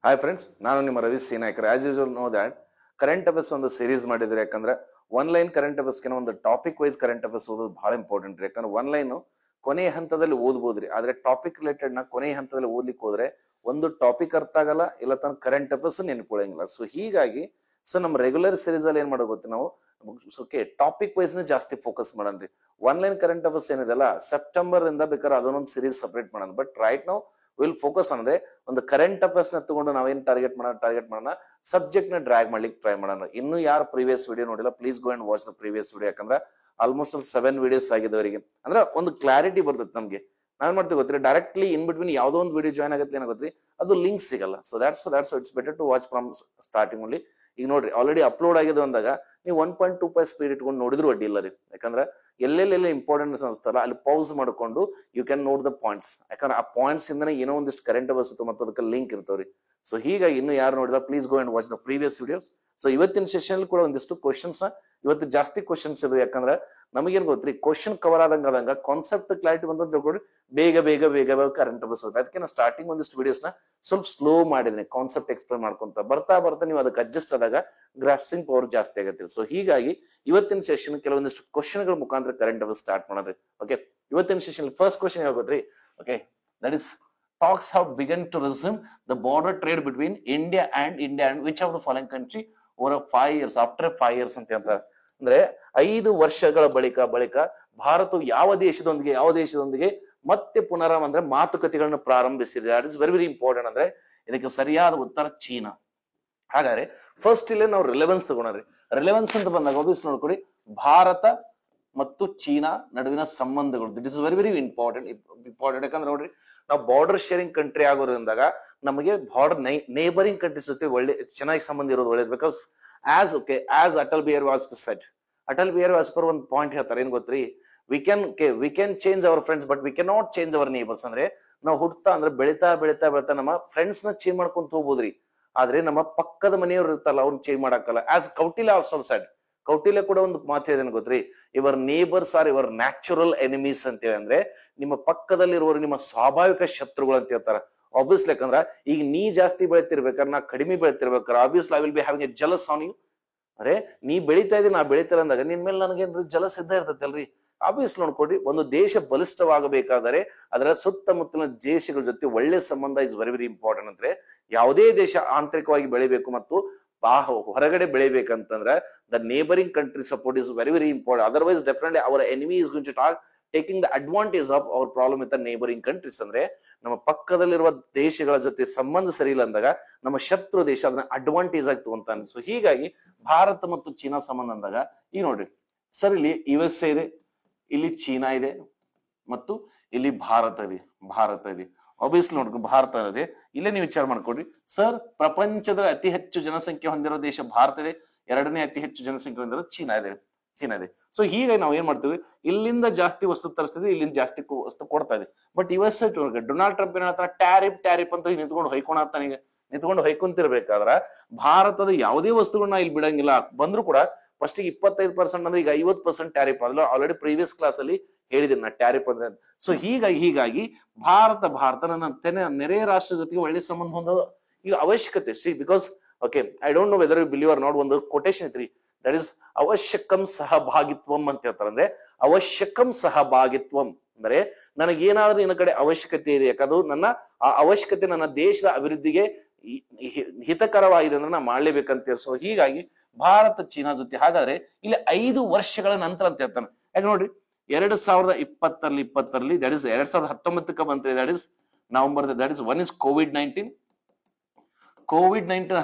Hi friends, ನಾನು ನಿಮ್ಮ Ravi C Naikar. As usual know that current affairs ಒಂದು ಸೀರೀಸ್ ಮಾಡಿದ್ರೆ, ಯಾಕಂದ್ರೆ ಒನ್ ಲೈನ್ ಕರೆಂಟ್ ಅಫೇರ್ಸ್ಗೆ ಒಂದು ಟಾಪಿಕ್ ವೈಸ್ ಕರೆಂಟ್ ಅಫೇರ್ಸ್ ಓದೋದು ಬಹಳ ಇಂಪಾರ್ಟೆಂಟ್ ರೀ. ಯಾಕಂದ್ರೆ ಒನ್ ಲೈನ್ ಕೊನೆಯ ಹಂತದಲ್ಲಿ ಓದ್ಬೋದ್ರಿ, ಆದ್ರೆ ಟಾಪಿಕ್ ರಿಲೇಟೆಡ್ ನ ಕೊನೆಯ ಹಂತದಲ್ಲಿ ಓದ್ಲಿಕ್ಕೆ ಹೋದ್ರೆ ಒಂದು ಟಾಪಿಕ್ ಅರ್ಥ ಆಗಲ್ಲ, ಇಲ್ಲ ತನ್ನ ಕರೆಂಟ್ ಅಫೇರ್ಸ್ ನೆನಪಿಳಂಗಿಲ್ಲ. ಸೊ ಹೀಗಾಗಿ ನಮ್ಮ ರೆಗ್ಯುಲರ್ ಸೀರೀಸ್ ಅಲ್ಲಿ ಏನ್ ಮಾಡೋ ಗೊತ್ತಿ ನಾವು ಟಾಪಿಕ್ ವೈಸ್ ನ ಜಾಸ್ತಿ ಫೋಕಸ್ ಮಾಡನ್ರಿ. ಒನ್ ಲೈನ್ ಕರೆಂಟ್ ಅಫೇರ್ಸ್ ಏನಿದೆಲ್ಲ ಸೆಪ್ಟೆಂಬರ್ ಇಂದ ಬೇಕಾದ್ರೆ ಅದನ್ನೊಂದು ಸೀರೀಸ್ ಸಪರೇಟ್ ಮಾಡೋಣ. ಬಟ್ ರೈಟ್ ನಾವು ವಿಲ್ ಫೋಕಸ್ ಅಂದ್ರೆ ಒಂದು ಕರೆಂಟ್ ಅಫೇರ್ಸ್ ನ ತಗೊಂಡು ನಾವೇನ್ ಟಾರ್ಗೆಟ್ ಮಾಡೋಣ ಸಬ್ಜೆಕ್ಟ್ ನ ಡ್ರಾಗ್ ಮಾಡ್ಲಿಕ್ಕೆ ಟ್ರೈ ಮಾಡೋಣ. ಇನ್ನು ಯಾರು ಪ್ರೀವಿಯಸ್ ವಿಡಿಯೋ ನೋಡಿಲ್ಲ, please go and watch the previous video. ಯಾಕಂದ್ರೆ ಆಲ್ಮೋಸ್ಟ್ 7 ವಿಡಿಯೋಸ್ ಆಗಿದವರಿಗೆ ಅಂದ್ರೆ ಒಂದು ಕ್ಲಾರಿಟಿ ಬರ್ತದೆ ನಮ್ಗೆ. ನಾವೇನ್ ಮಾಡ್ತೀವಿ ಗೊತ್ತಿ, ಡೈರೆಕ್ಟ್ಲಿ ಇನ್ ಬಿಟ್ವೀನ್ ಯಾವ್ದೋ ಒಂದು ವಿಡಿಯೋ ಜಾಯ್ನ್ ಆಗುತ್ತೆ ಏನಾಗುತ್ತೆ, ಅದು ಲಿಂಕ್ ಸಿಗಲ್ಲ. So that's it's better to watch from starting only. ಈಗ ನೋಡ್ರಿ, ಆಲ್ರೆಡಿ ಅಪ್ಲೋಡ್ ಆಗಿದೆ ಅಂದಾಗ ನೀವು 1.25 ಸ್ಪೀಡ್ ಇಟ್ಕೊಂಡು ನೋಡಿದ್ರು ಅಡ್ಡಿ ಇಲ್ಲ ರೀ. ಯಾಕಂದ್ರೆ ಎಲ್ಲೆಲ್ಲೆಲ್ಲ ಇಂಪಾರ್ಟೆಂಟ್ ಅನ್ಸ್ತಲ್ಲ ಅಲ್ಲಿ ಪೌಸ್ ಮಾಡ್ಕೊಂಡು you can note the points. ಯಾಕಂದ್ರೆ ಆ ಪಾಯಿಂಟ್ಸ್ ಇಂದನೇ ಏನೋ ಒಂದಿಷ್ಟು ಕರೆಂಟ್ ಅಫೇರ್ಸ್ ಮತ್ತು ಅದಕ್ಕೆ ಲಿಂಕ್ ಇರ್ತಾವ್ರಿ. ಸೊ ಹೀಗಾಗಿ ಇನ್ನು ಯಾರು ನೋಡಿಲ್ಲ, please go and watch the previous videos. So ಇವತ್ತಿನ ಸೆಷನ್ ಕೂಡ ಒಂದಿಷ್ಟು ಕ್ವಶನ್ಸ್ ನ ಇವತ್ತು ಜಾಸ್ತಿ ಕ್ವಶನ್ಸ್ ಇದು. ಯಾಕಂದ್ರೆ ನಮಗೇನ್ ಗೊತ್ತ್ರಿ, ಕ್ವಶನ್ ಕವರ್ ಆದಂಗ ಕಾನ್ಸೆಪ್ಟ್ ಕ್ಲಾರಿಟಿ ಬಂದ್ರೆ ಬೇಗ ಕರೆಂಟ್ ಅಫೇರ್ಸ್ ಹೋಗುತ್ತೆ. ಅದಕ್ಕೆ ನಾನು ಸ್ಟಾರ್ಟಿಂಗ್ ಒಂದಿಷ್ಟು ವಿಡಿಯೋಸ್ ನ ಸ್ವಲ್ಪ ಸ್ಲೋ ಮಾಡಿದ್ದೀನಿ, ಕಾನ್ಸೆಪ್ಟ್ ಎಕ್ಸ್ಪ್ಲೇನ್ ಮಾಡ್ಕೊಂತ ಬರ್ತಾ ನೀವು ಅದಕ್ಕೆ ಅಡ್ಜಸ್ಟ್ ಆದಾಗ ಗ್ರಾಫ್ಸಿಂಗ್ ಪವರ್ ಜಾಸ್ತಿ ಆಗುತ್ತೆ. ಸೊ ಹೀಗಾಗಿ ಇವತ್ತಿನ ಸೆಷನ್ ಕೆಲವೊಂದಿಷ್ಟು ಕ್ವಶನ್ ಗಳ ಮುಖಾಂತರ ಕರೆಂಟ್ ಅಫೇರ್ಸ್ ಸ್ಟಾರ್ಟ್ ಮಾಡೋದ್ರಿ. ಓಕೆ, ಇವತ್ತಿನ ಸೆಷನ್ ಫಸ್ಟ್ ಕ್ವಶನ್ ಹೇಳ್ಬೋದ್ರಿ. Okay, that is talks have begun to resume the border trade between India and which of the following country over 5 years after 5 years ಅಂತ ಹೇಳ್ತಾರೆ. ಅಂದ್ರೆ 5 ವರ್ಷಗಳ ಬಳಿಕ ಭಾರತವು ಯಾವ ದೇಶದೊಂದಿಗೆ ಮತ್ತೆ ಅಂದ್ರೆ ಮಾತುಕತೆಗಳನ್ನು ಪ್ರಾರಂಭಿಸಿದೆ. That is very important. ಅಂದ್ರೆ ಇದಕ್ಕೆ ಸರಿಯಾದ ಉತ್ತರ ಚೀನಾ. ಹಾಗಾದ್ರೆ ಫಸ್ಟ್ ಇಲ್ಲೇ ನಾವು ರಿಲೆವೆನ್ಸ್ ತಗೊಂಡ್ರಿ. ರಿಲೆವೆನ್ಸ್ ಅಂತ ಬಂದಾಗ ಆಬ್ವಿಯಸ್ ನೋಡ್ಕೊಡಿ, ಭಾರತ ಮತ್ತು ಚೀನಾ ನಡುವಿನ ಸಂಬಂಧಗಳು ದಿಟ್ ಇಸ್ ವೆರಿ ಇಂಪಾರ್ಟೆಂಟ್. ಯಾಕಂದ್ರೆ ನೋಡ್ರಿ, ನಾವು ಬಾರ್ಡರ್ ಶೇರಿಂಗ್ ಕಂಟ್ರಿ ಆಗೋದ್ರಿಂದಾಗ ನಮಗೆ ಬಾರ್ಡರ್ ನೇಬರಿಂಗ್ ಕಂಟ್ರೀಸ್ ಜೊತೆ ಚೆನ್ನಾಗಿ ಸಂಬಂಧ ಇರೋದು ಒಳ್ಳೇದು. ಬಿಕಾಸ್ ಆಸ್ ಅಟಲ್ ಬಿಹಾರಿ ವಾಜಪೇಯಿ ಒಂದು ಪಾಯಿಂಟ್ ಹೇಳ್ತಾರೆ, ಏನ್ ಗೊತ್ತ್ರಿ, we can change our friends but we can not change our neighbours. ಅಂದ್ರೆ ನಾವು ಬೆಳಿತಾ ನಮ್ಮ ಫ್ರೆಂಡ್ಸ್ ನ ಚೇಂಜ್ ಮಾಡ್ಕೊಂತ ಹೋಗ್ಬೋದ್ರಿ, ಆದ್ರೆ ನಮ್ಮ ಪಕ್ಕದ ಮನೆಯವ್ರು ಇರ್ತಾರಲ್ಲ ಅವ್ರನ್ನ ಚೇಂಜ್ ಮಾಡಕ್ಕಲ್ಲ. As Kautilya also said, Kautilya ಕೂಡ ಒಂದು ಮಾತು ಹೇಳಿದೇನು ಗೊತ್ತ್ರಿ, your neighbours are your natural enemies ಅಂತ ಹೇಳಿ. ಅಂದ್ರೆ ನಿಮ್ಮ ಪಕ್ಕದಲ್ಲಿರುವವರು ನಿಮ್ಮ ಸ್ವಾಭಾವಿಕ ಶತ್ರುಗಳು ಅಂತ ಹೇಳ್ತಾರ. ಆಬ್ವಿಯಸ್ಲಿ, ಯಾಕಂದ್ರ ಈಗ ನೀ ಜಾಸ್ತಿ ಬೆಳಿತಿರ್ಬೇಕಾದ್ರೆ ನಾ ಕಡಿಮೆ ಬೆಳಿತಿರ್ಬೇಕಾರೆ obviously I will be having a jealous on you. ಅಂದ್ರೆ ನೀ ಬೆಳಿತಾ ಇದ್ದೀನಿ, ನಾ ಬೆಳಿತಾರ ಅಂದಾಗ ನಿನ್ ಮೇಲೆ ನನಗೇನ್ರಿ ಜಲಸ್ ಇದ್ದ ಇರ್ತೈತೆ ಅಲ್ರಿ. ಆಬ್ವಿಯಸ್ ನೋಡ್ಕೊಡ್ರಿ, ಒಂದು ದೇಶ ಬಲಿಷ್ಠವಾಗಬೇಕಾದರೆ ಅದರ ಸುತ್ತಮುತ್ತಲಿನ ದೇಶಗಳ ಜೊತೆ ಒಳ್ಳೆ ಸಂಬಂಧ ಇಸ್ ವೆರಿ ಇಂಪಾರ್ಟೆಂಟ್. ಅಂದ್ರೆ ಯಾವುದೇ ದೇಶ ಆಂತರಿಕವಾಗಿ ಬೆಳಿಬೇಕು ಮತ್ತು ಹೊರಗಡೆ ಬೆಳಿಬೇಕಂತಂದ್ರೆ the neighbouring country support is very important. Otherwise definitely our enemy is going to talk taking the advantage of our problem with the neighbouring countries. ಅಂದ್ರೆ ನಮ್ಮ ಪಕ್ಕದಲ್ಲಿರುವ ದೇಶಗಳ ಜೊತೆ ಸಂಬಂಧ ಸರಿ ಇಲ್ಲ ಅಂದಾಗ ನಮ್ಮ ಶತ್ರು ದೇಶ ಅದನ್ನ ಅಡ್ವಾಂಟೇಜ್ ಆಗಿ ತಗೊಂತಾನೆ. ಸೊ ಹೀಗಾಗಿ ಭಾರತ ಮತ್ತು ಚೀನಾ ಸಂಬಂಧ ಅಂದಾಗ ಈಗ ನೋಡ್ರಿ ಸರ್, ಇಲ್ಲಿ USA ಇದೆ, ಇಲ್ಲಿ ಚೀನಾ ಇದೆ ಮತ್ತು ಇಲ್ಲಿ ಭಾರತ ಇದೆ. ಆಬ್ವಿಯಸ್ಲಿ ನೋಡ್ಕೊ ಭಾರತ ಇದೆ. ಇಲ್ಲೇ ನೀವು ವಿಚಾರ ಮಾಡ್ಕೊಡ್ರಿ ಸರ್, ಪ್ರಪಂಚದ ಅತಿ ಹೆಚ್ಚು ಜನಸಂಖ್ಯೆ ಹೊಂದಿರೋ ದೇಶ ಭಾರತ ಇದೆ, ಎರಡನೇ ಅತಿ ಹೆಚ್ಚು ಜನಸಂಖ್ಯೆ ಹೊಂದಿರೋ ಚೀನಾ ಇದೆ. ಸೊ ಹೀಗಾಗಿ ನಾವು ಏನ್ ಮಾಡ್ತೀವಿ, ಇಲ್ಲಿಂದ ಜಾಸ್ತಿ ವಸ್ತು ತರಿಸ್ತಿದ್ವಿ, ಇಲ್ಲಿಂದ ಜಾಸ್ತಿ ವಸ್ತು ಕೊಡ್ತಾ ಇದೆ. ಬಟ್ USA ಡೊನಾಲ್ಡ್ ಟ್ರಂಪ್ ಏನ್ ಹೇಳ್ತಾನೆ, ಟ್ಯಾರಿಫ್ ಅಂತ ನಿಂತ್ಕೊಂಡು ಹೊಯ್ಕೊಂತಿರ್ಬೇಕಾದ್ರ ಭಾರತದ ಯಾವುದೇ ವಸ್ತುಗಳನ್ನ ಇಲ್ಲಿ ಬಿಡಂಗಿಲ್ಲ. ಬಂದ್ರು ಕೂಡ ಫಸ್ಟ್ 25% ಅಂದ್ರೆ ಈಗ 50% ಟ್ಯಾರಿಫ್. ಅದ್ರಲ್ಲಿ ಆಲ್ರೆಡಿ ಪ್ರೀವಿಯಸ್ ಕ್ಲಾಸ್ ಅಲ್ಲಿ ಹೇಳಿದ್ದೀನಿ ನಾ ಟ್ಯಾರಿಫ್ ಅಂದ್ರೆ. ಸೊ ಹೀಗಾಗಿ ಭಾರತ ನನ್ನ ನೆರೆಯ ರಾಷ್ಟ್ರ ಜೊತೆಗೆ ಒಳ್ಳೆ ಸಂಬಂಧ ಹೊಂದೋದು ಈಗ ಅವಶ್ಯಕತೆ. Because I don't know whether you believe or not, ಒಂದು ಕೊಟೇಶನ್ ಐತ್ರಿ, ದಟ್ ಇಸ್ ಅವಶ್ಯಕಂ ಸಹಭಾಗಿತ್ವಂ ಅಂತ ಹೇಳ್ತಾರೆ. ಅಂದ್ರೆ ಅವಶ್ಯಕಂ ಸಹಭಾಗಿತ್ವಂ ಅಂದ್ರೆ ನನಗೇನಾದ್ರೂ ನಿನ್ನ ಕಡೆ ಅವಶ್ಯಕತೆ ಇದೆ, ಯಾಕಂದ್ರೆ ನನ್ನ ಆ ಅವಶ್ಯಕತೆ ನನ್ನ ದೇಶದ ಅಭಿವೃದ್ಧಿಗೆ ಹಿತಕರವಾಗಿದೆ ಅಂದ್ರೆ ನಾ ಮಾಡ್ಲೇಬೇಕಂತ. ಸೊ ಹೀಗಾಗಿ ಭಾರತ ಚೀನಾ ಜೊತೆ ಹಾಗಾದ್ರೆ ಇಲ್ಲಿ 5 ವರ್ಷಗಳ ನಂತರ ಅಂತ ಹೇಳ್ತಾನೆ. ಯಾಕೆ ನೋಡ್ರಿ, 2020 ದಟ್ ಇಸ್ 2019 ಬಂತ್ರಿ, that is November. That is one is ಕೋವಿಡ್-19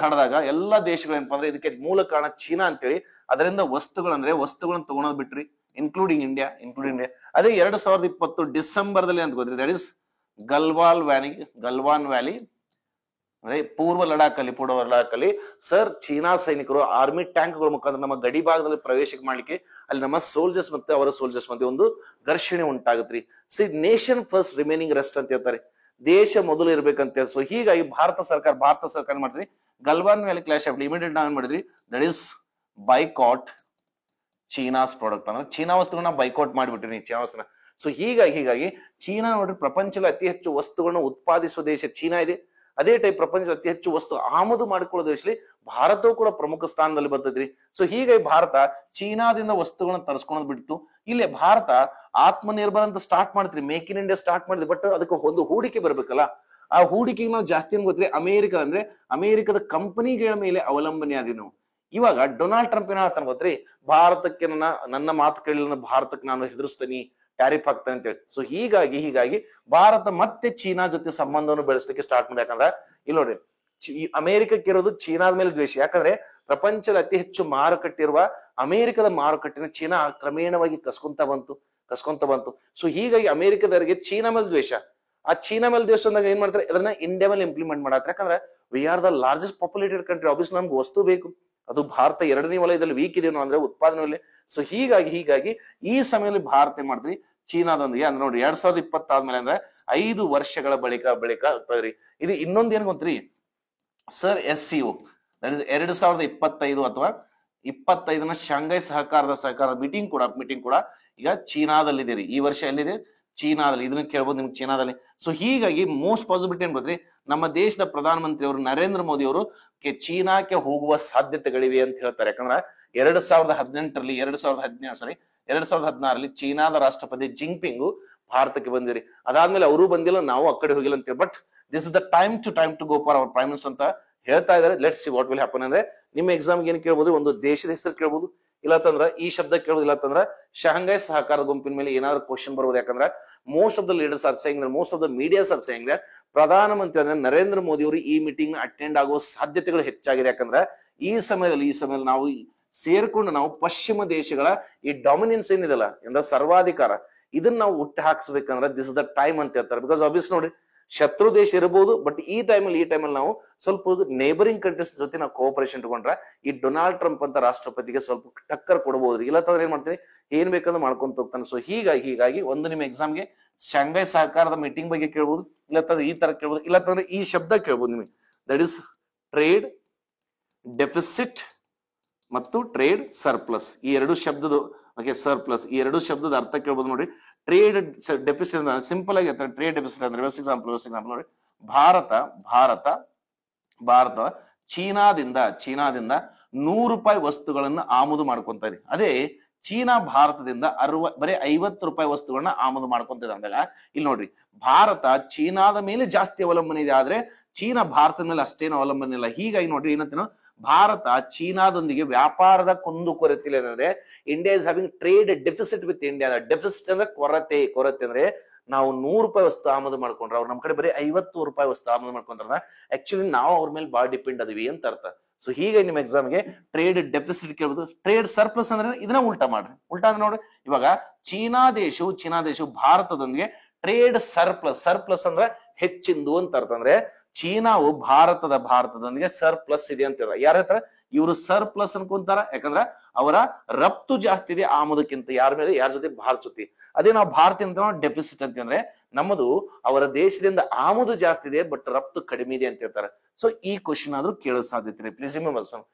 ಹರದಾಗ ಎಲ್ಲಾ ದೇಶಗಳು ಏನಪ್ಪಾ ಅಂದ್ರೆ ಇದಕ್ಕೆ ಮೂಲ ಕಾರಣ ಚೀನಾ ಅಂತೇಳಿ. ಅದರಿಂದ ವಸ್ತುಗಳನ್ನ ತಗೊಳೋದ್ ಬಿಟ್ರಿ, ಇನ್ಕ್ಲೂಡಿಂಗ್ ಇಂಡಿಯಾ. ಅದೇ 2020 ಡಿಸೆಂಬರ್ದಲ್ಲಿ ಅಂತ ಗೊತ್ತ್ರಿ, ದಟ್ ಇಸ್ ಗಲ್ವಾನ್ ವ್ಯಾಲಿ ಅಂದ್ರೆ ಪೂರ್ವ ಲಡಾಖಲ್ಲಿ ಸರ್ ಚೀನಾ ಸೈನಿಕರು ಆರ್ಮಿ ಟ್ಯಾಂಕ್ಗಳ ಮುಖಾಂತರ ನಮ್ಮ ಗಡಿ ಭಾಗದಲ್ಲಿ ಪ್ರವೇಶ ಮಾಡ್ಲಿಕ್ಕೆ ಅಲ್ಲಿ ನಮ್ಮ ಸೋಲ್ಜರ್ಸ್ ಮತ್ತೆ ಅವರ ಸೋಲ್ಜರ್ಸ್ ಮಧ್ಯೆ ಒಂದು ಘರ್ಷಣೆ ಉಂಟಾಗತ್ರಿ. ನೇಷನ್ ಫಸ್ಟ್ ರಿಮೈನಿಂಗ್ ರೆಸ್ಟ್ ಅಂತ ಹೇಳ್ತಾರೆ, ದೇಶ ಮೊದಲು ಇರ್ಬೇಕಂತ ಹೇಳಿ. ಸೊ ಹೀಗಾಗಿ ಭಾರತ ಸರ್ಕಾರ ಮಾಡ್ರಿ ಗಲ್ವಾನ್ ವ್ಯಾಲಿ ಕ್ಲಾಶ್ ಆಗ್ಲಿ ಇಮಿಡಿಯೇಟ್ ನಾವೇನ್ ಮಾಡಿದ್ರಿ, that is boycott China's product. ಅಂದ್ರೆ ಚೀನಾ ವಸ್ತುಗಳನ್ನ ಬೈಕಾಟ್ ಮಾಡಿಬಿಟ್ರಿ ಚೀನಾ ವಸ್ತುನ. ಸೊ ಹೀಗಾಗಿ ಚೀನಾ ನೋಡ್ರಿ ಪ್ರಪಂಚದಲ್ಲಿ ಅತಿ ಹೆಚ್ಚು ವಸ್ತುಗಳನ್ನ ಉತ್ಪಾದಿಸುವ ದೇಶ ಚೀನಾ ಇದೆ. ಅದೇ ಟೈಪ್ ಪ್ರಪಂಚದ ಅತಿ ಹೆಚ್ಚು ವಸ್ತು ಆಮದು ಮಾಡಿಕೊಳ್ಳೋ ದೇಶದಲ್ಲಿ ಭಾರತವು ಕೂಡ ಪ್ರಮುಖ ಸ್ಥಾನದಲ್ಲಿ ಬರ್ತೈತ್ರಿ. ಸೊ ಹೀಗಾಗಿ ಭಾರತ ಚೀನಾದಿಂದ ವಸ್ತುಗಳನ್ನ ತರಿಸ್ಕೊಳೋದ್ ಬಿಟ್ಟು ಇಲ್ಲಿ ಭಾರತ ಆತ್ಮನಿರ್ಭರ ಅಂತ ಸ್ಟಾರ್ಟ್ ಮಾಡ್ತೀರಿ, ಮೇಕ್ ಇನ್ ಇಂಡಿಯಾ ಸ್ಟಾರ್ಟ್ ಮಾಡಿದ್ರಿ. ಬಟ್ ಅದಕ್ಕೆ ಒಂದು ಹೂಡಿಕೆ ಬರ್ಬೇಕಲ್ಲ, ಆ ಹೂಡಿಕೆಗೆ ನಾವು ಜಾಸ್ತಿ ಏನ್ ಗೊತ್ತಿರಿ, ಅಮೆರಿಕ ಅಂದ್ರೆ ಅಮೆರಿಕದ ಕಂಪನಿಗಳ ಮೇಲೆ ಅವಲಂಬನೆ ಆದ್ವಿ ನಾವು. ಇವಾಗ ಡೊನಾಲ್ಡ್ ಟ್ರಂಪ್ ಏನ್ ಹೇಳ್ತಾನೆ ಗೊತ್ತ್ರಿ, ಭಾರತಕ್ಕೆ ನನ್ನ ಮಾತು ಕೇಳಿಲ್ಲ, ಭಾರತಕ್ಕೆ ನಾನು ಹೆದರ್ಸ್ತೀನಿ, ಟ್ಯಾರಿಫ್ ಹಾಕ್ತಾನೆ ಅಂತ ಹೇಳಿ. ಸೊ ಹೀಗಾಗಿ ಭಾರತ ಮತ್ತೆ ಚೀನಾ ಜೊತೆ ಸಂಬಂಧವನ್ನು ಬೆಳೆಸಲಿಕ್ಕೆ ಸ್ಟಾರ್ಟ್ ಮಾಡಿ. ಯಾಕಂದ್ರೆ ಇಲ್ಲಿ ನೋಡ್ರಿ, ಅಮೆರಿಕಕ್ಕೆ ಇರೋದು ಚೀನಾದ ಮೇಲೆ ದ್ವೇಷ. ಯಾಕಂದ್ರೆ ಪ್ರಪಂಚದ ಅತಿ ಹೆಚ್ಚು ಮಾರುಕಟ್ಟೆ ಇರುವ ಅಮೆರಿಕದ ಮಾರುಕಟ್ಟೆನ ಚೀನಾ ಕ್ರಮೇಣವಾಗಿ ಕಸ್ಕೊಂತ ಬಂತು. ಸೊ ಹೀಗಾಗಿ ಅಮೆರಿಕದವರಿಗೆ ಚೀನಾ ಮೇಲೆ ದ್ವೇಷ. ಆ ಚೀನಾ ಮೇಲೆ ದ್ವೇಷ ಅಂದಾಗ ಏನ್ ಮಾಡ್ತಾರೆ, ಅದನ್ನ ಇಂಡಿಯಾ ಮೇಲೆ ಇಂಪ್ಲಿಮೆಂಟ್ ಮಾಡತ್ತಾರೆ. ಯಾಕಂದ್ರೆ we are the largest populated country. Obvious ನಮ್ಗೆ ವಸ್ತು ಬೇಕು, ಅದು ಭಾರತ ಎರಡನೇ ವಲಯದಲ್ಲಿ ವೀಕ್ ಇದೆಯೋ ಅಂದ್ರೆ ಉತ್ಪಾದನೆಯಲ್ಲಿ. ಸೊ ಹೀಗಾಗಿ ಈ ಸಮಯದಲ್ಲಿ ಭಾರತ ಏನ್ ಮಾಡ್ತೀವಿ, ಚೀನಾದೊಂದಿಗೆ ಅಂದ್ರೆ ನೋಡಿ 2020 ಆದ್ಮೇಲೆ ಅಂದ್ರೆ 5 ವರ್ಷಗಳ ಬಳಿಕ ಇದು ಇನ್ನೊಂದ್ ಏನ್ ಗೊತ್ತ್ರಿ ಸರ್, SCO ದಟ್ ಇಸ್ 2025 ಅಥವಾ 25ನ ಶಾಂಘೈ ಸಹಕಾರ ಮೀಟಿಂಗ್ ಕೂಡ ಈಗ ಚೀನಾದಲ್ಲಿ ರೀ. ಈ ವರ್ಷ ಎಲ್ಲಿದೆ, ಚೀನಾದಲ್ಲಿ. ಇದನ್ನ ಕೇಳ್ಬೋದು ನಿಮ್ಗೆ, ಚೀನಾದಲ್ಲಿ. ಸೊ ಹೀಗಾಗಿ ಮೋಸ್ಟ್ ಪಾಸಿಬಿಲಿಟಿ ಏನ್ ಗೊತ್ತ್ರಿ, ನಮ್ಮ ದೇಶದ ಪ್ರಧಾನಮಂತ್ರಿ ಅವರು ನರೇಂದ್ರ ಮೋದಿ ಅವರು ಚೀನಾಕ್ಕೆ ಹೋಗುವ ಸಾಧ್ಯತೆಗಳಿವೆ ಅಂತ ಹೇಳ್ತಾರೆ. ಯಾಕಂದ್ರೆ 2016ರಲ್ಲಿ ಚೀನಾದ ರಾಷ್ಟ್ರಪತಿ ಜಿಂಗ್ಪಿಂಗ್ ಭಾರತಕ್ಕೆ ಬಂದಿರಿ. ಅದಾದ್ಮೇಲೆ ಅವರು ಬಂದಿಲ್ಲ, ನಾವು ಆ ಕಡೆ ಹೋಗಿಲ್ಲ ಅಂತೇಳಿ. But this is the time to go for our prime minister ಅಂತ ಹೇಳ್ತಾ ಇದಾರೆ. Let's see what will happen. ಅಂದ್ರೆ ನಿಮ್ಮ ಎಕ್ಸಾಮ್ಗೆ ಏನ್ ಕೇಳ್ಬೋದು, ಒಂದು ದೇಶದ ಹೆಸರು ಕೇಳ್ಬೋದು, ಇಲ್ಲತ್ತಂದ್ರ ಈ ಶಬ್ದ ಕೇಳೋದು, ಇಲ್ಲತ್ತಂದ್ರ ಶಾಂಘೈ ಸಹಕಾರ ಗುಂಪಿನ ಮೇಲೆ ಏನಾದ್ರು ಕ್ವಶನ್ ಬರ್ಬೋದು. ಯಾಕಂದ್ರೆ most of the leaders are saying, most of the medias are saying ಪ್ರಧಾನಮಂತ್ರಿ ಅಂದ್ರೆ ನರೇಂದ್ರ ಮೋದಿ ಅವರು ಈ ಮೀಟಿಂಗ್ ನ ಅಟೆಂಡ್ ಆಗುವ ಸಾಧ್ಯತೆಗಳು ಹೆಚ್ಚಾಗಿದೆ. ಯಾಕಂದ್ರೆ ಈ ಸಮಯದಲ್ಲಿ ನಾವು ಸೇರ್ಕೊಂಡು ನಾವು ಪಶ್ಚಿಮ ದೇಶಗಳ ಈ ಡಾಮಿನೆನ್ಸ್ ಏನಿದೆಲ್ಲ ಅಂದ್ರೆ ಸರ್ವಾಧಿಕಾರ, ಇದನ್ನ ನಾವು ಹುಟ್ಟು ಹಾಕ್ಸ್ಬೇಕಂದ್ರೆ ದಿಸ್ ಇಸ್ ದ ಟೈಮ್ ಅಂತ ಹೇಳ್ತಾರೆ. ಬಿಕಾಸ್ ಆಬ್ವಿಯಸ್ ನೋಡಿ, ಶತ್ರು ದೇಶ ಇರಬಹುದು, ಬಟ್ ಈ ಟೈಮಲ್ಲಿ ನಾವು ಸ್ವಲ್ಪ ನೇಬರಿಂಗ್ ಕಂಟ್ರೀಸ್ ಜೊತೆ ನಾವು ಕೋಆಪರೇಷನ್ ತಗೊಂಡ್ರೆ ಈ ಡೊನಾಲ್ಡ್ ಟ್ರಂಪ್ ಅಂತ ರಾಷ್ಟ್ರಪತಿಗೆ ಸ್ವಲ್ಪ ಟಕ್ಕರ್ ಕೊಡಬಹುದು. ಇಲ್ಲತ್ತಂದ್ರೆ ಏನ್ ಮಾಡ್ತೀನಿ, ಏನ್ ಬೇಕಂದ್ರೆ ಮಾಡ್ಕೊಂತ ಹೋಗ್ತಾನೆ. ಸೊ ಹೀಗಾಗಿ ಒಂದು ನಿಮ್ಮ ಎಕ್ಸಾಮ್ಗೆ ಶಾಂಘೈ ಸಹಕಾರದ ಮೀಟಿಂಗ್ ಬಗ್ಗೆ ಕೇಳ್ಬೋದು, ಇಲ್ಲತ್ತಂದ್ರೆ ಈ ತರ ಕೇಳ್ಬೋದು, ಇಲ್ಲತ್ತಂದ್ರೆ ಈ ಶಬ್ದ ಕೇಳ್ಬೋದು ನಿಮಗೆ, ದಟ್ ಇಸ್ ಟ್ರೇಡ್ ಡೆಫಿಸಿಟ್ ಮತ್ತು ಟ್ರೇಡ್ ಸರ್ಪ್ಲಸ್. ಈ ಎರಡು ಶಬ್ದದ ಸರ್ಪ್ಲಸ್, ಈ ಎರಡು ಶಬ್ದದ ಅರ್ಥ ಕೇಳ್ಬೋದು ನೋಡಿ. ಟ್ರೇಡ್ ಡೆಫಿಸಿಟ್ ಸಿಂಪಲ್ ಆಗಿ ಟ್ರೇಡ್ ಡೆಫಿಸಿಟ್ ಅಂದ್ರೆ ಎಕ್ಸಾಂಪಲ್ ನೋಡಿ, ಭಾರತ ಚೀನಾದಿಂದ ₹100 ವಸ್ತುಗಳನ್ನ ಆಮದು ಮಾಡ್ಕೊಂತ ಇದೆ. ಅದೇ ಚೀನಾ ಭಾರತದಿಂದ ಬರೀ ₹50 ವಸ್ತುಗಳನ್ನ ಆಮದು ಮಾಡ್ಕೊಂತಿದೆ ಅಂದಾಗ ಇಲ್ಲಿ ನೋಡ್ರಿ, ಭಾರತ ಚೀನಾದ ಮೇಲೆ ಜಾಸ್ತಿ ಅವಲಂಬನೆ ಇದೆ, ಆದ್ರೆ ಚೀನಾ ಭಾರತದ ಮೇಲೆ ಅಷ್ಟೇನು ಅವಲಂಬನೆ ಇಲ್ಲ. ಹೀಗಾಗಿ ನೋಡ್ರಿ ಏನಂತೇನೋ, ಭಾರತ ಚೀನಾದೊಂದಿಗೆ ವ್ಯಾಪಾರದ ಕುಂದುಕೊರತೆ ಅಂದ್ರೆ India is having trade deficit with India. Deficit ಅಂದ್ರೆ ಕೊರತೆ ಅಂದ್ರೆ ನಾವು ₹100 ವಸ್ತು ಆಮದು ಮಾಡ್ಕೊಂಡ್ರೆ ಅವ್ರು ನಮ್ ಕಡೆ ಬರೀ ₹50 ವಸ್ತು ಆಮದು ಮಾಡ್ಕೊಂಡ್ರ ಆಕ್ಚುಲಿ ನಾವು ಅವ್ರ ಮೇಲೆ ಬಾಳ ಡಿಪೆಂಡ್ ಅದೀವಿ ಅಂತ ಅರ್ಥ. ಸೊ ಹೀಗೆ ನಿಮ್ಮ ಎಕ್ಸಾಮ್ಗೆ ಟ್ರೇಡ್ ಡೆಫಿಸಿಟ್ ಕೇಳ್ಬೋದು. ಟ್ರೇಡ್ ಸರ್ಪ್ಲಸ್ ಅಂದ್ರೆ ಇದನ್ನ ಉಲ್ಟಾ ಮಾಡ್ರಿ. ಉಲ್ಟಾ ಅಂದ್ರೆ ನೋಡ್ರಿ, ಇವಾಗ ಚೀನಾ ದೇಶವು ಭಾರತದೊಂದಿಗೆ ಟ್ರೇಡ್ ಸರ್ಪ್ಲಸ್ ಅಂದ್ರೆ ಹೆಚ್ಚಿಂದು ಅಂತ ಅರ್ಥ. ಅಂದ್ರೆ ಚೀನಾವು ಭಾರತದೊಂದಿಗೆ ಸರ್ಪ್ಲಸ್ ಇದೆ ಅಂತ ಯಾರ ಹತ್ರ, ಇವರು ಸರ್ಪ್ಲಸ್ ಅನ್ಕೊಂತಾರ. ಯಾಕಂದ್ರ ಅವರ ರಫ್ತು ಜಾಸ್ತಿ ಇದೆ ಆಮದಕ್ಕಿಂತ, ಯಾರ ಜೊತೆ, ಭಾರತ ಜೊತೆ. ಅದೇ ನಾವು ಭಾರತದಿಂದ ಡೆಫಿಸಿಟ್ ಅಂತ ಅಂದ್ರೆ ನಮ್ಮದು ಅವರ ದೇಶದಿಂದ ಆಮದು ಜಾಸ್ತಿ ಇದೆ ಬಟ್ ರಫ್ತು ಕಡಿಮೆ ಇದೆ ಅಂತ ಹೇಳ್ತಾರೆ. ಸೊ ಈ ಕ್ವಶನ್ ಆದ್ರೂ ಕೇಳೋ ಸಾಧ್ಯತೆ ಇದೆ. Please remember.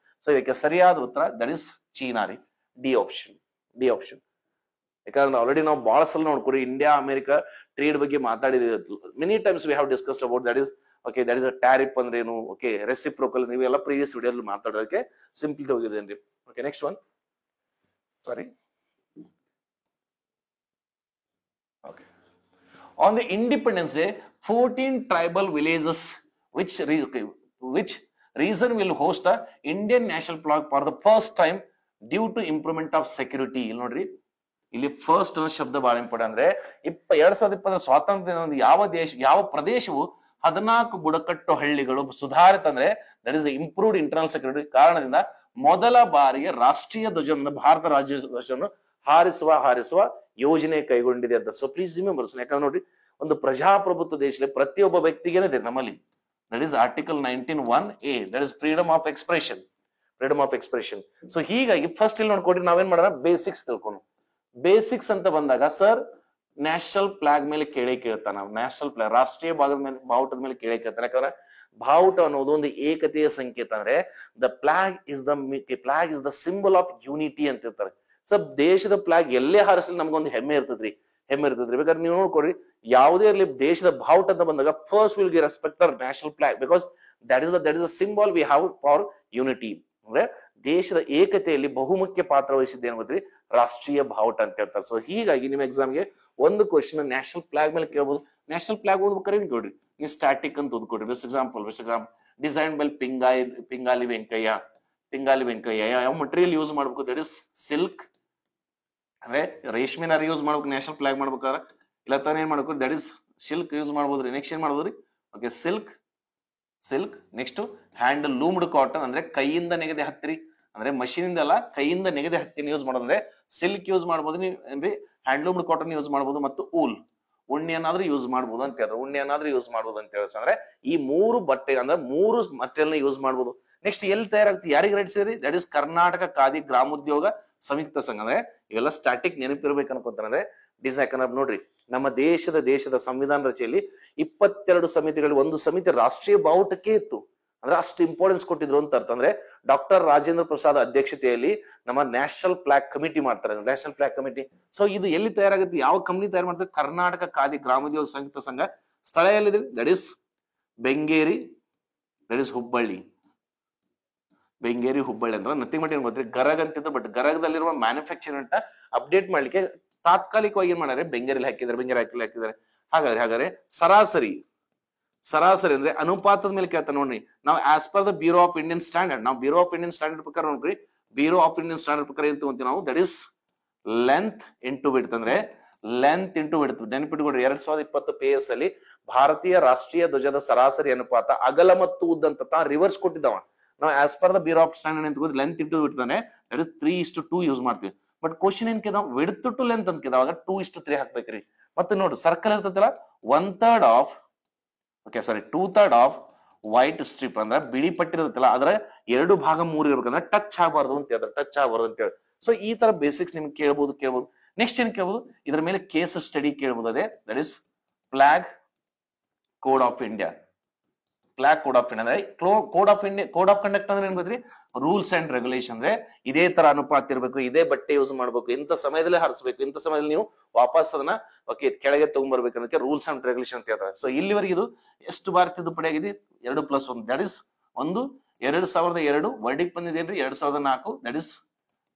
ಸೊ ಇದಕ್ಕೆ ಸರಿಯಾದ ಉತ್ತರ ದಟ್ ಇಸ್ ಚೀನಾ ರೀ, ಡಿ ಆಪ್ಷನ್. ಯಾಕಂದ್ರೆ ಆಲ್ರೆಡಿ ನಾವು ಬಹಳ ಸಲ ನೋಡ್ಕೊಡಿ, ಇಂಡಿಯಾ ಅಮೆರಿಕ ಟ್ರೇಡ್ ಬಗ್ಗೆ ಮಾತಾಡಿದೀವಿ. Many times we have discussed about that is that is a tariff ಅಂದ್ರೆ ಏನು, ರೆಸಿಪ್ರೋಕಲ್, ನೀವೆಲ್ಲ ಪ್ರೀವಿಯಸ್ ವಿಡಿಯೋದಲ್ಲಿ ಮಾತಾಡೋದಕ್ಕೆ ಸಿಂಪಲ್ ಹೋಗಿದ್ದೇನ್ರಿ. Next one, sorry. On the Independence Day, 14 tribal villages which region will host the Indian national flag for the first time due to improvement of security. ಇಲ್ಲಿ ನೋಡ್ರಿ, ಇಲ್ಲಿ first ಶಬ್ದ ಬಹಳ ಇಂಪಾರ್ಟೆಂಟ್. ಅಂದ್ರೆ 2020 ಸ್ವಾತಂತ್ರ್ಯ ಯಾವ ಪ್ರದೇಶವು 14 ಬುಡಕಟ್ಟು ಹಳ್ಳಿಗಳು ಸುಧಾರಿತ ಅಂದ್ರೆ that is improved internal security ಕಾರಣದಿಂದ ಮೊದಲ ಬಾರಿಗೆ ರಾಷ್ಟ್ರೀಯ ಧ್ವಜವನ್ನು, ಭಾರತ ರಾಜ್ಯ ಧ್ವಜವನ್ನು ಹಾರಿಸುವ ಯೋಜನೆ ಕೈಗೊಂಡಿದೆ ಅಂತ. So please remember. ಯಾಕಂದ್ರೆ ನೋಡಿ, ಒಂದು ಪ್ರಜಾಪ್ರಭುತ್ವ ದೇಶದಲ್ಲಿ ಪ್ರತಿಯೊಬ್ಬ ವ್ಯಕ್ತಿಗೇನಿದೆ ನಮ್ಮಲ್ಲಿ, that is article 19(1)(a), that is freedom of expression. So ಹೀಗಾಗಿ ಫಸ್ಟ್ ಇಲ್ಲಿ ನೋಡ್ಕೊಡ್ರಿ, ನಾವೇನ್ ಮಾಡೋಣ, ಬೇಸಿಕ್ಸ್ ತಿಳ್ಕೊಂಡು. ಬೇಸಿಕ್ಸ್ ಅಂತ ಬಂದಾಗ ಸರ್ ನ್ಯಾಷನಲ್ ಫ್ಲಾಗ್ ಮೇಲೆ ಕೇಳ್ತಾನ, ನ್ಯಾಷನಲ್ ಫ್ಲಾಗ್ ರಾಷ್ಟ್ರೀಯ ಬಾವುಟದ ಮೇಲೆ ಕೇಳ್ತಾನೆ. ಯಾಕಂದ್ರೆ ಬಾವುಟ ಅನ್ನೋದು ಒಂದು ಏಕತೆಯ ಸಂಕೇತ. ಅಂದ್ರೆ the flag is the symbol of unity ಅಂತ ಇರ್ತಾರೆ. ಸೊ ದೇಶದ ಫ್ಲಾಗ್ ಎಲ್ಲೇ ಹಾರಿಸಲಿ ನಮ್ಗೊಂದು ಹೆಮ್ಮೆ ಇರ್ತದ್ರಿ. ಹೆಮ್ಮೆ ಇರ್ತದ್ರಿ. ಬೇಕಾದ್ರೆ ನೀವು ನೋಡ್ಕೊಡ್ರಿ, ಯಾವುದೇ ಇರಲಿ ದೇಶದ ಬಾವುಟ ಅಂತ ಬಂದಾಗ ಫಸ್ಟ್ ವಿಲ್ ಗಿ respect the national flag, because that is the symbol we have for unity. ಅಂದ್ರೆ ದೇಶದ ಏಕತೆಯಲ್ಲಿ ಬಹುಮುಖ್ಯ ಪಾತ್ರ ವಹಿಸಿದ್ದು ಏನ್ ಗೊತ್ತ್ರಿ, ರಾಷ್ಟ್ರೀಯ ಬಾವುಟ ಅಂತ ಹೇಳ್ತಾರೆ. ಸೊ ಹೀಗಾಗಿ ನಿಮ್ಮ ಎಕ್ಸಾಮ್ಗೆ ಒಂದು ಕ್ವಶನ್ ನ್ಯಾಷನಲ್ ಫ್ಲಾಗ್ ಮೇಲೆ ಕೇಳಬಹುದು. ನ್ಯಾಷನಲ್ ಫ್ಲಾಗ್ ಓದ್ಬೇಕಾದ್ರೆ ಏನ್ ಕೇಳ್ರಿ, ನೀವು ಸ್ಟಾಟಿಕ್ ಅಂತ ಓದ್ಕೊಡ್ರಿ. Best example design by Pingali Venkayya. ಯಾವ ಮಟೀರಿಯಲ್ ಯೂಸ್ ಮಾಡ್ಬೇಕು, ದಟ್ ಇಸ್ ಸಿಲ್ಕ್. ಅಂದ್ರೆ ರೇಷ್ಮೆ ನಾರು ಯೂಸ್ ಮಾಡ್ಬೇಕು ನ್ಯಾಷನಲ್ ಫ್ಲಾಗ್ ಮಾಡ್ಬೇಕಾದ್ರೆ, ಇಲ್ಲ ತಾನೇ ಏನ್ ಮಾಡ್ಬೇಕು, ದಟ್ ಇಸ್ ಸಿಲ್ಕ್ ಯೂಸ್ ಮಾಡ್ಬೋದ್ರಿ. ನೆಕ್ಸ್ಟ್ ಏನ್ ಮಾಡ್ಬೋದ್ರಿ, okay silk. Next hand loomed cotton, ಅಂದ್ರೆ ಕೈಯಿಂದ ನೆಗೆದೆ ಹತ್ತಿರಿ, ಅಂದ್ರೆ ಮಷೀನ್ ಇಂದ ಅಲ್ಲ ಕೈಯಿಂದ ನೆಗೆದೆ ಹತ್ತಿನ ಯೂಸ್ ಮಾಡೋದಂದ್ರೆ ಸಿಲ್ಕ್ ಯೂಸ್ ಮಾಡ್ಬೋದು ನೀವು, ಹ್ಯಾಂಡ್ ಲೂಮ್ಡ್ ಕಾಟನ್ ಯೂಸ್ ಮಾಡ್ಬೋದು, ಮತ್ತು ಉಣ್ಣೆಯನ್ನಾದ್ರೂ ಯೂಸ್ ಮಾಡ್ಬೋದು ಅಂತ ಹೇಳಿದ್ರೆ ಅಂದ್ರೆ ಈ ಮೂರು ಬಟ್ಟೆ ಅಂದ್ರೆ ಮೂರು ಮಟೀರಿಯಲ್ ಯೂಸ್ ಮಾಡ್ಬೋದು. ನೆಕ್ಸ್ಟ್ ಎಲ್ಲಿ ತಯಾರಾಗ್ತದೆ, ಯಾರಿಗೆ ರೈಟ್ ಸೇರಿ, ದಟ್ ಇಸ್ ಕರ್ನಾಟಕ ಖಾದಿ ಗ್ರಾಮೋದ್ಯೋಗ ಸಂಯುಕ್ತ ಸಂಘ. ಅಂದ್ರೆ ಇವೆಲ್ಲ ಸ್ಟಾಟಿಕ್ ನೆನಪಿರ್ಬೇಕು ಅನ್ಕೊಂತಾರೆ. ಯಾಕಂದ್ರೆ ನೋಡ್ರಿ, ನಮ್ಮ ದೇಶದ ಸಂವಿಧಾನ ರಚನೆಯಲ್ಲಿ 22 ಸಮಿತಿಗಳು, ಒಂದು ಸಮಿತಿ ರಾಷ್ಟ್ರೀಯ ಬಾವುಟಕ್ಕೆ ಇತ್ತು. ಅಂದ್ರೆ ಅಷ್ಟು ಇಂಪಾರ್ಟೆನ್ಸ್ ಕೊಟ್ಟಿದ್ರು ಅಂತ ಅರ್ಥ. ಅಂದ್ರೆ ಡಾಕ್ಟರ್ ರಾಜೇಂದ್ರ ಪ್ರಸಾದ್ ಅಧ್ಯಕ್ಷತೆಯಲ್ಲಿ ನಮ್ಮ ನ್ಯಾಷನಲ್ ಫ್ಲಾಗ್ ಕಮಿಟಿ ಮಾಡ್ತಾರೆ, ನ್ಯಾಷನಲ್ ಫ್ಲಾಗ್ ಕಮಿಟಿ. ಸೊ ಇದು ಎಲ್ಲಿ ತಯಾರಾಗುತ್ತೆ, ಯಾವ ಕಂಪನಿ ತಯಾರು ಮಾಡ್ತಾರೆ, ಕರ್ನಾಟಕ ಖಾದಿ ಗ್ರಾಮೋದ್ಯೋಗ ಸಂಯುಕ್ತ ಸಂಘ. ಸ್ಥಳ ಎಲ್ಲಿದೆ, that is Bengeri, that is Hubballi ಅಂದ್ರೆ ನಥಿಂಗ್ ಬಟ್ ಏನ್ ಗೊತ್ತ್ರಿ, ಗರಗ್ ಅಂತಿದ್ರು. ಬಟ್ ಗರಗದಲ್ಲಿರುವ ಮ್ಯಾನುಫ್ಯಾಕ್ಚರಿಂಗ್ ಅಂತ ಅಪ್ಡೇಟ್ ಮಾಡ್ಲಿಕ್ಕೆ ತಾತ್ಕಾಲಿಕವಾಗಿ ಏನ್ ಮಾಡಿದ್ರೆ ಬೆಂಗೇರಿ ಹಾಕಿದ್ದಾರೆ. ಹಾಗಾದ್ರೆ ಸರಾಸರಿ ಅಂದ್ರೆ ಅನುಪಾತದ ಮೇಲೆ ಕೇಳ್ತಾರೆ ನೋಡ್ರಿ. ನಾವು as per the bureau of Indian standard ಪ್ರಕಾರ ನೋಡ್ರಿ, ಬ್ಯೂರೋ ಆಫ್ ಇಂಡಿಯನ್ ಸ್ಟ್ಯಾಂಡರ್ಡ್ ಪ್ರಕಾರ ಏನ್ ತಗೊಂತೀವಿ ನಾವು, that is length into width. ಅಂದ್ರೆ ಲೆಂತ್ ಇಂಟು ವಿಡ್ತ್ ನೆನಪಿಟ್ಕೊಡ್ರಿ. 2020 PS ಅಲ್ಲಿ ಭಾರತೀಯ ರಾಷ್ಟ್ರೀಯ ಧ್ವಜದ ಸರಾಸರಿ ಅನುಪಾತ ಅಗಲ ಮತ್ತು ಉದ್ದ ಅಂತ ರಿವರ್ಸ್ ಕೊಟ್ಟಿದ್ದಾವ. ನಾವು as per the bureau of standard ಅಂತ ಲೆಂತ್ ಇಂಟು ವಿಡ್ತ್ ಅಂದ್ರೆ ದಟ್ ಇಸ್ 3:2 ಯೂಸ್ ಮಾಡ್ತೀವಿ. ಬಟ್ ಕ್ವಶನ್ ಏನ್ ಕೇಳಿದಾವ, ವಿಡ್ತ್ ಟು ಲೆಂತ್ ಅಂತ ಕೇಳಿದಾಗ 2:3 ಹಾಕ್ಬೇಕ್ರಿ. ಮತ್ತೆ ನೋಡ್ರಿ ಸರ್ಕಲ್ ಇರ್ತದಲ್ಲ, 2/3 ಆಫ್ ವೈಟ್ ಸ್ಟ್ರಿಪ್ ಅಂದ್ರೆ ಬಿಳಿ ಪಟ್ಟಿ ಇರುತ್ತಲ್ಲ, ಅದ್ರ 2/3 ಇರ್ಬೇಕಂದ್ರೆ ಟಚ್ ಆಗಬಾರ್ದು ಅಂತ ಹೇಳಿ. ಸೊ ಈ ತರ ಬೇಸಿಕ್ಸ್ ನಿಮ್ಗೆ ಕೇಳ್ಬೋದು. ನೆಕ್ಸ್ಟ್ ಏನ್ ಕೇಳ್ಬೋದು, ಇದ್ರ ಮೇಲೆ ಕೇಸ್ ಸ್ಟಡಿ ಕೇಳ್ಬೋದು. ಅದೇ that is flag code of India ಅಂದ್ರೆ ಕೋಡ್ ಆಫ್ ಕಂಡಕ್ಟ್ ಅಂದ್ರೆ ಏನ್ ಗೊತ್ತ್ರಿ, ರೂಲ್ಸ್ ಅಂಡ್ ರೆಗ್ಯುಲೇಷನ್. ಅಂದ್ರೆ ಇದೇ ತರ ಅನುಪಾತ ಇರಬೇಕು, ಇದೇ ಬಟ್ಟೆ ಯೂಸ್ ಮಾಡ್ಬೇಕು, ಇಂಥ ಸಮಯದಲ್ಲಿ ಹರಿಸಬೇಕು, ಇಂಥ ಸಮಯದಲ್ಲಿ ನೀವು ವಾಪಸ್ ಅದನ್ನ ಕೆಳಗೆ ತಗೊಂಡ್ಬರ್ಬೇಕು ಅನ್ನೋಕೆ ರೂಲ್ಸ್ ಅಂಡ್ ರೆಗ್ಯುಲೇಷನ್ ಅಂತ ಹೇಳ್ತಾರೆ. ಸೊ ಇಲ್ಲಿವರೆಗೆ ಇದು ಎಷ್ಟು ಬಾರಿ ತಿದ್ದುಪಡಿ ಆಗಿದೆ, 2+1, ದಟ್ ಇಸ್ 2002 ವರ್ಡಿಕ್ ಬಂದಿದೇನ್ರಿ, 2004 that is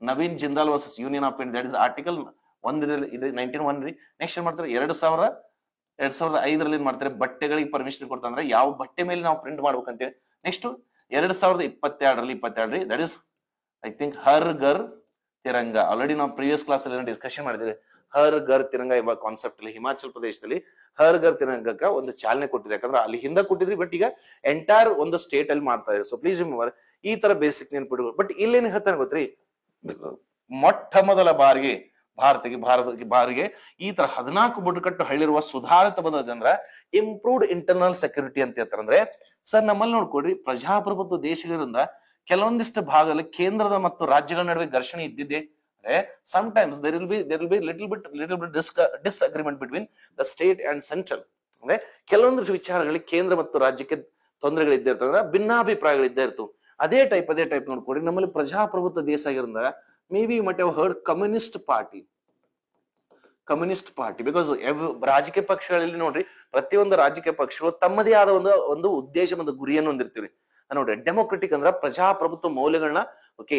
Naveen Jindal versus union of India, that is article 1901 ರೀ. ನೆಕ್ಸ್ಟ್ ಏನ್ ಮಾಡ್ತಾರೆ, 2005 ಏನ್ ಮಾಡ್ತಾರೆ, ಬಟ್ಟೆಗಳಿಗೆ ಪರ್ಮಿಷನ್ ಕೊಡ್ತಾರೆ. ಅಂದ್ರೆ ಯಾವ ಬಟ್ಟೆ ಮೇಲೆ ನಾವು ಪ್ರಿಂಟ್ ಮಾಡ್ಬೇಕಂತೇಳಿ. Next 2022 that is I think Har Ghar Tiranga. Already ನಾವು ಪ್ರೀವಿಯಸ್ ಕ್ಲಾಸ್ ಅಲ್ಲಿ ಡಿಸ್ಕಷನ್ ಮಾಡಿದ್ವಿ. ಹರ್ ಘರ್ ತಿರಂಗ ಎಂಬ ಕಾನ್ಸೆಪ್ಟ್ ಅಲ್ಲಿ ಹಿಮಾಚಲ್ ಪ್ರದೇಶದಲ್ಲಿ ಹರ್ ಘರ್ ತಿರಂಗಕ್ಕೆ ಒಂದು ಚಾಲನೆ ಕೊಟ್ಟಿದೆ. ಯಾಕಂದ್ರೆ ಅಲ್ಲಿ ಹಿಂದೆ ಕೊಟ್ಟಿದ್ರಿ, ಬಟ್ ಈಗ ಎಂಟೈರ್ ಒಂದು ಸ್ಟೇಟ್ ಅಲ್ಲಿ ಮಾಡ್ತಾ ಇದೆ. ಸೊ ಪ್ಲೀಸ್ ರಿಮೆಂಬರ್, ಈ ತರ ಬೇಸಿಕ್ ನೆನ್ಪಿಡ್ಬೇಕು. ಬಟ್ ಇಲ್ಲೇನ್ ಹೇಳ್ತಾನೆ ಗೊತ್ತ್ರಿ, ಮೊಟ್ಟ ಮೊದಲ ಬಾರಿಗೆ ಈ ತರ 14 ಬುಡಕಟ್ಟು ಹಳ್ಳಿರುವ ಸುಧಾರಿತ ಬಂದದ ಅಂದ್ರ ಇಂಪ್ರೂವ್ಡ್ ಇಂಟರ್ನಲ್ ಸೆಕ್ಯೂರಿಟಿ ಅಂತ ಹೇಳ್ತಾರೆ. ಅಂದ್ರೆ ಸರ್ ನಮ್ಮಲ್ಲಿ ನೋಡ್ಕೊಡ್ರಿ, ಪ್ರಜಾಪ್ರಭುತ್ವ ದೇಶಗಳಿಂದ ಕೆಲವೊಂದಿಷ್ಟು ಭಾಗದಲ್ಲಿ ಕೇಂದ್ರದ ಮತ್ತು ರಾಜ್ಯಗಳ ನಡುವೆ ಘರ್ಷಣೆ ಇದ್ದಿದೆ. sometimes there will be little bit disagreement between the state and central. ಅಂದ್ರೆ ಕೆಲವೊಂದು ವಿಚಾರಗಳಲ್ಲಿ ಕೇಂದ್ರ ಮತ್ತು ರಾಜ್ಯಕ್ಕೆ ತೊಂದರೆಗಳು ಇದ್ದೇ ಇರ್ತವೆ, ಅಂದ್ರೆ ಭಿನ್ನಾಭಿಪ್ರಾಯಗಳು ಇದ್ದೇ ಇರ್ತವೆ. ಅದೇ ಟೈಪ್ ನೋಡ್ಕೊಡಿ, ನಮ್ಮಲ್ಲಿ ಪ್ರಜಾಪ್ರಭುತ್ವ ದೇಶ ಆಗಿರೋದ್ರಿಂದ may be must have heard communist party. Because ರಾಜಕೀಯ ಪಕ್ಷಗಳಲ್ಲಿ ನೋಡ್ರಿ, ಪ್ರತಿಯೊಂದು ರಾಜಕೀಯ ಪಕ್ಷಗಳು ತಮ್ಮದೇ ಆದ ಒಂದು ಉದ್ದೇಶ ಮತ್ತು ಗುರಿಯನ್ನು ಹೊಂದಿರ್ತೀವಿ. ನೋಡ್ರಿ, ಡೆಮೋಕ್ರೆಟಿಕ್ ಅಂದ್ರೆ ಪ್ರಜಾಪ್ರಭುತ್ವ ಮೌಲ್ಯಗಳನ್ನ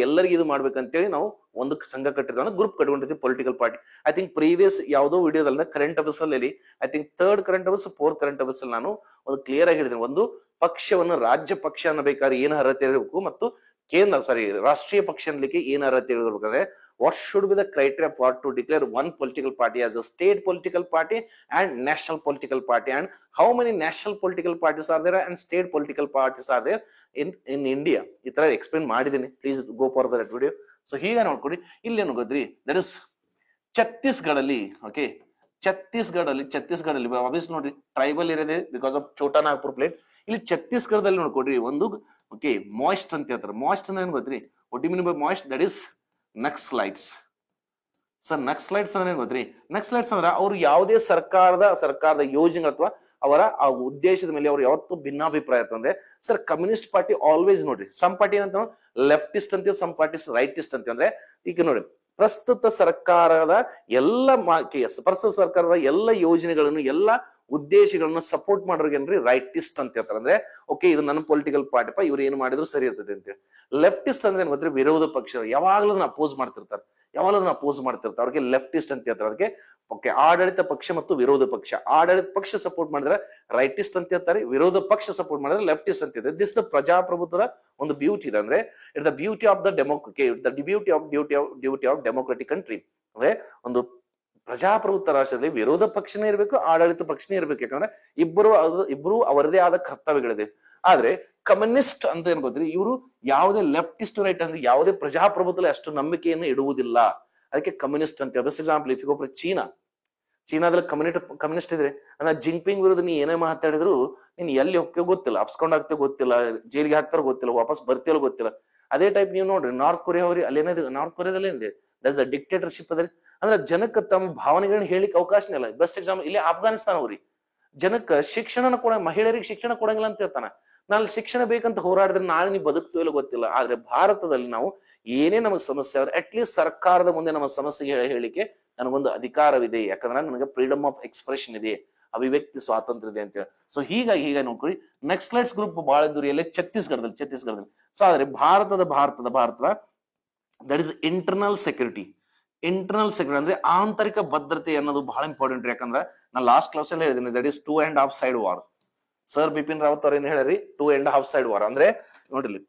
ಎಲ್ಲರಿಗೂ ಇದು ಮಾಡ್ಬೇಕಂತೇಳಿ ನಾವು ಒಂದು ಸಂಘ ಕಟ್ಟಿರ್ತೀವಿ, ಗ್ರೂಪ್ ಕಟ್ಕೊಂಡಿರ್ತೀವಿ, political party. I think previous ಯಾವುದೋ ವಿಡಿಯೋದಲ್ಲ, ಕರೆಂಟ್ ಅಫೇರ್ಸ್ ಅಲ್ಲಿ I think 3rd current affairs 4th current affairs ಅಲ್ಲಿ ನಾನು ಒಂದು ಕ್ಲಿಯರ್ ಆಗಿ ಹೇಳಿದ್ದೀನಿ. ಒಂದು ಪಕ್ಷವನ್ನು ರಾಜ್ಯ ಪಕ್ಷ ಅನ್ನಬೇಕಾದ್ರೆ ಏನ್ ಅರ್ಹತೆ ಇರಬೇಕು, ಮತ್ತು ರಾಷ್ಟ್ರೀಯ ಪಕ್ಷ ಅನ್ಲಿಕ್ಕೆ ಏನ್ ಅರ್ಹತೆ ಇರಬೇಕಂದ್ರೆ what should be the criteria for to declare one political party as a state political party and national political party, and how many national political parties are there and state political parties are there in India. ಈ ತರ explain ಮಾಡಿದೀನಿ, please go for that video. So ಹೀಗೆ ನೋಡ್ಕೊಡಿ, ಇಲ್ಲೇನು ಗೊತ್ತ್ರಿ, that is ಛತ್ತೀಸ್ಗಢಲ್ಲಿ obvious ನೋಡ್ರಿ, tribal area because of Chota Nagpur plate. ಇಲ್ಲಿ ಛತ್ತೀಸ್ಗಢದಲ್ಲಿ ನೋಡ್ಕೊಡ್ರಿ, ಒಂದು ಮಾಯ್ಸ್ಟ್ ಅಂತ ಹೇಳ್ತಾರೆ. ಮಾಯ್ಸ್ಟ್ ಅಂದ್ರೆ ಏನ್ ಗೊತ್ತ್ರಿ, what you mean by Maoist, that is Naxalites. Sir Naxalites ಅಂದ್ರೆ ಏನ್ ಗೊತ್ತ್ರಿ, ನಕ್ಸಲೈಟ್ಸ್ ಅಂದ್ರೆ ಅವ್ರು ಯಾವುದೇ ಸರ್ಕಾರದ ಯೋಜನೆ ಅಥವಾ ಅವರ ಆ ಉದ್ದೇಶದ ಮೇಲೆ ಅವ್ರು ಯಾವತ್ತೂ ಭಿನ್ನಾಭಿಪ್ರಾಯ ಇರ್ತಂದ್ರೆ, ಸರ್ ಕಮ್ಯುನಿಸ್ಟ್ ಪಾರ್ಟಿ ಆಲ್ವೇಸ್ ನೋಡ್ರಿ, ಸಮ್ ಪಾರ್ಟಿ ಏನಂತ ಲೆಫ್ಟಿಸ್ಟ್ ಅಂತೀವಿ, ಸಮ್ ಪಾರ್ಟೀಸ್ ರೈಟಿಸ್ಟ್ ಅಂತೀವಿ. ಅಂದ್ರೆ ಈಗ ನೋಡಿ, ಪ್ರಸ್ತುತ ಸರ್ಕಾರದ ಪ್ರಸ್ತುತ ಸರ್ಕಾರದ ಎಲ್ಲ ಯೋಜನೆಗಳನ್ನು ಎಲ್ಲ ಉದ್ದೇಶಗಳನ್ನು ಸಪೋರ್ಟ್ ಮಾಡೋರ್ಗೇನ್ರಿ ರೈಟಿಸ್ಟ್ ಅಂತ ಹೇಳ್ತಾರೆ. ಅಂದ್ರೆ ಓಕೆ ಇದು ನನ್ನ ಪೊಲಿಟಿಕಲ್ ಪಾರ್ಟಿ ಇವ್ರು ಏನ್ ಮಾಡಿದ್ರು ಸರಿ ಇರ್ತದೆ ಅಂತ ಹೇಳಿ. ಲೆಫ್ಟಿಸ್ಟ್ ಅಂದ್ರೆ ಏನ್ ಗೊತ್ತ್ರಿ, ವಿರೋಧ ಪಕ್ಷ, ಯಾವಾಗ್ಲೂ ಅಪೋಸ್ ಮಾಡ್ತಿರ್ತಾರೆ, ಅವ್ರಿಗೆ ಲೆಫ್ಟಿಸ್ಟ್ ಅಂತ ಹೇಳ್ತಾರೆ. ಅದಕ್ಕೆ ಓಕೆ ಆಡಳಿತ ಪಕ್ಷ ಮತ್ತು ವಿರೋಧ ಪಕ್ಷ, ಆಡಳಿತ ಪಕ್ಷ ಸಪೋರ್ಟ್ ಮಾಡಿದ್ರೆ ರೈಟಿಸ್ಟ್ ಅಂತ ಹೇಳ್ತಾರೆ, ವಿರೋಧ ಪಕ್ಷ ಸಪೋರ್ಟ್ ಮಾಡಿದ್ರೆ ಲೆಫ್ಟಿಸ್ಟ್ ಅಂತ ಹೇಳ್ತಾರೆ. ದಿಸ್ ದ ಪ್ರಜಾಪ್ರಭುತ್ವದ ಒಂದು ಬ್ಯೂಟಿ ಇದೆ. ಅಂದ್ರೆ it the beauty of the duty of democratic country. ಅಂದ್ರೆ ಒಂದು ಪ್ರಜಾಪ್ರಭುತ್ವ ರಾಷ್ಟ್ರದಲ್ಲಿ ವಿರೋಧ ಪಕ್ಷನೇ ಇರಬೇಕು, ಆಡಳಿತ ಪಕ್ಷನೇ ಇರ್ಬೇಕು. ಯಾಕಂದ್ರೆ ಇಬ್ಬರು ಅವರದೇ ಆದ ಕರ್ತವ್ಯಗಳಿದೆ. ಆದ್ರೆ ಕಮ್ಯುನಿಸ್ಟ್ ಅಂತ ಏನ್ ಗೊತ್ತ್ರಿ, ಇವರು ಯಾವುದೇ ಲೆಫ್ಟಿಸ್ಟ್ ರೈಟ್ ಅಂದ್ರೆ ಯಾವುದೇ ಪ್ರಜಾಪ್ರಭುತ್ವದಲ್ಲಿ ಅಷ್ಟು ನಂಬಿಕೆಯನ್ನು ಇಡುವುದಿಲ್ಲ. ಅದಕ್ಕೆ ಕಮ್ಯುನಿಸ್ಟ್ ಅಂತ. Best example if you go ಚೀನಾದಲ್ಲಿ ಕಮ್ಯುನಿಸ್ಟ್ ಇದ್ರೆ ಅಂದ್ರೆ ಜಿಂಗ್ಪಿಂಗ್ ವಿರುದ್ಧ ನೀ ಏನೇ ಮಾತಾಡಿದ್ರು ನೀನ್ ಎಲ್ಲಿ ಹೋಗ್ತೇವೆ ಗೊತ್ತಿಲ್ಲ, ಅಪ್ಸ್ಕೊಂಡ್ ಆಗ್ತೇವೆ ಗೊತ್ತಿಲ್ಲ, ಜೈಲಿಗೆ ಹಾಕ್ತಾರೋ ಗೊತ್ತಿಲ್ಲ, ವಾಪಸ್ ಬರ್ತೀವೋ ಗೊತ್ತಿಲ್ಲ. ಅದೇ ಟೈಪ್ ನೀವು ನೋಡ್ರಿ ನಾರ್ತ್ ಕೊರಿಯಾ ಅವ್ರಿ ಅಲ್ಲೇನಿದೆ, ನಾರ್ತ್ ಕೊರಿಯಾದಲ್ಲಿ ಏನಿದೆ ದಟ್ಸ್ ಅ ಡಿಕ್ಟೇಟರ್ಶಿಪ್ ಅದ್ರಿ. ಅಂದ್ರೆ ಜನಕ್ಕೆ ತಮ್ಮ ಭಾವನೆಗಳನ್ನ ಹೇಳಿಕ್ ಅವಕಾಶನೇ ಇಲ್ಲ. ಬೆಸ್ಟ್ ಎಕ್ಸಾಂಪಲ್ ಇಲ್ಲಿ ಅಫ್ಘಾನಿಸ್ತಾನ ಅವ್ರಿ, ಜನಕ್ಕೆ ಶಿಕ್ಷಣ ಮಹಿಳೆಯರಿಗೆ ಶಿಕ್ಷಣ ಕೊಡಂಗಿಲ್ಲ ಅಂತ ಹೇಳ್ತಾನ. ನಾಳೆ ಶಿಕ್ಷಣ ಬೇಕಂತ ಹೋರಾಡಿದ್ರೆ ನಾಳೆ ನೀವು ಬದುಕ್ತೋ ಇಲ್ಲ ಗೊತ್ತಿಲ್ಲ. ಆದ್ರೆ ಭಾರತದಲ್ಲಿ ನಾವು ಏನೇ ನಮಗೆ ಸಮಸ್ಯೆ ಆದ್ರೆ ಅಟ್ ಲೀಸ್ಟ್ ಸರ್ಕಾರದ ಮುಂದೆ ನಮ್ಮ ಸಮಸ್ಯೆ ಹೇಳಿಕೆ ನನಗೊಂದು ಅಧಿಕಾರವಿದೆ, ಯಾಕಂದ್ರೆ ನನಗೆ ಫ್ರೀಡಮ್ ಆಫ್ ಎಕ್ಸ್ಪ್ರೆಷನ್ ಇದೆ, ಅಭಿವ್ಯಕ್ತಿ ಸ್ವಾತಂತ್ರ್ಯ ಇದೆ ಅಂತ ಹೇಳಿ. ಸೊ ಹೀಗಾಗಿ ನೋಡ್ಕೊಳ್ಳಿ ನೆಕ್ಸ್ಟ್ ಲೈಟ್ಸ್ ಗ್ರೂಪ್ ಬಹಳ ದೂರಿಯಲ್ಲಿ ಛತ್ತೀಸ್ಗಢದಲ್ಲಿ. ಸೊ ಆದ್ರೆ ಭಾರತದ ದಟ್ ಇಸ್ ಇಂಟರ್ನಲ್ ಸೆಕ್ಯೂರಿಟಿ ಅಂದ್ರೆ ಆಂತರಿಕ ಭದ್ರತೆ ಅನ್ನೋದು ಬಹಳ ಇಂಪಾರ್ಟೆಂಟ್. ಯಾಕಂದ್ರೆ ನಾನು ಲಾಸ್ಟ್ ಕ್ಲಾಸ್ ಅಲ್ಲಿ ಹೇಳಿದ್ದೀನಿ that is 2.5 side war. Sir Bipin Rawat ಅವ್ರ ಏನ್ ಹೇಳಿ 2.5 ಸೈಡ್ ವಾರ್. ಅಂದ್ರೆ ನೋಡಿಲಿ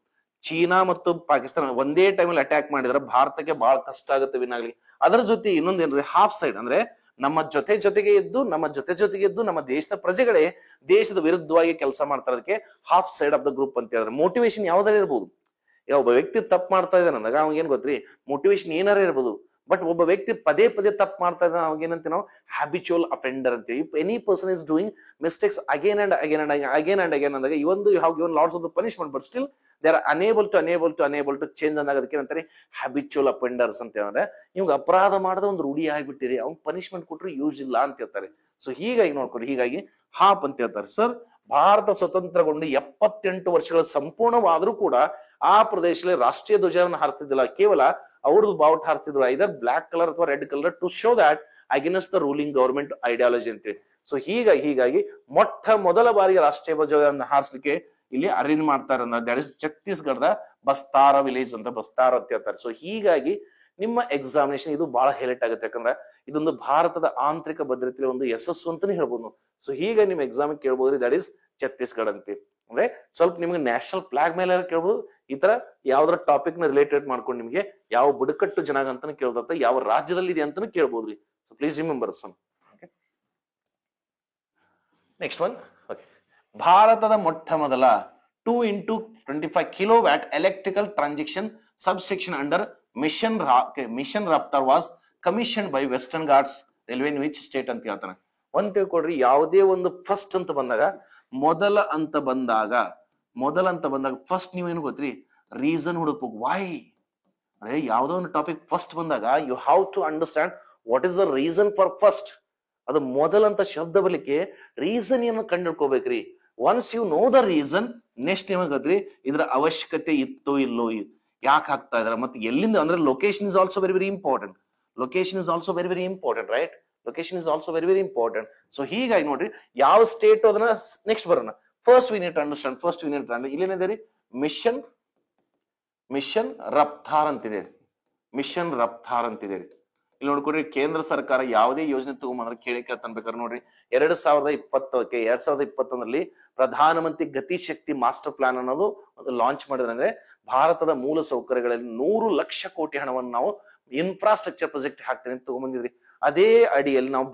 ಚೀನಾ ಮತ್ತು ಪಾಕಿಸ್ತಾನ ಒಂದೇ ಟೈಮಲ್ಲಿ ಅಟ್ಯಾಕ್ ಮಾಡಿದ್ರೆ ಭಾರತಕ್ಕೆ ಬಹಳ ಕಷ್ಟ ಆಗುತ್ತೆ ವಿನಾಗ್ಲಿ. ಅದರ ಜೊತೆ ಇನ್ನೊಂದೇನ್ರಿ ಹಾಫ್ ಸೈಡ್, ಅಂದ್ರೆ ನಮ್ಮ ಜೊತೆಗೆ ಇದ್ದು ನಮ್ಮ ದೇಶದ ಪ್ರಜೆಗಳೇ ದೇಶದ ವಿರುದ್ಧವಾಗಿ ಕೆಲಸ ಮಾಡ್ತಾರೆ. ಅದಕ್ಕೆ half side of the group ಅಂತ ಹೇಳಿದ್ರೆ ಮೋಟಿವೇಶನ್ ಯಾವ್ದಾರ ಇರ್ಬೋದು. ಒಬ್ಬ ವ್ಯಕ್ತಿ ತಪ್ಪು ಮಾಡ್ತಾ ಇದ್ದಾನೆ ಅಂದಾಗ ಅವಾಗ ಏನ್ ಗೊತ್ತ್ರಿ, ಮೋಟಿವೇಶನ್ ಏನಾರ ಇರ್ಬೋದು. ಬಟ್ ಒಬ್ಬ ವ್ಯಕ್ತಿ ಪದೇ ತಪ್ಪು ಮಾಡ್ತಾ ಇದ್ದಾನೆ ಅವಾಗ ಏನಂತ ನಾವು ಹ್ಯಾಬಿಚುವಲ್ ಅಫೆಂಡರ್ ಅಂತೀವಿ. Any person is doing mistakes again and again ಅಂದಾಗ you have given lots of the punishment but still they are unable to change ಅಂದಾಗ ಅದಕ್ಕೆ ಏನಂತಾರೆ ಹ್ಯಾಬಿಚುವಲ್ ಅಫೆಂಡರ್ಸ್ ಅಂತ ಹೇಳಿದ್ರೆ ಇವಾಗ ಅಪರಾಧ ಮಾಡದ ಒಂದು ರೂಢಿ ಆಗಿಬಿಟ್ಟಿದೆ, ಅವ್ನ್ ಪನಿಷ್ಮೆಂಟ್ ಕೊಟ್ಟರು ಯೂಸ್ ಇಲ್ಲ ಅಂತ ಹೇಳ್ತಾರೆ. ಸೊ ಹೀಗಾಗಿ ನೋಡ್ಕೊಳ್ಳಿ, ಹೀಗಾಗಿ ಹಾಪ್ ಅಂತ ಹೇಳ್ತಾರೆ. ಸರ್ ಭಾರತ ಸ್ವತಂತ್ರಗೊಂಡು 78 ವರ್ಷಗಳ ಸಂಪೂರ್ಣವಾದ್ರೂ ಕೂಡ ಆ ಪ್ರದೇಶದಲ್ಲಿ ರಾಷ್ಟ್ರೀಯ ಧ್ವಜವನ್ನು ಹಾರಿಸ್ತಿದ್ದಿಲ್ಲ, ಕೇವಲ ಅವ್ರದ್ದು ಬಾವುಟ ಹಾರಿಸ್ತಿದ್ರು, ಐದರ್ ಬ್ಲಾಕ್ ಕಲರ್ ಅಥವಾ red colour to show that against the ruling government ideology ಅಂತೇಳಿ. ಸೊ ಹೀಗಾಗಿ ಮೊದಲ ಬಾರಿಗೆ ರಾಷ್ಟ್ರೀಯ ಧ್ವಜವನ್ನು ಹಾರಿಸ್ಲಿಕ್ಕೆ ಇಲ್ಲಿ ಅರೇಂಜ್ ಮಾಡ್ತಾರೆ ಅಂದ್ರೆ ದಟ್ ಇಸ್ ಛತ್ತೀಸ್ಗಢದ ಬಸ್ತಾರ ವಿಲೇಜ್ ಅಂತ ಹೇಳ್ತಾರೆ. ಸೊ ಹೀಗಾಗಿ ನಿಮ್ಮ ಎಕ್ಸಾಮಿನೇಷನ್ ಇದು ಬಹಳ ಹೈಲೈಟ್ ಆಗುತ್ತೆ. ಯಾಕಂದ್ರೆ ಇದೊಂದು ಭಾರತದ ಆಂತರಿಕ ಭದ್ರತೆಯ ಒಂದು ಯಶಸ್ಸು ಅಂತಾನೆ ಹೇಳ್ಬೋದು. ಸೊ ಹೀಗೆ ನಿಮ್ ಎಕ್ಸಾಮ್ ಕೇಳ್ಬೋದ್ರಿ ದಟ್ ಇಸ್ ಛತ್ತೀಸ್ಗಢ ಅಂತ. ಅಂದ್ರೆ ಸ್ವಲ್ಪ ನಿಮ್ಗೆ ನ್ಯಾಷನಲ್ ಫ್ಲಾಗ್ ಮೇಲೆ ಕೇಳ್ಬೋದು, ಈ ತರ ಯಾವ್ದಾರ ಟಾಪಿಕ್ ನ ರಿಲೇಟೆಡ್ ಮಾಡ್ಕೊಂಡು ನಿಮ್ಗೆ ಯಾವ ಬುಡಕಟ್ಟು ಜನಾಂಗ ಅಂತಾನು ಕೇಳ್ದತ್ತ, ಯಾವ ರಾಜ್ಯದಲ್ಲಿ ಇದೆ ಅಂತಾನು ಕೇಳ್ಬೋದ್ರಿ. So please remember some. Next one, ಭಾರತದ ಮೊದಲ 2x25 kilowatt electrical traction subsection under mission Raftaar was commission by Western Ghats railway in which state ಅಂತ ಹೇಳ್ತಾನೆ. ಒಂದ್ ತಿಳ್ಕೊಡ್ರಿ, ಯಾವುದೇ ಒಂದು ಫಸ್ಟ್ ಅಂತ ಬಂದಾಗ ಮೊದಲ ಅಂತ ಬಂದಾಗ ಫಸ್ಟ್ ನೀವೇನು ಗೊತ್ತ್ರಿ ರೀಸನ್ ಹುಡುಕ್ಬೇಕು. ವೈ ಅಂದ್ರೆ ಯಾವ್ದೋ ಒಂದು ಟಾಪಿಕ್ ಫಸ್ಟ್ ಬಂದಾಗ you have to understand what is the reason for first. ಅದು ಮೊದಲಂತ ಶಬ್ದ ಬಲಿಕೆ ರೀಸನ್ ಏನು ಕಂಡಿಡ್ಕೋಬೇಕ್ರಿ. Once you know the reason, next ಏನಾಗತ್ರಿ ಇದ್ರ ಅವಶ್ಯಕತೆ ಇತ್ತೋ ಇಲ್ಲೋ, ಯಾಕೆ ಹಾಕ್ತಾ ಇದಾರೆ ಮತ್ತೆ ಎಲ್ಲಿಂದ, ಅಂದ್ರೆ location is also very important. Right, location is also very important. So ಹೀಗಾಗಿ ನೋಡ್ರಿ ಯಾವ ಸ್ಟೇಟ್ ಅದನ್ನ ನೆಕ್ಸ್ಟ್ ಬರೋಣ. First we need to understand ಇಲ್ಲೇನಿದೆ ರೀ ಮಿಷನ್ ರಫ್ತಾರ್ ಅಂತಿದೆ. ಇಲ್ಲಿ ನೋಡ್ಕೊಡ್ರಿ, ಕೇಂದ್ರ ಸರ್ಕಾರ ಯಾವುದೇ ಯೋಜನೆ ತಗೊಂಡ್ರೆ ಕೇಳ್ತಾನೆ ನೋಡ್ರಿ 2021ರಲ್ಲಿ ಪ್ರಧಾನಮಂತ್ರಿ ಗತಿ ಶಕ್ತಿ ಮಾಸ್ಟರ್ ಪ್ಲಾನ್ ಅನ್ನೋದು ಲಾಂಚ್ ಮಾಡಿದ್ರೆ. ಅಂದ್ರೆ ಭಾರತದ ಮೂಲ ಸೌಕರ್ಯಗಳಲ್ಲಿ 100 ಲಕ್ಷ ಕೋಟಿ ಹಣವನ್ನು ನಾವು ಇನ್ಫ್ರಾಸ್ಟ್ರಕ್ಚರ್ ಪ್ರಾಜೆಕ್ಟ್ ಹಾಕ್ತೇನೆ ಅಂತ ತಗೊಂಡ್ಬಂದಿದ್ರಿ. ಅದೇ ಅಡಿಯಲ್ಲಿ ನಾವು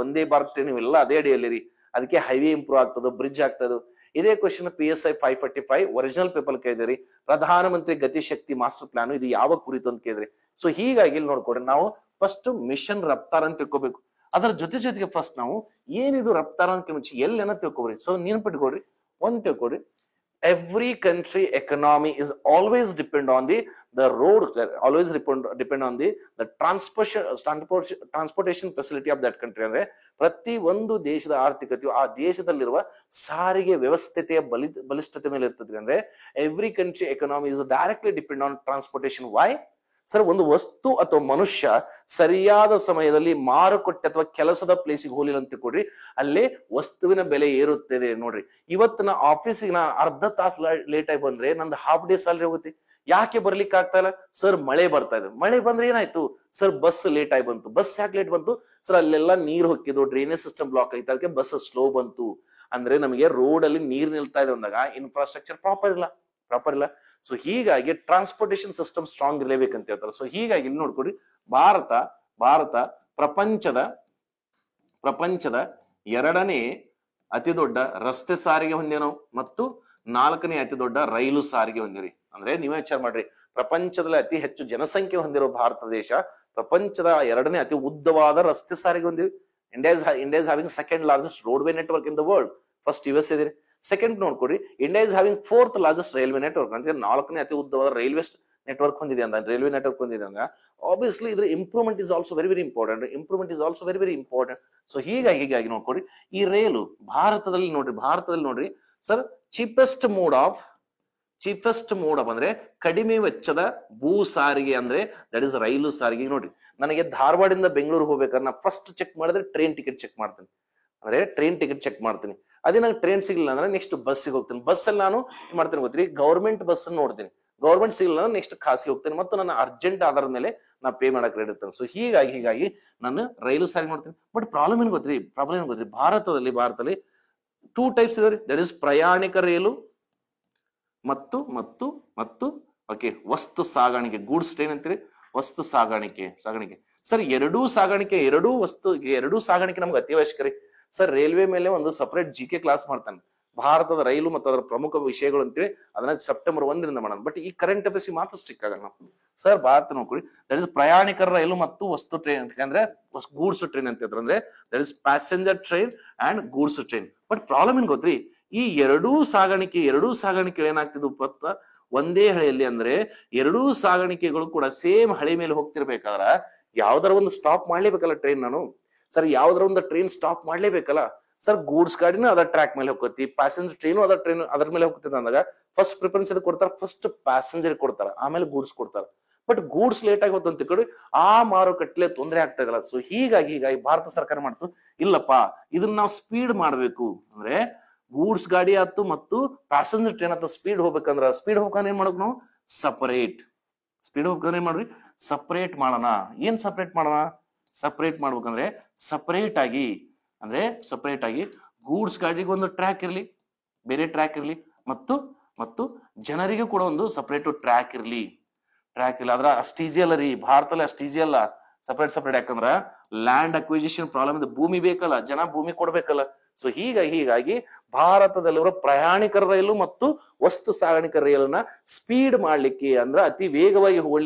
ಒಂದೇ ಭಾರತ ನೀವೆಲ್ಲ ಅದೇ ಅಡಿಯಲ್ಲಿ ರೀ. ಅದಕ್ಕೆ ಹೈವೇ ಇಂಪ್ರೂವ್ ಆಗ್ತದೆ, ಬ್ರಿಡ್ಜ್ ಆಗ್ತದೆ. ಇದೇ ಕ್ವಶನ್ PSI 545 ಒರಿಜಿನಲ್ ಪೇಪರ್ ಕೇಳಿದ್ರಿ, ಪ್ರಧಾನಮಂತ್ರಿ ಗತಿ ಶಕ್ತಿ ಮಾಸ್ಟರ್ ಪ್ಲಾನ್ ಇದು ಯಾವ ಕುರಿತು ಅಂತ ಕೇಳಿದ್ರಿ. ಸೊ ಹೀಗಾಗಿ ಇಲ್ಲಿ ನೋಡ್ಕೊಡ್ರಿ, ನಾವು ಫಸ್ಟ್ ಮಿಷನ್ ರಫ್ತಾರ್ ಅಂತ ತಿಳ್ಕೊಬೇಕು. ಅದರ ಜೊತೆಗೆ ಫಸ್ಟ್ ನಾವು ಏನಿದು ರಫ್ತಾರ್ ಅಂತ ಮುಂಚೆ ಎಲ್ಲೇನ ತಿಳ್ಕೊಬ್ರಿ. ಸೊ ನೆನ್ಪಿಟ್ಕೊಡ್ರಿ, ತಿಳ್ಕೊಡ್ರಿ, every country economy is always depend on the road, always depend on the transportation facility of that country. ಅಂದ್ರೆ ಪ್ರತಿ ಒಂದು ದೇಶದ ಆರ್ಥಿಕತೆಯು ಆ ದೇಶದಲ್ಲಿರುವ ಸಾರಿಗೆ ವ್ಯವಸ್ಥೆಯ ಬಲಿಷ್ಠತೆ ಮೇಲೆ ಇರ್ತದೆ. ಅಂದ್ರೆ every country economy is directly depend on transportation. Why? Sir ಒಂದು ವಸ್ತು ಅಥವಾ ಮನುಷ್ಯ ಸರಿಯಾದ ಸಮಯದಲ್ಲಿ ಮಾರುಕಟ್ಟೆ ಅಥವಾ ಕೆಲಸದ ಪ್ಲೇಸಿಗೆ ಹೋಲಿಲ್ಲ ಅಂತ ತಿಳ್ಕೊಡ್ರಿ, ಅಲ್ಲೇ ವಸ್ತುವಿನ ಬೆಲೆ ಏರುತ್ತದೆ. ನೋಡ್ರಿ, ಇವತ್ತು ನಾ ಆಫೀಸಿಗೆ ನಾ ಅರ್ಧ ತಾಸು ಲೇಟ್ ಆಗಿ ಬಂದ್ರೆ ನಂದು ಹಾಫ್ ಡೇ ಸ್ಯಾಲರಿ ಹೋಗುತ್ತೆ. ಯಾಕೆ ಬರ್ಲಿಕ್ಕೆ ಆಗ್ತಾ ಇಲ್ಲ? ಸರ್ ಮಳೆ ಬರ್ತಾ ಇದೆ. ಮಳೆ ಬಂದ್ರೆ ಏನಾಯ್ತು? ಸರ್ ಬಸ್ ಲೇಟ್ ಆಗಿ ಬಂತು. ಬಸ್ ಯಾಕೆ ಲೇಟ್ ಬಂತು? ಸರ್ ಅಲ್ಲೆಲ್ಲ ನೀರ್ ಹೊಕ್ಕಿದ್ದು, ಡ್ರೈನೇಜ್ ಸಿಸ್ಟಮ್ ಬ್ಲಾಕ್ ಐತೆ, ಅದಕ್ಕೆ ಬಸ್ ಸ್ಲೋ ಬಂತು. ಅಂದ್ರೆ ನಮಗೆ ರೋಡ್ ಅಲ್ಲಿ ನೀರ್ ನಿಲ್ತಾ ಇದೆ ಅಂದಾಗ ಇನ್ಫ್ರಾಸ್ಟ್ರಕ್ಚರ್ ಪ್ರಾಪರ್ ಇಲ್ಲ. ಸೊ ಹೀಗಾಗಿ ಟ್ರಾನ್ಸ್ಪೋರ್ಟೇಶನ್ ಸಿಸ್ಟಮ್ ಸ್ಟ್ರಾಂಗ್ ಇರಲೇಬೇಕಂತ ಹೇಳ್ತಾರೆ. ಸೊ ಹೀಗಾಗಿ ಇಲ್ಲಿ ನೋಡ್ಕೊಡಿ, ಭಾರತ ಪ್ರಪಂಚದ ಎರಡನೇ ಅತಿ ದೊಡ್ಡ ರಸ್ತೆ ಸಾರಿಗೆ ಹೊಂದೇನೋ ಮತ್ತು 4ನೇ ಅತಿ ದೊಡ್ಡ ರೈಲು ಸಾರಿಗೆ ಹೊಂದಿರಿ. ಅಂದ್ರೆ ನೀವೇ ವಿಚಾರ ಮಾಡ್ರಿ, ಪ್ರಪಂಚದಲ್ಲಿ ಅತಿ ಹೆಚ್ಚು ಜನಸಂಖ್ಯೆ ಹೊಂದಿರೋ ಭಾರತ ದೇಶ ಪ್ರಪಂಚದ 2ನೇ ಅತಿ ಉದ್ದವಾದ ರಸ್ತೆ ಸಾರಿಗೆ ಹೊಂದಿವಿ. India is having second largest roadway network in the world. First US ಇದೆ. ಸೆಕೆಂಡ್ ನೋಡ್ಕೊಡಿ, India is having 4th largest railway network. ಅಂದ್ರೆ 4ನೇ ಅತಿ ಉದ್ದವಾದ ರೈಲ್ವೆ ನೆಟ್ವರ್ಕ್ ಹೊಂದಿದೆ ಅಂದ ಆಬ್ವಿಯಸ್ಲಿ ಇದ್ರ improvement is also very very important. So ಹೀಗಾಗಿ ನೋಡ್ಕೊಡಿ, ಈ ರೈಲು ಭಾರತದಲ್ಲಿ ನೋಡ್ರಿ ಸರ್, ಚೀಪೆಸ್ಟ್ ಮೋಡ್ ಆಫ್ ಅಂದ್ರೆ ಕಡಿಮೆ ವೆಚ್ಚದ ಭೂ ಸಾರಿಗೆ ಅಂದ್ರೆ ದಟ್ ಇಸ್ ರೈಲು ಸಾರಿಗೆ. ನೋಡ್ರಿ, ನನಗೆ ಧಾರವಾಡದಿಂದ ಬೆಂಗಳೂರು ಹೋಗ್ಬೇಕಾದ್ರೆ ನಾ ಫಸ್ಟ್ ಚೆಕ್ ಮಾಡಿದ್ರೆ ಟ್ರೈನ್ ಟಿಕೆಟ್ ಚೆಕ್ ಮಾಡ್ತೀನಿ. ಅದೇ ನಂಗೆ ಟ್ರೈನ್ ಸಿಗ್ಲಿಲ್ಲ ಅಂದ್ರೆ ನೆಕ್ಸ್ಟ್ ಬಸ್ಸಿಗೆ ಹೋಗ್ತೀನಿ. ಬಸ್ಸಲ್ಲಿ ನಾನು ಏನ್ ಮಾಡ್ತೀನಿ ಗೊತ್ತ್ರಿ, ಗೌರ್ಮೆಂಟ್ ಬಸ್ ನೋಡ್ತೀನಿ. ಗೌರ್ಮೆಂಟ್ ಸಿಗ್ಲಿಲ್ಲ ಅಂದ್ರೆ ನೆಕ್ಸ್ಟ್ ಖಾಸಗಿ ಹೋಗ್ತೇನೆ ಮತ್ತು ನನ್ನ ಅರ್ಜೆಂಟ್ ಆಧಾರದ ಮೇಲೆ ನಾ ಪೇ ಮಾಡಕ್ ರೆಡಿ ಇರ್ತೇನೆ. ಸೊ ಹೀಗಾಗಿ ನಾನು ರೈಲು ಸಾರಿಗೆ ಮಾಡ್ತೀನಿ. ಬಟ್ ಪ್ರಾಬ್ಲಮ್ ಏನ್ ಗೊತ್ತ್ರಿ, ಭಾರತದಲ್ಲಿ 2 ಟೈಪ್ಸ್ ಇದಾವೆ. ದಟ್ ಇಸ್ ಪ್ರಯಾಣಿಕ ರೈಲು ಮತ್ತು ಓಕೆ ವಸ್ತು ಸಾಗಾಣಿಕೆ, ಗೂಡ್ಸ್ ಟ್ರೈನ್ ಅಂತೀರಿ, ವಸ್ತು ಸಾಗಾಣಿಕೆ. ಸರ್ ಎರಡೂ ಸಾಗಾಣಿಕೆ ನಮ್ಗೆ ಅತಿ ಅವಶ್ಯಕ ರೀ. ಸರ್ ರೈಲ್ವೆ ಮೇಲೆ ಒಂದು ಸಪರೇಟ್ GK ಕ್ಲಾಸ್ ಮಾಡ್ತಾನೆ, ಭಾರತದ ರೈಲು ಮತ್ತು ಅದರ ಪ್ರಮುಖ ವಿಷಯಗಳು ಅಂತೇಳಿ. ಅದನ್ನ ಸೆಪ್ಟೆಂಬರ್ 1ರಿಂದ ಮಾಡೋಣ. ಬಟ್ ಈ ಕರೆಂಟ್ ಅಫೇರ್ಸ್ ಮಾತ್ರ ಸ್ಟ್ರಿಕ್ ಆಗಲ್ಲ ನಾವು. ಸರ್ ಭಾರತ ನೋಡ್ಕೊಳ್ಳಿ, ದಟ್ ಇಸ್ ಪ್ರಯಾಣಿಕರ ರೈಲು ಮತ್ತು ವಸ್ತು ಟ್ರೈನ್ ಅಂದ್ರೆ ಗೂಡ್ಸ್ ಟ್ರೈನ್ ಅಂತ ಹೇಳಿದ್ರೆ, ಅಂದ್ರೆ that is passenger train and goods train. But problem ಏನ್ ಗೊತ್ತ್ರಿ, ಈ ಎರಡೂ ಸಾಗಾಣಿಕೆ ಏನಾಗ್ತಿದ್ವು ಒಂದೇ ಹಳಿಯಲ್ಲಿ. ಅಂದ್ರೆ ಎರಡೂ ಸಾಗಾಣಿಕೆಗಳು ಕೂಡ ಸೇಮ್ ಹಳಿ ಮೇಲೆ ಹೋಗ್ತಿರ್ಬೇಕಾದ್ರ ಯಾವ್ದಾರ ಒಂದು ಸ್ಟಾಪ್ ಮಾಡ್ಲೇಬೇಕಲ್ಲ ಟ್ರೈನ್. ಸರ್ ಯಾವ್ದಾರ ಒಂದು ಟ್ರೈನ್ ಸ್ಟಾಪ್ ಮಾಡ್ಲೇಬೇಕಲ್ಲ. ಸರ್ ಗೂಡ್ಸ್ ಗಾಡಿನೂ ಅದರ ಟ್ರ್ಯಾಕ್ ಮೇಲೆ ಹೋಗ್ತಿ, ಪ್ಯಾಸೆಂಜರ್ ಟ್ರೈನು ಅದ್ರ ಮೇಲೆ ಹೋಗ್ತದೆ ಅಂದಾಗ ಫಸ್ಟ್ ಪ್ರಿಫರೆನ್ಸ್ ಕೊಡ್ತಾರ, ಫಸ್ಟ್ ಪ್ಯಾಸೆಂಜರ್ ಕೊಡ್ತಾರ, ಆಮೇಲೆ ಗೂಡ್ಸ್ ಕೊಡ್ತಾರ. ಬಟ್ ಗೂಡ್ಸ್ ಲೇಟ್ ಆಗಿ ಹೋದಂತ ಕಡೆ ಆ ಮಾರುಕಟ್ಟೆ ತೊಂದರೆ ಆಗ್ತಾ ಇದಲ್ಲ. ಸೊ ಹೀಗಾಗಿ ಭಾರತ ಸರ್ಕಾರ ಮಾಡ್ತು, ಇಲ್ಲಪ್ಪ ಇದನ್ನ ನಾವು ಸ್ಪೀಡ್ ಮಾಡ್ಬೇಕು. ಅಂದ್ರೆ ಗೂಡ್ಸ್ ಗಾಡಿ ಆಯ್ತು ಮತ್ತು ಪ್ಯಾಸೆಂಜರ್ ಟ್ರೈನ್ ಆಯ್ತು, ಸ್ಪೀಡ್ ಹೋಗ್ಬೇಕಂದ್ರೆ ಏನ್ ಮಾಡ್ಬೇಕು ನಾವು? ಏನ್ ಮಾಡ್ರಿ? ಸಪರೇಟ್ ಮಾಡೋಣ. ಏನ್ ಸಪರೇಟ್ ಮಾಡ್ಬೇಕಂದ್ರೆ ಸಪರೇಟ್ ಆಗಿ ಗೂಡ್ಸ್ ಗಾಡಿಗೆ ಒಂದು ಟ್ರ್ಯಾಕ್ ಇರ್ಲಿ, ಬೇರೆ ಟ್ರ್ಯಾಕ್ ಇರ್ಲಿ, ಮತ್ತು ಜನರಿಗೆ ಕೂಡ ಒಂದು ಸಪರೇಟ್ ಟ್ರ್ಯಾಕ್ ಇರ್ಲಿ. ಅದ್ರ ಅಷ್ಟು ಈಜಿ ಅಲ್ಲ ರೀ, ಭಾರತದಲ್ಲಿ ಅಷ್ಟು ಈಜಿ ಅಲ್ಲ ಸಪರೇಟ್. ಯಾಕಂದ್ರ ಲ್ಯಾಂಡ್ ಅಕ್ವಿಸಿಷನ್ ಪ್ರಾಬ್ಲಮ್ ಇದೆ, ಭೂಮಿ ಬೇಕಲ್ಲ, ಜನ ಭೂಮಿ ಕೊಡ್ಬೇಕಲ್ಲ. ಸೊ ಹೀಗಾಗಿ ಭಾರತದಲ್ಲಿರೋ ಪ್ರಯಾಣಿಕರ ರೈಲು ಮತ್ತು ವಸ್ತು ಸಾಗಾಣಿಕರ ರೈಲನ್ನ ಸ್ಪೀಡ್ ಮಾಡ್ಲಿಕ್ಕೆ, ಅಂದ್ರೆ ಅತಿ ವೇಗವಾಗಿ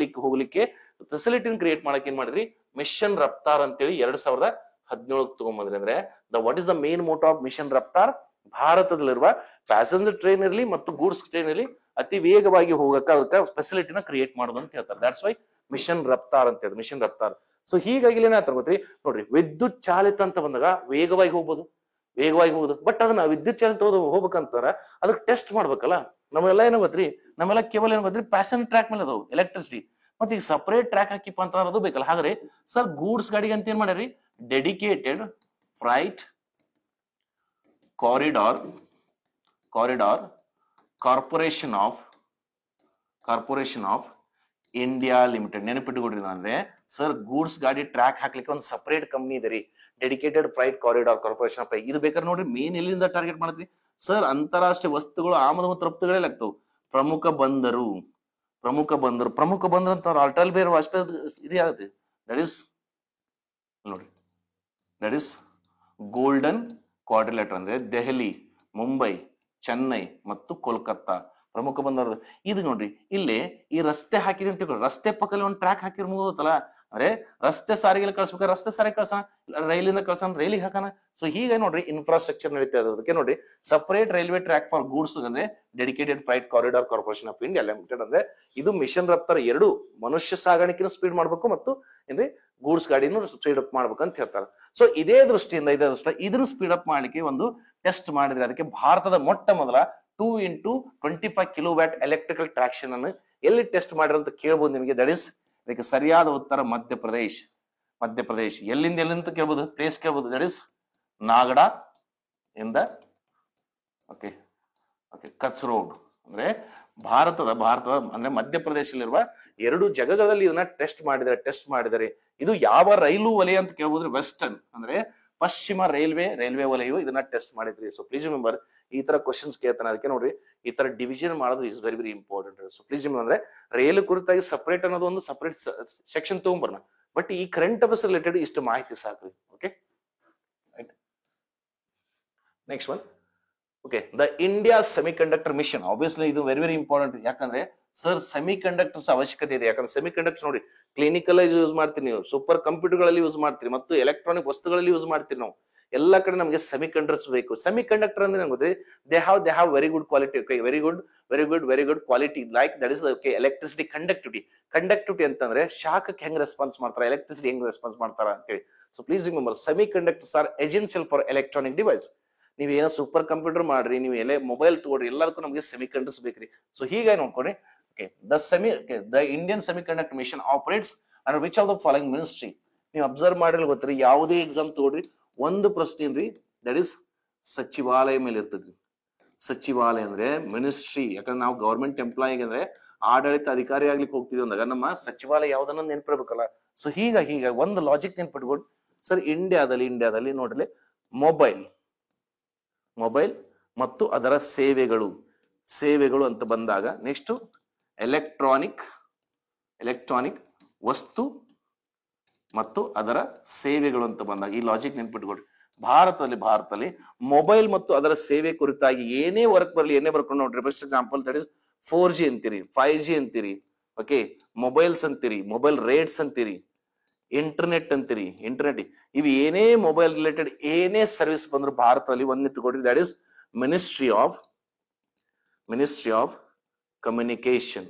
ಹೋಗ್ಲಿಕ್ಕೆ ಫೆಸಿಲಿಟಿನ ಕ್ರಿಯೇಟ್ ಮಾಡಕ್ಕೆ ಏನ್ ಮಾಡಿದ್ರಿ, ಮಿಷನ್ ರಫ್ತಾರ್ ಅಂತೇಳಿ 2017 ತಗೊಂಡ್ಬಂದ್ರಿ. ಅಂದ್ರೆ what is the main motto of mission Raftaar? ಭಾರತದಲ್ಲಿರುವ ಪ್ಯಾಸೆಂಜರ್ ಟ್ರೈನ್ ಇರಲಿ ಮತ್ತು ಗೂಡ್ಸ್ ಟ್ರೈನ್ ಇರಲಿ ಅತಿ ವೇಗವಾಗಿ ಹೋಗಕ್ಕೆ ಅದಕ್ಕೆ ಫೆಸಿಲಿಟಿನ ಕ್ರಿಯೇಟ್ ಮಾಡೋದು ಅಂತ ಹೇಳ್ತಾರೆ. ದಟ್ಸ್ ವೈ ಮಿಷನ್ ರಫ್ತಾರ್ ಅಂತ ಹೇಳಿ, ಮಿಷನ್ ರಫ್ತಾರ್. ಸೊ ಹೀಗಾಗಿ ಏನಾಗ್ತಾರೆ ಗೊತ್ತ್ರಿ, ನೋಡ್ರಿ ವಿದ್ಯುತ್ ಚಾಲಿತ ಅಂತ ಬಂದಾಗ ವೇಗವಾಗಿ ಹೋಗ್ಬೋದು. ಬಟ್ ಅದನ್ನ ವಿದ್ಯುತ್ ಚಾಲಿತ ಹೋಗ್ಬೇಕಂತಾರ ಅದಕ್ಕೆ ಟೆಸ್ಟ್ ಮಾಡ್ಬೇಕಲ್ಲ. ನಮ್ಮೆಲ್ಲ ಏನೋ ಗೊತ್ತ್ರಿ, ಕೇವಲ ಏನೋ ಗೊತ್ತ್ರಿ, ಪ್ಯಾಸೆಂಜರ್ ಟ್ರ್ಯಾಕ್ ಮೇಲೆ ಅದಾವ ಎಲೆಕ್ಟ್ರಿಸಿಟಿ, ಮತ್ತೆ ಈಗ ಸಪರೇಟ್ ಟ್ರ್ಯಾಕ್ ಹಾಕಿಪ್ಪ ಅಂತ ಅದು ಬೇಕಲ್ಲ. ಹಾಗಾದ್ರೆ ಸರ್ ಗೂಡ್ಸ್ ಗಾಡಿಗೆ ಅಂತ ಏನ್ ಮಾಡ್ಯಾರಿ, dedicated freight corridor corporation of India limited. ನೆನಪಿಟ್ಟುಕೊಡ್ರಿ, ಅಂದ್ರೆ ಸರ್ ಗೂಡ್ಸ್ ಗಾಡಿ ಟ್ರ್ಯಾಕ್ ಹಾಕ್ಲಿಕ್ಕೆ ಒಂದು ಸಪರೇಟ್ ಕಂಪ್ನಿ ಇದೆ ರೀ, dedicated freight corridor corporation of. ಇದು ಬೇಕಾದ್ರೆ ನೋಡ್ರಿ ಮೇನ್ ಎಲ್ಲಿಂದ ಟಾರ್ಗೆಟ್ ಮಾಡಿದ್ರಿ ಸರ್, ಅಂತಾರಾಷ್ಟ್ರೀಯ ವಸ್ತುಗಳು ಆಮದು ಮತ್ತು ರಫ್ತುಗಳೇ ಆಗ್ತಾವ. ಪ್ರಮುಖ ಬಂದರು ಅಂತ ಅಟಲ್ ಬಿಹಾರಿ ವಾಜಪೇಯಿ ಇದು ಯಾವ್ದು? That is golden quadrilateral. ಅಂದ್ರೆ ದೆಹಲಿ, ಮುಂಬೈ, ಚೆನ್ನೈ ಮತ್ತು ಕೋಲ್ಕತ್ತಾ ಪ್ರಮುಖ ಬಂದರು. ಇದು ನೋಡ್ರಿ, ಇಲ್ಲಿ ಈ ರಸ್ತೆ ಹಾಕಿದೆ ಅಂತ ತಿಳ್ಕೊಳ್ಳಿ, ರಸ್ತೆ ಪಕ್ಕದಲ್ಲಿ ಒಂದು ಟ್ರ್ಯಾಕ್ ಹಾಕಿರ್ ಮುಗೋದಲ್ಲ. ಅಂದ್ರೆ ರಸ್ತೆ ಸಾರಿಗೆ ಕಳ್ಸ್ಬೇಕಾದ್ರೆ ರಸ್ತೆ ಸಾರಿಗೆ ಕಳ್ಸೋಣ, ರೈಲಿಂದ ಕಳ್ಸೋಣ, ರೈಲಿಗೆ ಹಾಕೋಣ. ಸೊ ಹೀಗೆ ನೋಡ್ರಿ ಇನ್ಫ್ರಾಸ್ಟ್ರಕ್ಚರ್ ನಡೀತಾ ಇರೋದಕ್ಕೆ ನೋಡ್ರಿ separate railway track for goods ಅಂದ್ರೆ dedicated freight corridor corporation of India limited. ಅಂದ್ರೆ ಇದು ಮಿಷನ್ ರಫ್ತಾರ್, ಎರಡು ಮನುಷ್ಯ ಸಾಗಾಣಿಕೆನೂ ಸ್ಪೀಡ್ ಮಾಡ್ಬೇಕು ಮತ್ತು ಏನ್ರಿ ಗೂಡ್ಸ್ ಗಾಡಿನೂ ಸ್ಪೀಡ್ ಅಪ್ ಮಾಡ್ಬೇಕು ಅಂತ ಹೇಳ್ತಾರೆ. ಸೊ ಇದೇ ದೃಷ್ಟಿಯಿಂದ ಇದನ್ನ ಸ್ಪೀಡ್ ಅಪ್ ಮಾಡ್ಲಿಕ್ಕೆ ಒಂದು ಟೆಸ್ಟ್ ಮಾಡಿದ್ರೆ ಅದಕ್ಕೆ ಭಾರತದ ಮೊಟ್ಟ ಮೊದಲ 2 into 25 ಕಿಲೋವ್ಯಾಟ್ ಎಲೆಕ್ಟ್ರಿಕಲ್ ಟ್ರಾಕ್ಷನ್ ಅನ್ನು ಎಲ್ಲಿ ಟೆಸ್ಟ್ ಮಾಡಿರೋ ಅಂತ ಕೇಳ್ಬೋದು ನಿಮಗೆ. ದಟ್ ಇಸ್ ಇದಕ್ಕೆ ಸರಿಯಾದ ಉತ್ತರ ಮಧ್ಯಪ್ರದೇಶ್. ಮಧ್ಯಪ್ರದೇಶ್ ಎಲ್ಲಿಂದ ಕೇಳ್ಬೋದು, ಪ್ಲೇಸ್ ಕೇಳ್ಬೋದು. ದಟ್ ಇಸ್ ನಾಗಡ ಇಂದ ಓಕೆ ಓಕೆ ಕಚ್ ರೋಡ್. ಅಂದ್ರೆ ಭಾರತದ ಅಂದ್ರೆ ಮಧ್ಯಪ್ರದೇಶದಲ್ಲಿರುವ 2 ಜಾಗಗಳಲ್ಲಿ ಇದನ್ನ ಟೆಸ್ಟ್ ಮಾಡಿದರೆ ಇದು ಯಾವ ರೈಲು ವಲಯ ಅಂತ ಕೇಳ್ಬೋದ್ರಿ. ವೆಸ್ಟರ್ನ್ ಅಂದ್ರೆ ಪಶ್ಚಿಮ ರೈಲ್ವೆ ವಲಯವು ಇದನ್ನ ಟೆಸ್ಟ್ ಮಾಡಿದ್ರಿ. ಸೊ ಪ್ಲೀಸ್ ರಿಮೆಂಬರ್, ಈ ತರ ಕ್ವಶನ್ಸ್ ಕೇಳ್ತಾನೆ. ಅದಕ್ಕೆ ನೋಡ್ರಿ ಈ ತರ ಡಿವಿಷನ್ ಮಾಡೋದು is very very important. So please remember, ಅಂದ್ರೆ ರೈಲು ಕುರಿತಾಗಿ ಸಪರೇಟ್ ಅನ್ನೋದು ಒಂದು ಸಪರೇಟ್ ಸೆಕ್ಷನ್ ತಗೊಂಬರ್ನ, ಬಟ್ ಈ ಕರೆಂಟ್ ಅಫೇರ್ಸ್ ರಿಲೇಟೆಡ್ ಇಷ್ಟು ಮಾಹಿತಿ ಸಾಕ್ರಿ. Okay right. Next one, okay, the India semiconductor mission. Obviously ಇದು ವೆರಿ ವೆರಿ ಇಂಪಾರ್ಟೆಂಟ್. ಯಾಕಂದ್ರೆ ಸರ್ ಸೆಮಿಕಂಡಕ್ಟರ್ಸ್ ಅವಶ್ಯಕತೆ ಇದೆ. ಯಾಕಂದ್ರೆ ಸೆಮಿಕಂಡಕ್ಟರ್ಸ್ ನೋಡಿ ಕ್ಲಿನಿಕಲ್ ಯೂಸ್ ಮಾಡ್ತೀರಿ ನೀವು, ಸೂಪರ್ ಕಂಪ್ಯೂಟರ್ ಗಳಲ್ಲಿ ಯೂಸ್ ಮಾಡ್ತೀರಿ, ಮತ್ತು ಎಲೆಕ್ಟ್ರಾನಿಕ್ ವಸ್ತುಗಳಲ್ಲಿ ಯೂಸ್ ಮಾಡ್ತೀರಿ ನಾವು. ಎಲ್ಲಾ ಕಡೆ ನಮಗೆ ಸೆಮಿಕಂಡಕ್ಟರ್ಸ್ ಬೇಕು. ಸೆಮಿಕಂಡಕ್ಟರ್ ಅಂದ್ರೆ ನಮ್ಗೆ ಗೊತ್ತಿದೆ, they have very good quality. Okay, very good quality. Like that is okay electricity conductivity ಅಂತಂದ್ರೆ ಶಾಖಕ್ಕೆ ಹೆಂಗ್ ರೆಸ್ಪಾನ್ಸ್ ಮಾಡ್ತಾರೆ, ಎಲೆಕ್ಟ್ರಿಸಿಟಿ ಹೆಂಗ್ ರೆಸ್ಪಾನ್ಸ್ ಮಾಡ್ತಾರ ಅಂತೇಳಿ. So please remember, semiconductors R essential for electronic device. ನೀವ್ ಏನೋ ಸೂಪರ್ ಕಂಪ್ಯೂಟರ್ ಮಾಡ್ರಿ, ನೀವು ಎಲ್ಲ ಮೊಬೈಲ್ ತಗೊಳ್ರಿ, ಎಲ್ಲದಕ್ಕೂ ನಮಗೆ ಸೆಮಿಕಂಡಕ್ಟರ್ಸ್ ಬೇಕ್ರಿ. ಸೊ ಹೀಗಾಗಿ ನೋಡ್ಕೊಡಿ. Okay, the Indian Semiconductor Mission operates under which of the following ministry? ನೀವು ಅಬ್ಸರ್ವ್ ಮಾಡಿರಲಿ ಗೊತ್ತ್ರಿ, ಯಾವುದೇ ಎಕ್ಸಾಮ್ ತಗೊಳ್ರಿ ಒಂದು ಪ್ರಶ್ನೆ ರೀ, ದಟ್ ಇಸ್ ಸಚಿವಾಲಯ ಮೇಲೆ ಇರ್ತದ್ರಿ. ಸಚಿವಾಲಯ ಅಂದ್ರೆ ಮಿನಿಸ್ಟ್ರಿ. ಯಾಕಂದ್ರೆ ನಾವು ಗವರ್ಮೆಂಟ್ ಎಂಪ್ಲಾಯಿಗೆ ಅಂದ್ರೆ ಆಡಳಿತ ಅಧಿಕಾರಿ ಆಗ್ಲಿಕ್ಕೆ ಹೋಗ್ತಿದ್ವಿ ಅಂದಾಗ ನಮ್ಮ ಸಚಿವಾಲಯ ಯಾವ್ದನ್ನ ನೆನ್ಪಿರ್ಬೇಕಲ್ಲ. ಸೊ ಹೀಗಾಗಿ ಒಂದು ಲಾಜಿಕ್ ನೆನ್ಪಿಟ್ಕೊಂಡು ಸರ್, ಇಂಡಿಯಾದಲ್ಲಿ ನೋಡ್ರಿ ಮೊಬೈಲ್ ಮತ್ತು ಅದರ ಸೇವೆಗಳು ಅಂತ ಬಂದಾಗ ನೆಕ್ಸ್ಟ್ ಎಲೆಕ್ಟ್ರಾನಿಕ್ ವಸ್ತು ಮತ್ತು ಅದರ ಸೇವೆಗಳು ಅಂತ ಬಂದಾಗ ಈ ಲಾಜಿಕ್ ನೆನ್ಪಿಟ್ಕೊಡ್ರಿ. ಭಾರತದಲ್ಲಿ ಮೊಬೈಲ್ ಮತ್ತು ಅದರ ಸೇವೆ ಕುರಿತಾಗಿ ಏನೇ ವರ್ಕ್ ಬರಲಿ, ಏನೇ ಬರ್ಕೊಂಡು ನೋಡ್ರಿ. Best example that is 4G ಅಂತೀರಿ, 5G ಅಂತೀರಿ, ಓಕೆ, ಮೊಬೈಲ್ಸ್ ಅಂತೀರಿ, ಮೊಬೈಲ್ ರೇಟ್ಸ್ ಅಂತೀರಿ, ಇಂಟರ್ನೆಟ್ ಅಂತೀರಿ. ಇವು ಏನೇ ಮೊಬೈಲ್ ರಿಲೇಟೆಡ್ ಏನೇ ಸರ್ವಿಸ್ ಬಂದ್ರು ಭಾರತದಲ್ಲಿ ಒಂದಿಟ್ಟುಕೊಡ್ರಿ, that is ministry of communication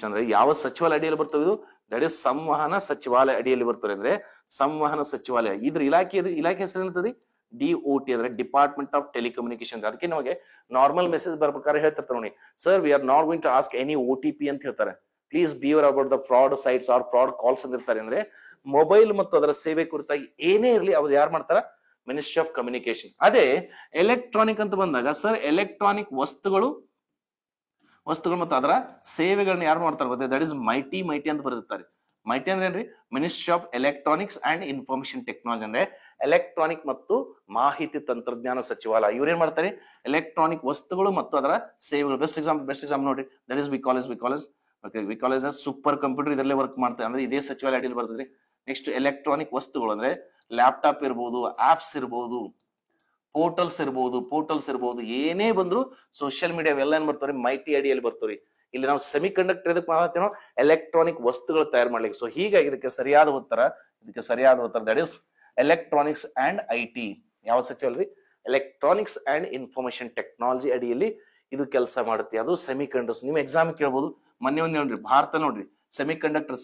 ಅಂದ್ರೆ ಯಾವ ಸಚಿವಾಲಯ ಅಡಿಯಲ್ಲಿ ಬರ್ತವೆ ಇದು? ದಟ್ ಇಸ್ ಸಂವಹನ ಸಚಿವಾಲಯ ಅಡಿಯಲ್ಲಿ ಬರ್ತದೆ. ಅಂದ್ರೆ ಸಂವಹನ ಸಚಿವಾಲಯ. ಇದ್ರ ಇಲಾಖೆ ಹೆಸರು ಏನಂತದೆ? DOT ಅಂದ್ರೆ ಡಿಪಾರ್ಟ್ಮೆಂಟ್ ಆಫ್ ಟೆಲಿಕಮ್ಯುನಿಕೇಶನ್. ಅದಕ್ಕೆ ನಮಗೆ ನಾರ್ಮಲ್ ಮೆಸೇಜ್ ಬರ್ಬೇಕಾದ್ರೆ ಹೇಳ್ತಿರ್ತಾರೆ ನೋಡಿ, sir we are not going to ask any OTP ಅಂತ ಹೇಳ್ತಾರೆ. Please beware about the fraud sites or fraud calls ಅಂತ ಇರ್ತಾರೆ. ಅಂದ್ರೆ ಮೊಬೈಲ್ ಮತ್ತು ಅದರ ಸೇವೆ ಕುರಿತಾಗಿ ಏನೇ ಇರಲಿ ಅವ್ರು ಯಾರು ಮಾಡ್ತಾರ? Ministry of communication. ಅದೇ ಎಲೆಕ್ಟ್ರಾನಿಕ್ ಅಂತ ಬಂದಾಗ ಸರ್, ಎಲೆಕ್ಟ್ರಾನಿಕ್ ವಸ್ತುಗಳು ಮತ್ತು ಅದರ ಸೇವೆಗಳನ್ನ ಯಾರು ಮಾಡ್ತಾರೆ ಗೊತ್ತೇ? ದಟ್ ಇಸ್ ಮೈಟಿ ಅಂತ ಬರೆದಿರ್ತಾರೆ. ಮೈಟಿ ಅಂದ್ರೆ ಏನ್ರಿ? Ministry of electronics and information technology. ಅಂದ್ರೆ ಎಲೆಕ್ಟ್ರಾನಿಕ್ ಮತ್ತು ಮಾಹಿತಿ ತಂತ್ರಜ್ಞಾನ ಸಚಿವಾಲಯ. ಇವ್ರೇನ್ ಮಾಡ್ತಾರೆ? ಎಲೆಕ್ಟ್ರಾನಿಕ್ ವಸ್ತುಗಳು ಮತ್ತು ಅದರ ಸೇವೆಗಳು. ಬೆಸ್ಟ್ ಎಕ್ಸಾಂಪಲ್ ನೋಡ್ರಿ, that is we college super computer ಇದರಲ್ಲೇ ವರ್ಕ್ ಮಾಡ್ತಾರೆ. ಅಂದ್ರೆ ಇದೇ ಸಚಿವಾಲಯ ಅಡಿಯಲ್ಲಿ ಬರ್ತದ್ರಿ. ನೆಕ್ಸ್ಟ್ ಎಲೆಕ್ಟ್ರಾನಿಕ್ ವಸ್ತುಗಳು ಅಂದ್ರೆ ಲ್ಯಾಪ್ಟಾಪ್ ಇರ್ಬೋದು, ಆಪ್ಸ್ ಇರ್ಬೋದು, ಪೋರ್ಟಲ್ಸ್ ಇರ್ಬೋದು, ಏನೇ ಬಂದ್ರು ಸೋಷಿಯಲ್ ಮೀಡಿಯಾ ಎಲ್ಲ ಏನ್ ಬರ್ತಾವ್ರಿ? ಮೈಟಿ ಅಡಿಯಲ್ಲಿ ಬರ್ತಾವ್ರಿ. ಇಲ್ಲಿ ನಾವು ಸೆಮಿ ಕಂಡಕ್ಟರ್ ಇದಕ್ಕೆ ಮಾಡ್ತೀನೋ ಎಲೆಕ್ಟ್ರಾನಿಕ್ ವಸ್ತುಗಳು ತಯಾರು ಮಾಡ್ಲಿಕ್ಕೆ. ಸೊ ಹೀಗಾಗಿ ಇದಕ್ಕೆ ಸರಿಯಾದ ಉತ್ತರ that is electronics and IT. ಯಾವ ಸಚಿವಾಲಯ? ಎಲೆಕ್ಟ್ರಾನಿಕ್ಸ್ ಅಂಡ್ ಇನ್ಫಾರ್ಮೇಶನ್ ಟೆಕ್ನಾಲಜಿ ಅಡಿಯಲ್ಲಿ ಇದು ಕೆಲಸ ಮಾಡುತ್ತೆ. ಅದು ಸೆಮಿ ಕಂಡಕ್ಟರ್ಸ್. ನೀವು ಎಕ್ಸಾಮ್ ಕೇಳ್ಬೋದು. ಮೊನ್ನೆ ಒಂದು ನೋಡ್ರಿ, ಭಾರತ ನೋಡ್ರಿ ಸೆಮಿ ಕಂಡಕ್ಟರ್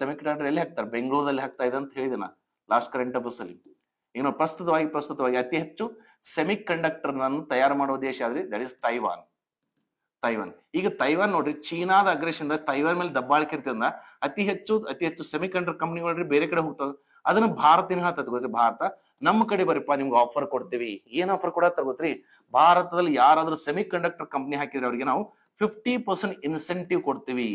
ಎಲ್ಲಿ ಹಾಕ್ತಾರೆ? ಬೆಂಗಳೂರಲ್ಲಿ ಹಾಕ್ತಾ ಇದೆ ಅಂತ ಹೇಳಿದೆ ನಾ ಲಾಸ್ಟ್ ಕರೆಂಟ್ ಅಫೇರ್ಸ್ ಅಲ್ಲಿ. ಏನು ಪ್ರಸ್ತುತವಾಗಿ ಅತಿ ಹೆಚ್ಚು ಸೆಮಿ ಕಂಡಕ್ಟರ್ ನನ್ನು ತಯಾರು ಮಾಡುವ ದೇಶ ಆದ್ರೆ ದಟ್ ಇಸ್ ತೈವಾನ್. ಈಗ ತೈವಾನ್ ನೋಡ್ರಿ, ಚೀನಾದ ಅಗ್ರೆಷನ್ ತೈವಾನ್ ಮೇಲೆ ದಬ್ಬಾಳಿಕೆ ಇರ್ತದ. ಅತಿ ಹೆಚ್ಚು ಸೆಮಿ ಕಂಡಕ್ಟರ್ ಕಂಪ್ನಿಗಳು ಬೇರೆ ಕಡೆ ಹೋಗ್ತವೆ. ಅದನ್ನ ಭಾರತ ಏನ್ ಹೇಳ್ತದ ಗೊತ್ತ್ರಿ? ಭಾರತ ನಮ್ಮ ಕಡೆ ಬರೀಪ್ಪ, ನಿಮ್ಗೆ ಆಫರ್ ಕೊಡ್ತೀವಿ. ಏನ್ ಆಫರ್ ಕೊಡತ್ತಾರ ಗೊತ್ತ್ರಿ? ಭಾರತದಲ್ಲಿ ಯಾರಾದ್ರೂ ಸೆಮಿ ಕಂಡಕ್ಟರ್ ಕಂಪ್ನಿ ಹಾಕಿದ್ರೆ ಅವ್ರಿಗೆ ನಾವು 50% ಇನ್ಸೆಂಟಿವ್ ಕೊಡ್ತೀವಿ.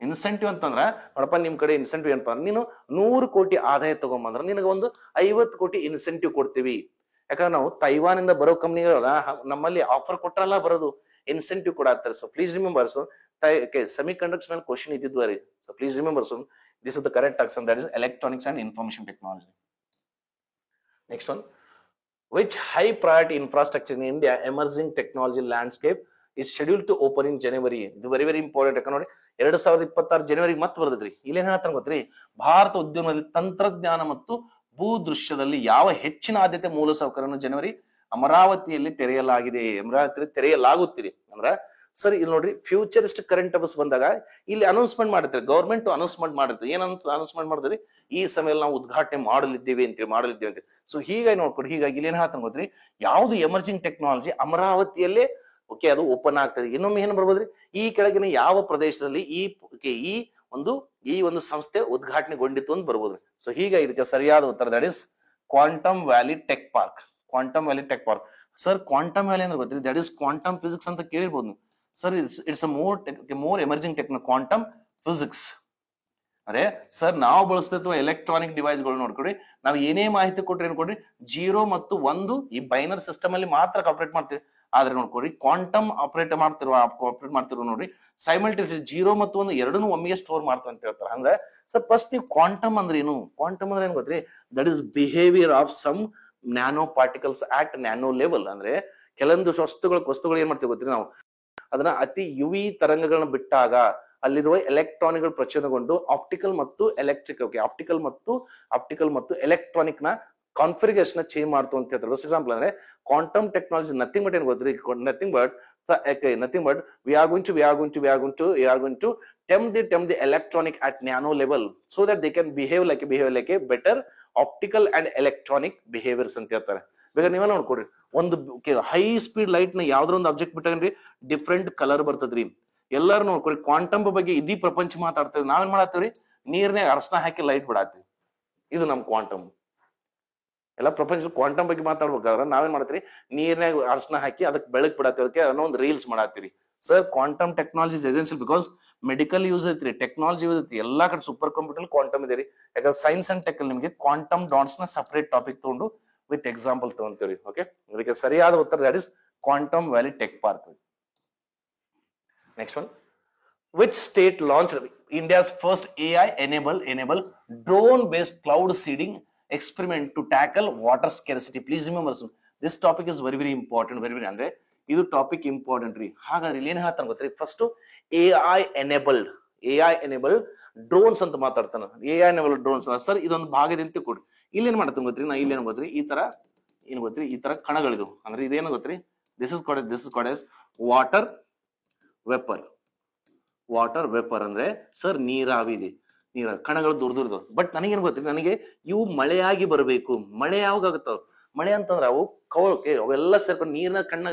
ಇನ್ಸೆಂಟಿವ್ ಅಂತಂದ್ರ ನೋಡಪ್ಪ, ನಿಮ್ ಕಡೆ ಇನ್ಸೆಂಟಿವ್ ಏನಪ್ಪ, ನೀನು 100 ಕೋಟಿ ಆದಾಯ ತಗೊಂಬಂದ್ರ ನಿನಗೆ ಒಂದು 50 ಕೋಟಿ ಇನ್ಸೆಂಟಿವ್ ಕೊಡ್ತೀವಿ. ಯಾಕಂದ್ರೆ ನಾವು ತೈವಾನ್ ಇಂದ ಬರೋ ಕಂಪ್ನಿಗಳ ನಮ್ಮಲ್ಲಿ ಆಫರ್ ಕೊಟ್ರಲ್ಲ ಬರೋದು, ಇನ್ಸೆಂಟಿವ್ ಕೊಡಾತಾರೆ. So please remember, so semiconductors ಮೇಲೆ ಕ್ವಶನ್ ಇದ್ದಿದ್ವು ರೀ. So please remember, so this is the correct answer, that is electronics and information technology. Next one, which high priority infrastructure in India emerging technology landscape is scheduled to open in January? ಇದು very very important. ಯಾಕಂದ್ರೆ ನೋಡಿ 2026 ಜನವರಿ ಮತ್ತೆ ಬರ್ತದ್ರಿ. ಇಲ್ಲಿ ಏನ್ ಹೇಳ್ತಾರ ಗೊತ್ತ್ರಿ? ಭಾರತ ಉದ್ಯಮದಲ್ಲಿ ತಂತ್ರಜ್ಞಾನ ಮತ್ತು ಭೂದೃಶ್ಯದಲ್ಲಿ ಯಾವ ಹೆಚ್ಚಿನ ಆದ್ಯತೆ ಮೂಲಸೌಕರ್ಯವನ್ನು ಜನವರಿ ಅಮರಾವತಿಯಲ್ಲಿ ತೆರೆಯಲಾಗುತ್ತಿದೆ. ಅಂದ್ರ ಸರ್ ಇಲ್ಲಿ ನೋಡ್ರಿ, ಫ್ಯೂಚರಿಸ್ಟ್ ಕರೆಂಟ್ ಅಫೇರ್ಸ್ ಬಂದಾಗ ಇಲ್ಲಿ ಅನೌನ್ಸ್ಮೆಂಟ್ ಮಾಡಿರ್ತಾರೆ, ಗವರ್ಮೆಂಟ್ ಅನೌನ್ಸ್ಮೆಂಟ್ ಮಾಡಿರ್ತಾರೆ. ಏನಂತ ಅನೌನ್ಸ್ಮೆಂಟ್ ಮಾಡಿದ್ರಿ? ಈ ಸಮಯದಲ್ಲಿ ನಾವು ಉದ್ಘಾಟನೆ ಮಾಡಲಿದ್ದೇವೆ ಅಂತ. ಸೊ ಹೀಗಾಗಿ ನೋಡ್ಕೊಡಿ, ಹೀಗಾಗಿ ಇಲ್ಲಿ ಏನ್ ಹೇಳ್ತಾನೆ ಗೊತ್ತ್ರಿ? ಯಾವ್ದು ಎಮರ್ಜಿಂಗ್ ಟೆಕ್ನಾಲಜಿ ಅಮರಾವತಿಯಲ್ಲೇ ಓಕೆ ಅದು ಓಪನ್ ಆಗ್ತದೆ. ಇನ್ನೊಮ್ಮೆ ಏನ್ ಬರ್ಬೋದ್ರಿ? ಈ ಕೆಳಗಿನ ಯಾವ ಪ್ರದೇಶದಲ್ಲಿ ಈ ಒಂದು ಈ ಒಂದು ಸಂಸ್ಥೆ ಉದ್ಘಾಟನೆಗೊಂಡಿತ್ತು ಅಂತ ಬರ್ಬೋದು. ಸೊ ಹೀಗೆ ಇದಕ್ಕೆ ಸರಿಯಾದ ಉತ್ತರ that is quantum valley tech park. Quantum valley tech park. Sir quantum valley ಅಂದ್ರೆ ಗೊತ್ತಿಲ್ಲ, ದಟ್ ಇಸ್ ಕ್ವಾಂಟಮ್ ಫಿಸಿಕ್ಸ್ ಅಂತ ಕೇಳಿರ್ಬೋದು. Sir it's a more emerging ಟೆಕ್ನ ಕ್ವಾಂಟಮ್ ಫಿಸಿಕ್ಸ್. ಅರೆ ಸರ್ ನಾವು ಬಳಸ್ತಿರುವ ಎಲೆಕ್ಟ್ರಾನಿಕ್ ಡಿವೈಸ್ ಗಳು ನೋಡ್ಕೊಡ್ರಿ, ನಾವು ಏನೇ ಮಾಹಿತಿ ಕೊಟ್ರಿ ಅನ್ಕೊಡ್ರಿ 0 ಮತ್ತು 1 ಈ ಬೈನರ್ ಸಿಸ್ಟಮ್ ಅಲ್ಲಿ ಮಾತ್ರ ಆಪರೇಟ್ ಮಾಡ್ತೀವಿ. ಆದ್ರೆ ನೋಡ್ಕೊಡ್ರಿ ಕ್ವಾಂಟಮ್ ಆಪರೇಟ್ ಮಾಡ್ತಿರೋ ನೋಡ್ರಿ ಸೈಮಲ್ಟೇನಿಯಸ್ 0 ಮತ್ತು 1 ಎರಡನ್ನೂ ಒಮ್ಮೆಗೆ ಸ್ಟೋರ್ ಮಾಡ್ತಾ ಅಂತ ಹೇಳ್ತಾರೆ. ಅಂದ್ರೆ ಸರ್ ಫಸ್ಟ್ ನೀವು ಕ್ವಾಂಟಮ್ ಅಂದ್ರೆ ಏನು? ಕ್ವಾಂಟಮ್ ಅಂದ್ರೆ ಏನ್ ಗೊತ್ತ್ರಿ? That is behaviour of some nano particles at nano level. ಅಂದ್ರೆ ಕೆಲವೊಂದು ವಸ್ತುಗಳು ಏನ್ ಮಾಡ್ತೀವಿ ಗೊತ್ತ್ರಿ, ನಾವು ಅದನ್ನ ಅತಿ ಯುವಿ ತರಂಗಗಳನ್ನ ಬಿಟ್ಟಾಗ ಅಲ್ಲಿರುವ ಎಲೆಕ್ಟ್ರಾನಿಕ್ಗಳು ಪ್ರಚೋದನೆಗೊಂಡು ಆಪ್ಟಿಕಲ್ ಮತ್ತು ಎಲೆಕ್ಟ್ರಿಕ್ ಆಪ್ಟಿಕಲ್ ಮತ್ತು ಎಲೆಕ್ಟ್ರಾನಿಕ್ ನ ಕಾನ್ಫಿಗರೇಷನ್ ಚೇಂಜ್ ಮಾಡ್ತು ಅಂತ ಹೇಳ್ತಾರೆ. ಫಾರ್ ಎಕ್ಸಾಂಪಲ್ ಅಂದ್ರೆ ಕ್ವಾಂಟಮ್ ಟೆಕ್ನಾಲಜಿ ನಥಿಂಗ್ ಬಟ್ ಏನ್ ಗೊತ್ತ್ರಿ? Nothing but we are going to tempt the electronic at nano level so that they can behave like a better optical and electronic behaviors ಅಂತ ಹೇಳ್ತಾರೆ. ಬೇಕಾದ್ರೆ ನೀವೇ ನೋಡ್ಕೊಡ್ರಿ, ಒಂದು ಹೈ ಸ್ಪೀಡ್ ಲೈಟ್ ನ ಯಾವ್ದ್ರ ಒಂದು ಅಬ್ಜೆಕ್ಟ್ ಬಿಟ್ಟಾಗನ್ರಿ ಡಿಫ್ರೆಂಟ್ ಕಲರ್ ಬರ್ತದ್ರಿ. ಎಲ್ಲಾರು ನೋಡ್ಕೊಡ್ರಿ ಕ್ವಾಂಟಮ್ ಬಗ್ಗೆ ಇಡೀ ಪ್ರಪಂಚ ಮಾತಾಡ್ತೇವೆ, ನಾವೇನ್ ಮಾಡತ್ತೀವ್ರಿ ನೀರ್ನಾಗ ಅರಸನ ಹಾಕಿ ಲೈಟ್ ಬಿಡಾತೀವಿ. ಇದು ನಮ್ ಕ್ವಾಂಟಮ್. ಎಲ್ಲ ಪ್ರಪಂಚ ಕ್ವಾಂಟಮ್ ಬಗ್ಗೆ ಮಾತಾಡ್ಬೇಕಾದ್ರೆ ನಾವೇನ್ ಮಾಡತ್ತೀರಿ ನೀರ್ನಾಗ ಅರಸನ ಹಾಕಿ ಅದಕ್ಕೆ ಬೆಳಕ್ ಬಿಡತ್ತೀವಿ, ಅದಕ್ಕೆ ಅನ್ನೋ ಒಂದು ರೀಲ್ಸ್ ಮಾಡತ್ತೀರಿ. Sir quantum technology essential because medical use ಐತ್ರಿ, ಟೆಕ್ನಾಲಜಿ ಯೂಸ್ ಐತಿ, ಎಲ್ಲಾ ಕಡೆ ಸೂಪರ್ ಕಂಪ್ಯೂಟರ್ ಕ್ವಾಂಟಮ್ ಇದೆ ರೀ. ಯಾಕಂದ್ರೆ ಸೈನ್ಸ್ ಅಂಡ್ ಟೆಕ್ ಅಲ್ಲಿ ನಿಮಗೆ ಕ್ವಾಂಟಮ್ ಡಾಟ್ಸ್ ನ ಸಪರೇಟ್ ಟಾಪಿಕ್ ತಗೊಂಡು ವಿತ್ ಎಕ್ಸಾಂಪಲ್ ತಗೊಂತೀವಿ. ಓಕೆ, ಇದಕ್ಕೆ ಸರಿಯಾದ ಉತ್ತರ that is quantum valley tech park. Next one, which state launched India's first AI enable drone based cloud seeding experiment to tackle water scarcity? Please remember this topic is very important, very ಅಂದ್ರೆ ಇದು topic important ರೀ. ಹಾಗಾದ್ರೆ ಇಲ್ಲಿ ಏನ್ ಹೇಳ್ತಾನೆ ಗೊತ್ತ್ರಿ? First AI enabled drones ಅಂತ ಮಾತಾಡ್ತಾನ. AI enabled drones sir ಇದೊಂದು ಭಾಗದಂತೆ ಕೊಡ್ರಿ. ಇಲ್ಲಿ ಏನ್ ಮಾಡ್ತಾನೆ ಗೊತ್ತ್ರಿ? ನಾ ಇಲ್ಲಿ ಏನ್ ಗೊತ್ತ್ರಿ, ಈ ತರ ಏನ್ ಗೊತ್ತ್ರಿ, ಈ ತರ ಕಣಗಳಿದು. ಅಂದ್ರೆ ಇದೇನು ಗೊತ್ತ್ರಿ? This is called as water vapour ಅಂದ್ರೆ ಸರ್ ನೀರಾವಿ ಇದೆ, ಕಣಗಳು ದುರ್ದು. ಬಟ್ ನನಗೇನ್ ಗೊತ್ತಿಲ್ಲ, ನನಗೆ ಇವು ಮಳೆಯಾಗಿ ಬರಬೇಕು. ಮಳೆ ಯಾವಾಗ ಆಗುತ್ತಾವ? ಮಳೆ ಅಂತಂದ್ರೆ ಅವು ಅವೆಲ್ಲ ಸೇರ್ಕೊಂಡು ನೀರಿನ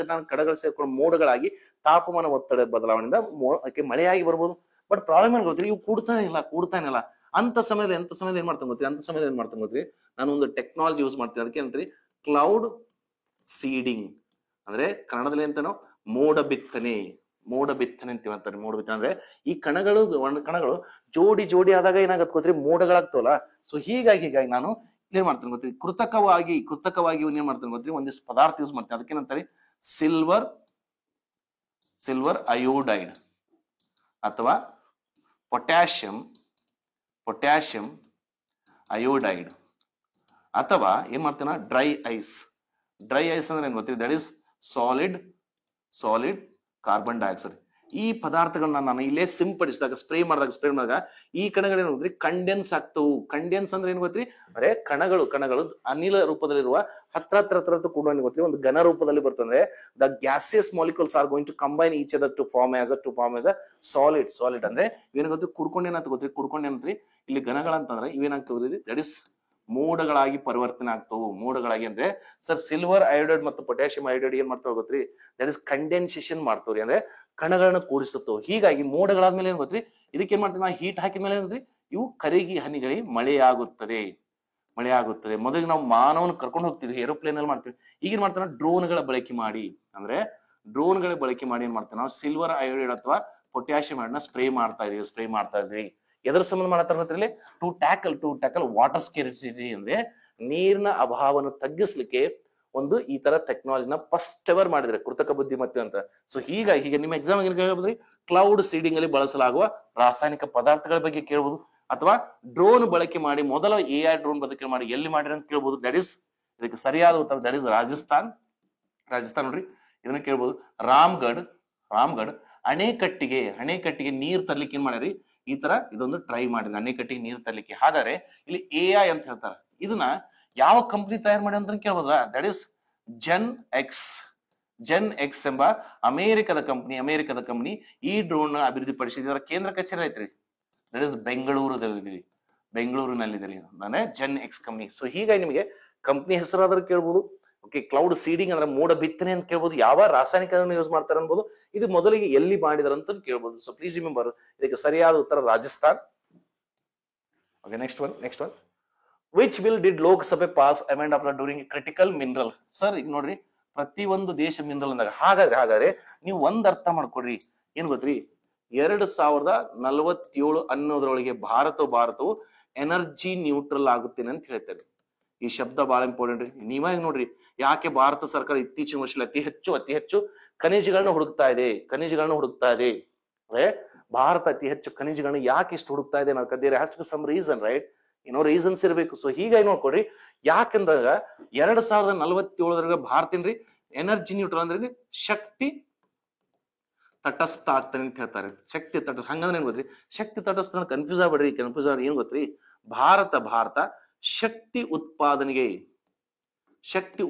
ಕಣಗಳು ಸೇರ್ಕೊಂಡು ಮೋಡಗಳಾಗಿ ತಾಪಮಾನ ಒತ್ತಡ ಬದಲಾವಣೆಯಿಂದ ಮಳೆಯಾಗಿ ಬರ್ಬೋದು. ಬಟ್ ಪ್ರಾಬ್ಲಮ್ ಏನ್ ಗೊತ್ತ್ರಿ? ಇವು ಕೂಡ್ತಾನೆ ಇಲ್ಲ. ಅಂತ ಸಮಯದಲ್ಲಿ ಏನ್ ಮಾಡ್ತಾನೆ ಗೊತ್ತ್ರಿ? ನಾನು ಒಂದು ಟೆಕ್ನಾಲಜಿ ಯೂಸ್ ಮಾಡ್ತೀನಿ, ಅದಕ್ಕೆ ಅಂತೀರಿ ಕ್ಲೌಡ್ ಸೀಡಿಂಗ್. ಅಂದ್ರೆ ಕನ್ನಡದಲ್ಲಿ ಎಂತನೋ ಮೋಡ ಬಿತ್ತನೆ ಅಂತೀವಿ ಅಂತಾರೆ. ಮೋಡ ಬಿತ್ತನೆ ಅಂದ್ರೆ ಈ ಕಣಗಳು ಜೋಡಿ ಆದಾಗ ಏನಾಗತ್ ಗೊತ್ತ್ರಿ? ಮೋಡಗಳಾಗ್ತವಲ್ಲ. ಸೊ ಹೀಗಾಗಿ ನಾನು ಏನ್ ಮಾಡ್ತೇನೆ ಗೊತ್ತ್ರಿ? ಕೃತಕವಾಗಿ ಏನ್ ಮಾಡ್ತೇನೆ ಗೊತ್ತ್ರಿ? ಒಂದಿಷ್ಟು ಪದಾರ್ಥ ಯೂಸ್ ಮಾಡ್ತೇನೆ, ಅದಕ್ಕೇನಂತಾರೆ ಸಿಲ್ವರ್ ಅಯೋಡೈಡ್ ಅಥವಾ ಪೊಟ್ಯಾಷಿಯಂ ಅಯೋಡೈಡ್, ಅಥವಾ ಏನ್ ಮಾಡ್ತೇನೆ ಡ್ರೈ ಐಸ್ ಅಂದ್ರೆ ಏನ್ ಗೊತ್ತ್ರಿ? That is solid carbon dioxide. ಈ ಪದಾರ್ಥಗಳನ್ನ ನಾನು ಇಲ್ಲೇ ಸಿಂಪಡಿಸಿದಾಗ ಸ್ಪ್ರೇ ಮಾಡಿದಾಗ ಈ ಕಣಗಳೇನು ಗೊತ್ತ್ರಿ? ಕಂಡೆನ್ಸ್ ಆಗ್ತವು. ಕಂಡೆನ್ಸ್ ಅಂದ್ರೆ ಏನ್ ಗೊತ್ತ್ರಿ? ಅಂದ್ರೆ ಕಣಗಳು ಅನಿಲ ರೂಪದಲ್ಲಿರುವ ಹತ್ರ ಕೂಡ ಏನ್ ಗೊತ್ತ್ರಿ? ಒಂದು ಘನ ರೂಪದಲ್ಲಿ ಬರ್ತಂದ್ರೆ the gaseous molecules are going to combine each other to form as a solid. ಅಂದ್ರೆ ಇವೇನ್ ಗೊತ್ತ್ರಿ? ಕುಡ್ಕೊಂಡೇನಂತ ಗೊತ್ತ್ರಿ? ಕುಡ್ಕೊಂಡೇನಂತ್ರಿ ಇಲ್ಲಿ ಘನಗಳಂತಂದ್ರೆ ಇವೇನಾಗ್ತವ್ರಿ? ದಟ್ ಇಸ್ ಮೋಡಗಳಾಗಿ ಪರಿವರ್ತನೆ ಆಗ್ತವು. ಮೋಡಗಳಾಗಿ ಅಂದ್ರೆ ಸರ್ ಸಿಲ್ವರ್ ಅಯೋಡೈಡ್ ಮತ್ತು ಪೊಟ್ಯಾಷಿಯಂ ಅಯೋಡೈಡ್ ಏನ್ ಮಾಡ್ತಾವ ಗೊತ್ತ್ರಿ? ದಟ್ ಇಸ್ ಕಂಡೆನ್ಸೇಷನ್ ಮಾಡ್ತವ್ರಿ, ಅಂದ್ರೆ ಕಣಗಳನ್ನ ಕೂಡಿಸ್ತವು. ಹೀಗಾಗಿ ಮೋಡಗಳಾದ್ಮೇಲೆ ಏನ್ ಗೊತ್ತ್ರಿ? ಇದಕ್ಕೆ ಏನ್ ಮಾಡ್ತೀವಿ ನಾವು? ಹೀಟ್ ಹಾಕಿದ್ಮೇಲೆ ಏನ್ರಿ? ಇವು ಕರಗಿ ಹನಿಗಳಿಗೆ ಮಳೆಯಾಗುತ್ತದೆ. ಮೊದಲಿಗೆ ನಾವು ಮಾನವನ ಕರ್ಕೊಂಡು ಹೋಗ್ತಿದ್ವಿ, ಏರೋಪ್ಲೇನ್ ಅಲ್ಲಿ ಮಾಡ್ತೀವಿ. ಈಗೇನ್ ಮಾಡ್ತಾನೆ? ಡ್ರೋನ್ಗಳ ಬಳಕೆ ಮಾಡಿ ಏನ್ ಮಾಡ್ತೀವಿ ನಾವು? ಸಿಲ್ವರ್ ಅಯೋಡೈಡ್ ಅಥವಾ ಪೊಟ್ಯಾಷಿಯಂ ಅಯೋಡೈಡ್ ನ ಸ್ಪ್ರೇ ಮಾಡ್ತಾ ಇದೀವಿ. ಎದರ ಸಂಬಂಧ ಮಾಡತ್ತಾರ? ಟು ಟ್ಯಾಕಲ್ ವಾಟರ್ ಸ್ಕೇರ್ಸಿಟಿ, ಅಂದ್ರೆ ನೀರಿನ ಅಭಾವವನ್ನು ತಗ್ಗಿಸ್ಲಿಕ್ಕೆ ಒಂದು ಈ ತರ ಟೆಕ್ನಾಲಜಿನ ಫಸ್ಟ್ ಎವರ್ ಮಾಡಿದ್ರೆ ಕೃತಕ ಬುದ್ಧಿಮತ್ತೆ ಅಂತ. ಸೊ ಹೀಗಾಗಿ ನಿಮ್ಮ ಎಕ್ಸಾಮ್ ಹೇಳ್ಬೋದ್ರಿ ಕ್ಲೌಡ್ ಸೀಡಿಂಗ್ ಅಲ್ಲಿ ಬಳಸಲಾಗುವ ರಾಸಾಯನಿಕ ಪದಾರ್ಥಗಳ ಬಗ್ಗೆ ಕೇಳಬಹುದು, ಅಥವಾ ಡ್ರೋನ್ ಬಳಕೆ ಮಾಡಿ ಮೊದಲ AI ಡ್ರೋನ್ ಬಳಕೆ ಮಾಡಿ ಎಲ್ಲಿ ಮಾಡಿರಿ ಅಂತ ಕೇಳ್ಬೋದು. ದಟ್ ಇಸ್ ಇದಕ್ಕೆ ಸರಿಯಾದ ಉತ್ತರ ದಟ್ ಇಸ್ ರಾಜಸ್ಥಾನ್ ನೋಡ್ರಿ. ಇದನ್ನ ಕೇಳ್ಬೋದು. ರಾಮ್ಗಢ್ ಅಣೆಕಟ್ಟಿಗೆ ನೀರ್ ತರ್ಲಿಕ್ಕೆ ಏನ್ ಮಾಡ್ಯಾರಿ? ಈ ತರ ಇದೊಂದು ಟ್ರೈ ಮಾಡಿದ್ರೆ ಅಣೆಕಟ್ಟಿಗೆ ನೀರು ತರಲಿಕ್ಕೆ. ಹಾಗಾದ್ರೆ ಇಲ್ಲಿ AI ಅಂತ ಹೇಳ್ತಾರೆ, ಇದನ್ನ ಯಾವ ಕಂಪನಿ ತಯಾರು ಮಾಡಿ ಅಂತ ಕೇಳ್ಬೋದಾ? ದಟ್ ಇಸ್ ಜೆನ್ ಎಕ್ಸ್ ಎಂಬ ಅಮೆರಿಕದ ಕಂಪನಿ ಈ ಡ್ರೋನ್ ಅಭಿವೃದ್ಧಿ ಪಡಿಸಿದ. ಇದರ ಕೇಂದ್ರ ಕಚೇರಿ ಐತ್ರಿ, ದಟ್ ಇಸ್ ಬೆಂಗಳೂರಿನಲ್ಲಿದೆ ಅಂದ್ರೆ ಜೆನ್ ಎಕ್ಸ್ ಕಂಪನಿ. ಸೊ ಹೀಗಾಗಿ ನಿಮಗೆ ಕಂಪನಿ ಹೆಸರಾದ್ರೂ ಕೇಳ್ಬೋದು. ಓಕೆ, ಕ್ಲೌಡ್ ಸೀಡಿಂಗ್ ಅಂದ್ರೆ ಮೋಡ ಬಿತ್ತನೆ ಅಂತ ಕೇಳ್ಬೋದು. ಯಾವ ರಾಸಾಯನಿಕವನ್ನು ಯೂಸ್ ಮಾಡ್ತಾರೆ ಅನ್ಬೋದು. ಇದು ಮೊದಲಿಗೆ ಎಲ್ಲಿ ಮಾಡಿದಾರೆ ಅಂತ ಕೇಳ್ಬೋದು. ಸೊ ಪ್ಲೀಸ್ ರಿಮೆಂಬರ್, ಇದಕ್ಕೆ ಸರಿಯಾದ ಉತ್ತರ Rajasthan. Okay, next one. Which bill did Lok Sabha pass amend after during critical mineral? Sir, ಈಗ ನೋಡ್ರಿ ಪ್ರತಿ ಒಂದು ದೇಶ ಮಿನರಲ್ ಅಂದಾಗ ಹಾಗಾದ್ರೆ ನೀವು ಒಂದ್ ಅರ್ಥ ಮಾಡ್ಕೊಡ್ರಿ, ಏನ್ ಗೊತ್ತ್ರಿ, 2047 ಅನ್ನೋದ್ರೊಳಗೆ ಭಾರತವು ಎನರ್ಜಿ ನ್ಯೂಟ್ರಲ್ ಆಗುತ್ತೇನೆ ಅಂತ ಹೇಳ್ತಾರೆ. ಈ ಶಬ್ದ ಬಹಳ ಇಂಪಾರ್ಟೆಂಟ್ ರೀ. ನೀವಾಗ ನೋಡ್ರಿ ಯಾಕೆ ಭಾರತ ಸರ್ಕಾರ ಇತ್ತೀಚಿನ ವರ್ಷದಲ್ಲಿ ಅತಿ ಹೆಚ್ಚು ಖನಿಜಗಳನ್ನ ಹುಡುಕ್ತಾ ಇದೆ ಅಂದ್ರೆ ಭಾರತ ಅತಿ ಹೆಚ್ಚು ಖನಿಜಗಳನ್ನ ಯಾಕೆ ಇಷ್ಟು ಹುಡುಕ್ತಾ ಇದೆ ಅನ್ನೋದಕ್ಕೆ there has to be some reason, right? ಏನೋ ರೀಸನ್ಸ್ ಇರಬೇಕು. ಸೊ ಹೀಗಾಗಿ ನೋಡ್ಕೊಡ್ರಿ, ಯಾಕಂದಾಗ 2047 ಭಾರತೀನ್ರಿ ಎನರ್ಜಿ ನ್ಯೂಟ್ರಲ್ ಅಂದ್ರೆ ಶಕ್ತಿ ತಟಸ್ಥ ಆಗ್ತಾನೆ ಅಂತ ಹೇಳ್ತಾರೆ. ಶಕ್ತಿ ತಟಸ್ಥ ಹಂಗಂದ್ರೆ ಏನ್ ಗೊತ್ತ್ರಿ, ಶಕ್ತಿ ತಟಸ್ಥ ಕನ್ಫ್ಯೂಸ್ ಆಗ್ಬೇಡ್ರಿ. ಏನ್ ಗೊತ್ತ್ರಿ, ಭಾರತ ಶಕ್ತಿ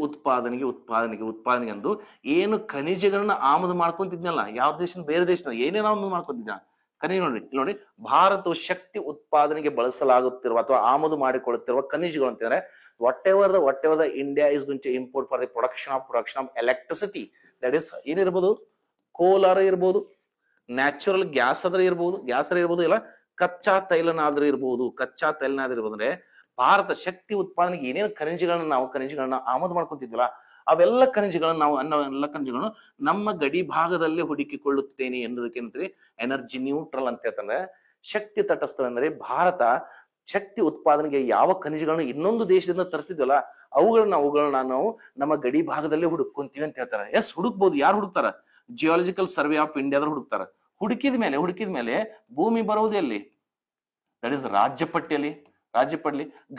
ಉತ್ಪಾದನೆಗೆ ಅಂದು ಏನು ಖನಿಜಗಳನ್ನ ಆಮದು ಮಾಡ್ಕೊಂತಿದ್ನಲ್ಲ, ಯಾವ ದೇಶದ ಬೇರೆ ದೇಶದ ಏನೇನು ಆಮದು ಮಾಡ್ಕೊಂತಿದ್ನ ಖನಿಜ ನೋಡಿ ಭಾರತವು ಶಕ್ತಿ ಉತ್ಪಾದನೆಗೆ ಬಳಸಲಾಗುತ್ತಿರುವ ಅಥವಾ ಆಮದು ಮಾಡಿಕೊಳ್ಳುತ್ತಿರುವ ಖನಿಜಗಳು ಅಂತಂದ್ರೆ whatever the India is going to import for the production of electricity, that is ಏನಿರ್ಬೋದು, ಕೋಲಾರ ಇರ್ಬೋದು, ನ್ಯಾಚುರಲ್ ಗ್ಯಾಸ್ ಇರ್ಬೋದು, ಇಲ್ಲ ಕಚ್ಚಾ ತೈಲನಾದ್ರೂ ಇರ್ಬೋದು ಅಂದ್ರೆ ಭಾರತ ಶಕ್ತಿ ಉತ್ಪಾದನೆಗೆ ಏನೇನು ಖನಿಜಗಳನ್ನ ಆಮದು ಮಾಡ್ಕೊಂತಿದ್ವಲ್ಲ ಅವೆಲ್ಲ ಖನಿಜಗಳನ್ನು ನಮ್ಮ ಗಡಿ ಭಾಗದಲ್ಲೇ ಹುಡುಕಿಕೊಳ್ಳುತ್ತೇನೆ ಎನ್ನುವುದಕ್ಕೆ ಎನರ್ಜಿ ನ್ಯೂಟ್ರಲ್ ಅಂತ ಹೇಳ್ತಾರೆ. ಶಕ್ತಿ ತಟಸ್ಥ ಅಂದ್ರೆ ಭಾರತ ಶಕ್ತಿ ಉತ್ಪಾದನೆಗೆ ಯಾವ ಖನಿಜಗಳನ್ನು ಇನ್ನೊಂದು ದೇಶದಿಂದ ತರ್ತಿದ್ವಲ್ಲ ಅವುಗಳನ್ನ ನಾವು ನಮ್ಮ ಗಡಿ ಭಾಗದಲ್ಲೇ ಹುಡುಕೊಂತೀವಿ ಅಂತ ಹೇಳ್ತಾರೆ. ಎಸ್, ಹುಡುಕ್ಬಹುದು. ಯಾರು ಹುಡುಕ್ತಾರ? ಜಿಯಾಲಜಿಕಲ್ ಸರ್ವೆ ಆಫ್ ಇಂಡಿಯಾದ ಹುಡುಕ್ತಾರ. ಹುಡುಕಿದ ಮೇಲೆ ಭೂಮಿ ಬರುವುದು ಎಲ್ಲಿ? ದಟ್ ಇಸ್ ರಾಜ್ಯ ಪಟ್ಟಿಯಲ್ಲಿ.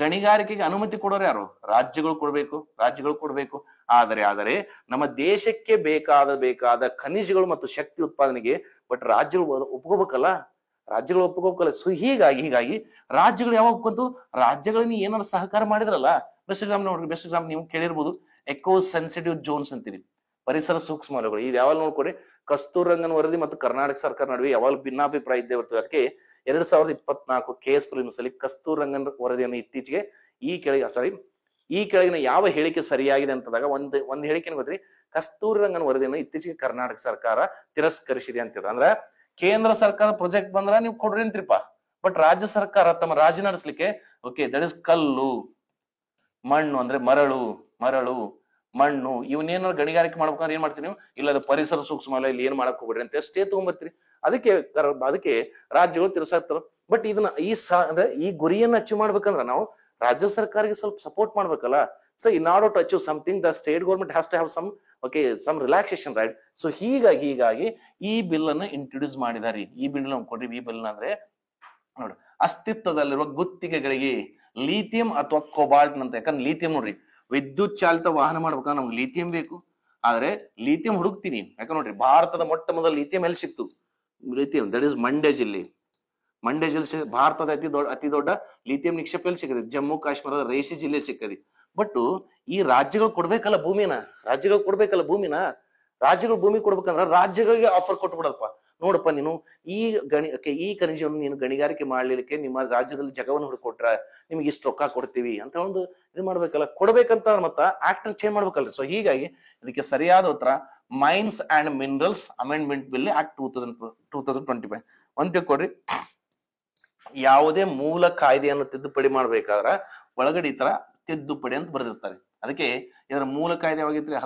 ಗಣಿಗಾರಿಕೆಗೆ ಅನುಮತಿ ಕೊಡೋರು ಯಾರು? ರಾಜ್ಯಗಳು ಕೊಡಬೇಕು. ಆದರೆ ನಮ್ಮ ದೇಶಕ್ಕೆ ಬೇಕಾದ ಖನಿಜಗಳು ಮತ್ತು ಶಕ್ತಿ ಉತ್ಪಾದನೆಗೆ ಬಟ್ ರಾಜ್ಯಗಳು ಒಪ್ಕೋಬೇಕಲ್ಲ. ಸೊ ಹೀಗಾಗಿ ರಾಜ್ಯಗಳು ಯಾವಾಗ ಒಪ್ಕೊಂತು? ರಾಜ್ಯಗಳನ್ನ ಏನಾದ್ರು ಸಹಕಾರ ಮಾಡಿದ್ರಲ್ಲ. ಬೆಸ್ಟ್ ಎಕ್ಸಾಂಪಲ್ ನೀವು ಕೇಳಿರ್ಬೋದು, ಎಕೋ ಸೆನ್ಸಿಟಿವ್ ಜೋನ್ಸ್ ಅಂತೀರಿ, ಪರಿಸರ ಸೂಕ್ಷ್ಮ ವಲಯಗಳು. ಇದು ಯಾವಾಗ ನೋಡ್ಕೊಡಿ, ಕಸ್ತೂರಂಗನ್ ವರದಿ ಮತ್ತು ಕರ್ನಾಟಕ ಸರ್ಕಾರ ನಡುವೆ ಯಾವಾಗ ಭಿನ್ನಾಭಿಪ್ರಾಯ ಇದ್ದೇ ಬರ್ತದೆ. ಅದಕ್ಕೆ 2024 KS ಪ್ರಿಲಿಮ್ಸ್ ಅಲ್ಲಿ ಕಸ್ತೂರಂಗನ್ ವರದಿಯನ್ನು ಇತ್ತೀಚೆಗೆ ಈ ಕೆಳಗಿನ ಯಾವ ಹೇಳಿಕೆ ಸರಿಯಾಗಿದೆ ಅಂತದಾಗ ಒಂದ್ ಹೇಳಿಕೆ ಗೊತ್ತ್ರಿ, ಕಸ್ತೂರಂಗನ್ ವರದಿಯನ್ನು ಇತ್ತೀಚೆಗೆ ಕರ್ನಾಟಕ ಸರ್ಕಾರ ತಿರಸ್ಕರಿಸಿದೆ ಅಂತ. ಅಂದ್ರೆ ಕೇಂದ್ರ ಸರ್ಕಾರ ಪ್ರಾಜೆಕ್ಟ್ ಬಂದ್ರ ನೀವು ಕೊಡ್ರಿ ಅಂತ್ರಿಪ್ಪ, ಬಟ್ ರಾಜ್ಯ ಸರ್ಕಾರ ತಮ್ಮ ರಾಜ್ಯ ನಡೆಸಲಿಕ್ಕೆ ಓಕೆ ದಟ್ ಇಸ್ ಕಲ್ಲು ಮಣ್ಣು ಅಂದ್ರೆ ಮರಳು ಮಣ್ಣು ಇವನ್ನೇನಾದ್ರು ಗಣಿಗಾರಿಕೆ ಮಾಡ್ಬೇಕಂದ್ರೆ ಏನ್ ಮಾಡ್ತೀವಿ ನೀವು? ಇಲ್ಲ ಅದು ಪರಿಸರ ಸೂಕ್ಷ್ಮ ಇಲ್ಲಿ ಏನ್ ಮಾಡಕ್ ಹೋಗ್ಬಿಡ್ರಿ ಅಂತ ಸ್ಟೇ ತಗೊಂಡ್ಬರ್ತೀರಿ. ಅದಕ್ಕೆ ರಾಜ್ಯಗಳು ತಿರ್ಸಾಕ್ತಾರ. ಬಟ್ ಇದನ್ನ ಅಂದ್ರೆ ಈ ಗುರಿಯನ್ನ ಅಚೀವ್ ಮಾಡ್ಬೇಕಂದ್ರ ನಾವು ರಾಜ್ಯ ಸರ್ಕಾರಕ್ಕೆ ಸ್ವಲ್ಪ ಸಪೋರ್ಟ್ ಮಾಡ್ಬೇಕಲ್ಲ. So in order to achieve something the state government has to have some relaxation, right? So ಹೀಗಾಗಿ ಈ ಬಿಲ್ ಅನ್ನ ಇಂಟ್ರೊಡ್ಯೂಸ್ ಮಾಡಿದಾರೆ. ಈ ಬಿಲ್ ಕೊಡ್ರಿ. ಈ ಬಿಲ್ ಅಂದ್ರೆ ನೋಡಿ, ಅಸ್ತಿತ್ವದಲ್ಲಿರುವ ಗುತ್ತಿಗೆಗಳಿಗೆ ಲಿಥಿಯಂ ಅಥವಾ ಕೊಬಾಲ್ಟ್ ಅಂತ. ಯಾಕಂದ್ರೆ ಲಿಥಿಯಂ ನೋಡ್ರಿ, ವಿದ್ಯುತ್ ಚಾಲಿತ ವಾಹನ ಮಾಡ್ಬೇಕಂದ್ರೆ ನಮ್ಗೆ ಲಿಥಿಯಂ ಬೇಕು. ಆದ್ರೆ ಲಿಥಿಯಂ ಹುಡುಕ್ತೀನಿ. ಯಾಕಂದ್ರೆ ನೋಡ್ರಿ, ಭಾರತದ ಮೊಟ್ಟ ಮೊದಲ ಲಿಥಿಯಂ ಎಲ್ಲಿ ಸಿಕ್ತು? ಲಿಥಿಯಂ ದಟ್ ಇಸ್ ಮಂಡ್ಯ ಜಿಲ್ಲೆ ಭಾರತದ ಅತಿ ದೊಡ್ಡ ಲಿಥಿಯಂ ನಿಕ್ಷೇಪ ಎಲ್ಲಿ ಸಿಕ್ಕದೆ? ಜಮ್ಮು ಕಾಶ್ಮೀರದ ರೇಸಿ ಜಿಲ್ಲೆ ಸಿಕ್ಕದಿ. ಬಟ್ ಈ ರಾಜ್ಯಗಳು ಕೊಡ್ಬೇಕಲ್ಲ ಭೂಮಿನ. ರಾಜ್ಯಗಳು ಭೂಮಿ ಕೊಡ್ಬೇಕಂದ್ರ ರಾಜ್ಯಗಳಿಗೆ ಆಫರ್ ಕೊಟ್ಬಿಡಪ್ಪ. ನೋಡಪ್ಪ, ನೀನು ಈ ಖನಿಜವನ್ನು ನೀನು ಗಣಿಗಾರಿಕೆ ಮಾಡ್ಲಿಕ್ಕೆ ನಿಮ್ಮ ರಾಜ್ಯದಲ್ಲಿ ಜಗವನ್ನು ಹುಡುಕೊಟ್ರ ನಿಮ್ಗೆ ಇಷ್ಟು ರೊಕ್ಕ ಕೊಡ್ತೀವಿ ಅಂತ ಒಂದು ಇದು ಮಾಡ್ಬೇಕಲ್ಲ. ಕೊಡ್ಬೇಕಂತ ಮತ್ತ ಆಕ್ಟ್ ಚೇಂಜ್ ಮಾಡ್ಬೇಕಲ್ರಿ. ಸೊ ಹೀಗಾಗಿ ಇದಕ್ಕೆ ಸರಿಯಾದ ಉತ್ತರ mains and minerals amendment bill act 2025. ಒಂದ್ ತಿಳ್ಕೊಡ್ರಿ, ಯಾವುದೇ ಮೂಲ ಕಾಯ್ದೆಯನ್ನು ತಿದ್ದುಪಡಿ ಮಾಡ್ಬೇಕಾದ್ರ ಒಳಗಡೆ ಈ ತರ ತಿದ್ದುಪಡಿ ಅಂತ ಬರೆದಿರ್ತಾರೆ. ಅದಕ್ಕೆ ಇದರ ಮೂಲ ಕಾಯ್ದೆ ಯಾವಾಗಿದ್ರೆ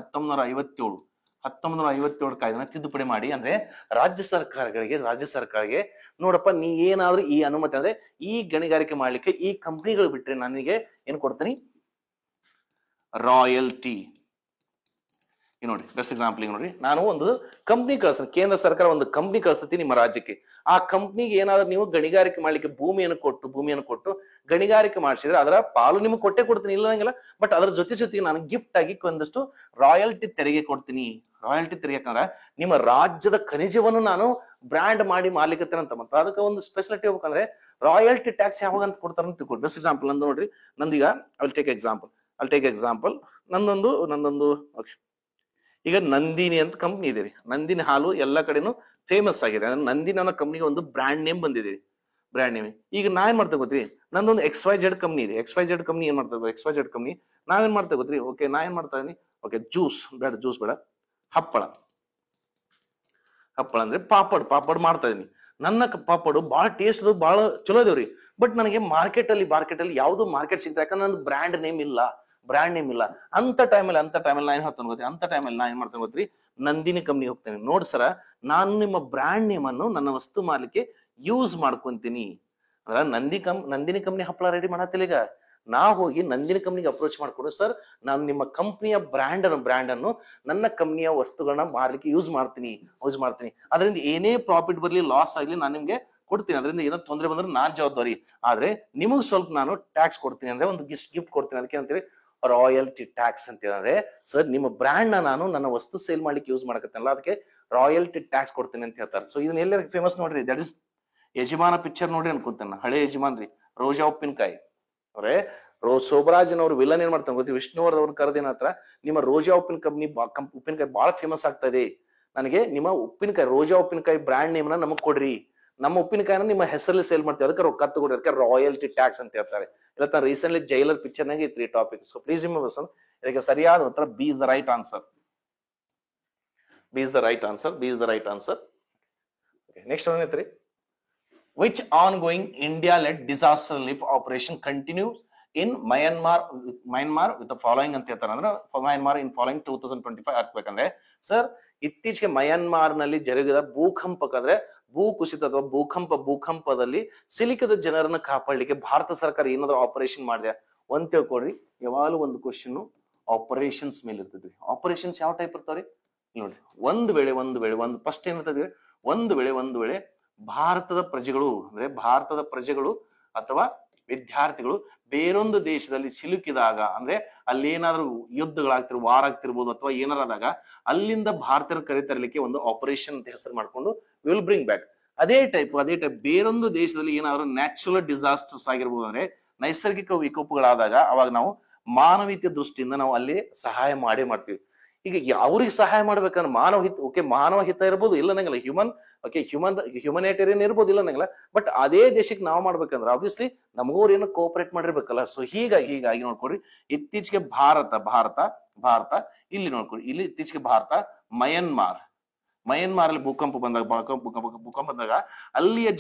1957 ಕಾಯ್ದೆನ ತಿದ್ದುಪಡಿ ಮಾಡಿ ಅಂದ್ರೆ ರಾಜ್ಯ ಸರ್ಕಾರಗಳಿಗೆ ನೋಡಪ್ಪ, ನೀ ಏನಾದ್ರೂ ಈ ಅನುಮತಿ ಅಂದ್ರೆ ಈ ಗಣಿಗಾರಿಕೆ ಮಾಡ್ಲಿಕ್ಕೆ ಈ ಕಂಪ್ನಿಗಳು ಬಿಟ್ರೆ ನನಗೆ ಏನ್ ಕೊಡ್ತೀನಿ? ರಾಯಲ್ಟಿ. ನೋಡಿ ಬೆಸ್ಟ್ ಎಕ್ಸಾಂಪಲ್ ನೋಡ್ರಿ, ನಾನು ಒಂದು ಕಂಪ್ನಿ ಕಳಿಸ್ತೀನಿ, ಕೇಂದ್ರ ಸರ್ಕಾರ ಒಂದು ಕಂಪ್ನಿ ಕಳಿಸ್ತೀನಿ ನಿಮ್ಮ ರಾಜ್ಯಕ್ಕೆ. ಆ ಕಂಪ್ನಿಗೆ ಏನಾದ್ರೂ ನೀವು ಗಣಿಗಾರಿಕೆ ಮಾಡ್ಲಿಕ್ಕೆ ಭೂಮಿಯನ್ನು ಕೊಟ್ಟು ಗಣಿಗಾರಿಕೆ ಮಾಡಿಸಿದ್ರೆ ಅದರ ಪಾಲು ನಿಮ್ಗೆ ಕೊಡ್ತೀನಿ, ಇಲ್ಲ ನಂಗಿಲ್ಲ. ಬಟ್ ಅದ್ರ ಜೊತೆಗೆ ನಾನು ಗಿಫ್ಟ್ ಆಗಿ ಒಂದಷ್ಟು ರಾಯಲ್ಟಿ ತೆರಿಗೆ ಕೊಡ್ತೀನಿ. ರಾಯಲ್ಟಿ ತೆರಿಗೆ ಯಾಕಂದ್ರೆ ನಿಮ್ಮ ರಾಜ್ಯದ ಖನಿಜವನ್ನು ನಾನು ಬ್ರ್ಯಾಂಡ್ ಮಾಡಿ ಮಾರ್ಲಿಕ್ಕತ್ತೇನೆ ಅಂತ. ಮತ್ತೆ ಅದಕ್ಕೆ ಒಂದು ಸ್ಪೆಷಾಲಿಟಿ ಹೋಗ್ಬೇಕಂದ್ರೆ ರಾಯಲ್ಟಿ ಟ್ಯಾಕ್ಸ್ ಯಾವಾಗ ಅಂತ ಕೊಡ್ತಾರೆ ಅಂತ ತಿಳ್ಕೊಡಿ. ಬೆಸ್ಟ್ ಎಕ್ಸಾಂಪಲ್ ನಂದು ನೋಡ್ರಿ, ನಂದೀಗ ಐ ಟೇಕ್ ಎಕ್ಸಾಂಪಲ್ ನಂದೊಂದು ಓಕೆ, ಈಗ ನಂದಿನಿ ಅಂತ ಕಂಪ್ನಿ ಇದೆ ರೀ. ನಂದಿನಿ ಹಾಲು ಎಲ್ಲ ಕಡೆನೂ ಫೇಮಸ್ ಆಗಿದೆ. ನಂದಿನಿ ಅನ್ನೋ ಕಂಪ್ನಿಗೆ ಒಂದು ಬ್ರ್ಯಾಂಡ್ ನೇಮ್ ಬಂದಿದೆ. ಈಗ ನಾ ಏನ್ ಮಾಡ್ತೇವೆ ಗೊತ್ತ್ರಿ, ನಂದೊಂದು XYZ ಕಂಪ್ನಿ ಇದೆ. XYZ ಕಂಪ್ನಿ ಏನ್ ಮಾಡ್ತೇವೆ? XYZ ಕಂಪ್ನಿ ನಾವೇನ್ ಮಾಡ್ತೇವೆ ಗೊತ್ತ್ರಿ? ಓಕೆ, ನಾ ಏನ್ ಮಾಡ್ತಾ ಇದೀನಿ? ಓಕೆ, ಜ್ಯೂಸ್ ಬೇಡ, ಹಪ್ಪಳ ಅಂದ್ರೆ ಪಾಪಡ್ ಮಾಡ್ತಾ ಇದೀನಿ. ನನ್ನ ಪಾಪಡು ಬಹಳ ಟೇಸ್ಟ್ ಭಾಳ ಚಲೋ ಇದೇವ್ರಿ. ಬಟ್ ನನಗೆ ಮಾರ್ಕೆಟ್ ಅಲ್ಲಿ ಯಾವ್ದು ಮಾರ್ಕೆಟ್ ಸಿಗ್ತಾ, ಯಾಕಂದ್ರೆ ನನ್ನ ಬ್ರ್ಯಾಂಡ್ ನೇಮ್ ಇಲ್ಲ. ಅಂತ ಟೈಮಲ್ಲಿ ನಾ ಏನ್ ಹೇಳ್ತಾನೆ ಗೊತ್ತಿ, ಅಂತ ಟೈಮಲ್ಲಿ ನಾ ಏನ್ ಮಾಡ್ತೇನೆ ಗೊತ್ತಿ, ನಂದಿನಿ ಕಂಪ್ನಿ ಹೋಗ್ತೇನೆ. ನೋಡ್ ಸರ, ನಾನು ನಿಮ್ಮ ಬ್ರ್ಯಾಂಡ್ ನೇಮ್ ಅನ್ನು ನನ್ನ ವಸ್ತು ಮಾರ್ಲಿಕ್ಕೆ ಯೂಸ್ ಮಾಡ್ಕೊಂತೀನಿ. ಅಂದ್ರ ನಂದಿನಿ ಕಂಪ್ನಿ ಹಪ್ಪಳ ರೆಡಿ ಮಾಡತ್ತಿಲ್ಲ. ಈಗ ನಾ ಹೋಗಿ ನಂದಿನಿ ಕಂಪ್ನಿಗೆ ಅಪ್ರೋಚ್ ಮಾಡ್ಕೊಡು, ಸರ್ ನಾನು ನಿಮ್ಮ ಕಂಪ್ನಿಯ ಬ್ರ್ಯಾಂಡ್ ಅನ್ನು ನನ್ನ ಕಂಪ್ನಿಯ ವಸ್ತುಗಳನ್ನ ಮಾರ್ಲಿಕ್ಕೆ ಯೂಸ್ ಮಾಡ್ತೀನಿ. ಅದರಿಂದ ಏನೇ ಪ್ರಾಫಿಟ್ ಬರ್ಲಿ ಲಾಸ್ ಆಗ್ಲಿ ನಾನು ನಿಮ್ಗೆ ಕೊಡ್ತೀನಿ. ಅದರಿಂದ ಏನೋ ತೊಂದರೆ ಬಂದ್ರೆ ನಾನ್ ಜವಾಬ್ದಾರಿ. ಆದ್ರೆ ನಿಮಗ್ ಸ್ವಲ್ಪ ನಾನು ಟ್ಯಾಕ್ಸ್ ಕೊಡ್ತೀನಿ, ಅಂದ್ರೆ ಒಂದು ಗಿಫ್ಟ್ ಕೊಡ್ತೀನಿ. ಅದಕ್ಕೆ ಅಂತೇಳಿ ರಾಯಲ್ಟಿ ಟ್ಯಾಕ್ಸ್ ಅಂತ ಹೇಳಿದ್ರೆ, ಸರ್ ನಿಮ್ಮ ಬ್ರ್ಯಾಂಡ್ ನಾನು ನನ್ನ ವಸ್ತು ಸೇಲ್ ಮಾಡ್ಲಿಕ್ಕೆ ಯೂಸ್ ಮಾಡಕತ್ತಲ್ಲ, ಅದಕ್ಕೆ ರಾಯಲ್ಟಿ ಟ್ಯಾಕ್ಸ್ ಕೊಡ್ತೀನಿ ಅಂತ ಹೇಳ್ತಾರೆ. ಸೊ ಇದನ್ನ ಎಲ್ಲರ ಫೇಮಸ್ ನೋಡ್ರಿ, ದಟ್ ಇಸ್ ಯಜಮಾನ ಪಿಕ್ಚರ್ ನೋಡ್ರಿ ಅನ್ಕೊಂತಾನ, ಹಳೆ ಯಜಮಾನ್ ರೀ, ರೋಜಾ ಉಪ್ಪಿನಕಾಯಿ. ಅವ್ರೆ ಶೋಭರಾಜನ್ ಅವ್ರು ವಿಲನ್ ಏನ್ ಮಾಡ್ತಾನೆ ಗೊತ್ತಿ, ವಿಷ್ಣುವರ್ಧನ್ ಅವ್ರ ಕರೆದೇನ ಹತ್ರ, ನಿಮ್ಮ ರೋಜಾ ಉಪ್ಪಿನಕಾಯಿ ಬಹಳ ಫೇಮಸ್ ಆಗ್ತಾ ಇದೆ, ನನಗೆ ನಿಮ್ಮ ರೋಜಾ ಉಪ್ಪಿನಕಾಯಿ ಬ್ರ್ಯಾಂಡ್ ನೇಮ್ ನಮಗ್ ಕೊಡ್ರಿ, ನಮ್ಮ ಉಪ್ಪಿನಕಾಯಿನ ನಿಮ್ಮ ಹೆಸರಲ್ಲಿ ಸೇಲ್ ಮಾಡ್ತೀವಿ, ಅದಕ್ಕೆ ರೊಕ್ಕ ತಗೊಡ್ರಿ, ಅದಕ್ಕೆ ರಾಯಲ್ಟಿ ಟ್ಯಾಕ್ಸ್ ಅಂತ ಹೇಳ್ತಾರೆ. ಇಲ್ಲ ರೀಸೆಂಟ್ಲಿ ಜೈಲರ್ ಪಿಕ್ಚರ್ ನಾಗ ಇತ್ರಿ ಟಾಪಿಕ್. ಸೊ ಪ್ಲೀಸ್ ರಿಮೆಂಬರ್, ಇದಕ್ಕೆ ಸರಿಯಾದ ಉತ್ತರ B is the right answer. Next ಏನೈತ್ರಿ, which ongoing India led disaster relief operation continue in Myanmar with following ಅಂತ ಹೇಳ್ತಾರೆ. ಅಂದ್ರೆ ಮಯನ್ಮಾರ್ ಇನ್ ಫಾಲೋಯಿಂಗ್ 2025 ಅರ್ಥಬೇಕಂದ್ರೆ, ಸರ್ ಇತ್ತೀಚೆಗೆ ಮಯನ್ಮಾರ್ ನಲ್ಲಿ ಜರುಗಿದ ಭೂಕಂಪಕ್ಕಂದ್ರೆ ಭೂ ಕುಸಿತ ಅಥವಾ ಭೂಕಂಪದಲ್ಲಿ ಸಿಲುಕಿದ ಜನರನ್ನ ಕಾಪಾಡಲಿಕ್ಕೆ ಭಾರತ ಸರ್ಕಾರ ಏನಾದ್ರು ಆಪರೇಷನ್ ಮಾಡಿದೆ ಒಂದ್ ತಿಳ್ಕೊಡ್ರಿ. ಯಾವಾಗಲೂ ಒಂದು ಕ್ವಶನ್ ಆಪರೇಷನ್ಸ್ ಮೇಲೆ ಇರ್ತದ್ರಿ. ಆಪರೇಷನ್ಸ್ ಯಾವ ಟೈಪ್ ಇರ್ತಾವ್ರಿ ನೋಡ್ರಿ. ಒಂದು ವೇಳೆ ಫಸ್ಟ್ ಏನಿರ್ತದ್ರಿ, ಒಂದು ವೇಳೆ ಭಾರತದ ಪ್ರಜೆಗಳು ಅಥವಾ ವಿದ್ಯಾರ್ಥಿಗಳು ಬೇರೊಂದು ದೇಶದಲ್ಲಿ ಸಿಲುಕಿದಾಗ, ಅಂದ್ರೆ ಅಲ್ಲಿ ಏನಾದ್ರು ವಾರ ಆಗ್ತಿರ್ಬೋದು ಅಥವಾ ಏನಾರಾದಾಗ ಅಲ್ಲಿಂದ ಭಾರತೀಯರು ಕರೆತರಲಿಕ್ಕೆ ಒಂದು ಆಪರೇಷನ್ ಅಂತ ಹೆಸರು ಮಾಡ್ಕೊಂಡು ವಿಲ್ ಬ್ರಿಂಗ್ ಬ್ಯಾಕ್. ಅದೇ ಟೈಪ್ ಬೇರೊಂದು ದೇಶದಲ್ಲಿ ಏನಾದ್ರು ನ್ಯಾಚುರಲ್ ಡಿಸಾಸ್ಟರ್ಸ್ ಆಗಿರ್ಬೋದು, ಅಂದ್ರೆ ನೈಸರ್ಗಿಕ ವಿಕೋಪಗಳಾದಾಗ ಅವಾಗ ನಾವು ಮಾನವೀಯತೆ ದೃಷ್ಟಿಯಿಂದ ನಾವು ಅಲ್ಲಿ ಸಹಾಯ ಮಾಡ್ತೀವಿ. ಈಗ ಅವ್ರಿಗೆ ಸಹಾಯ ಮಾಡ್ಬೇಕಂದ್ರೆ ಮಾನವ ಹಿತ ಇರ್ಬೋದು, ಇಲ್ಲ ನಂಗಲ್ಲ ಹ್ಯೂಮನಿಟೇರಿಯನ್ ಇರ್ಬೋದು, ಇಲ್ಲ ನಂಗಲ್ಲ, ಬಟ್ ಅದೇ ದೇಶಕ್ಕೆ ನಾವು ಮಾಡ್ಬೇಕಂದ್ರೆ ಆಬ್ವಿಯಸ್ಲಿ ನಮಗೋರು ಏನೋ ಕೋಆಪರೇಟ್ ಮಾಡಿರ್ಬೇಕಲ್ಲ. ಸೊ ಹೀಗಾಗಿ ನೋಡ್ಕೊಡ್ರಿ, ಇತ್ತೀಚೆಗೆ ಭಾರತ ಇಲ್ಲಿ ನೋಡ್ಕೊಡಿ, ಇಲ್ಲಿ ಇತ್ತೀಚೆಗೆ ಭಾರತ ಮಯನ್ಮಾರ್ ಅಲ್ಲಿ ಭೂಕಂಪ ಬಂದಾಗ ಅಲ್ಲಿಯ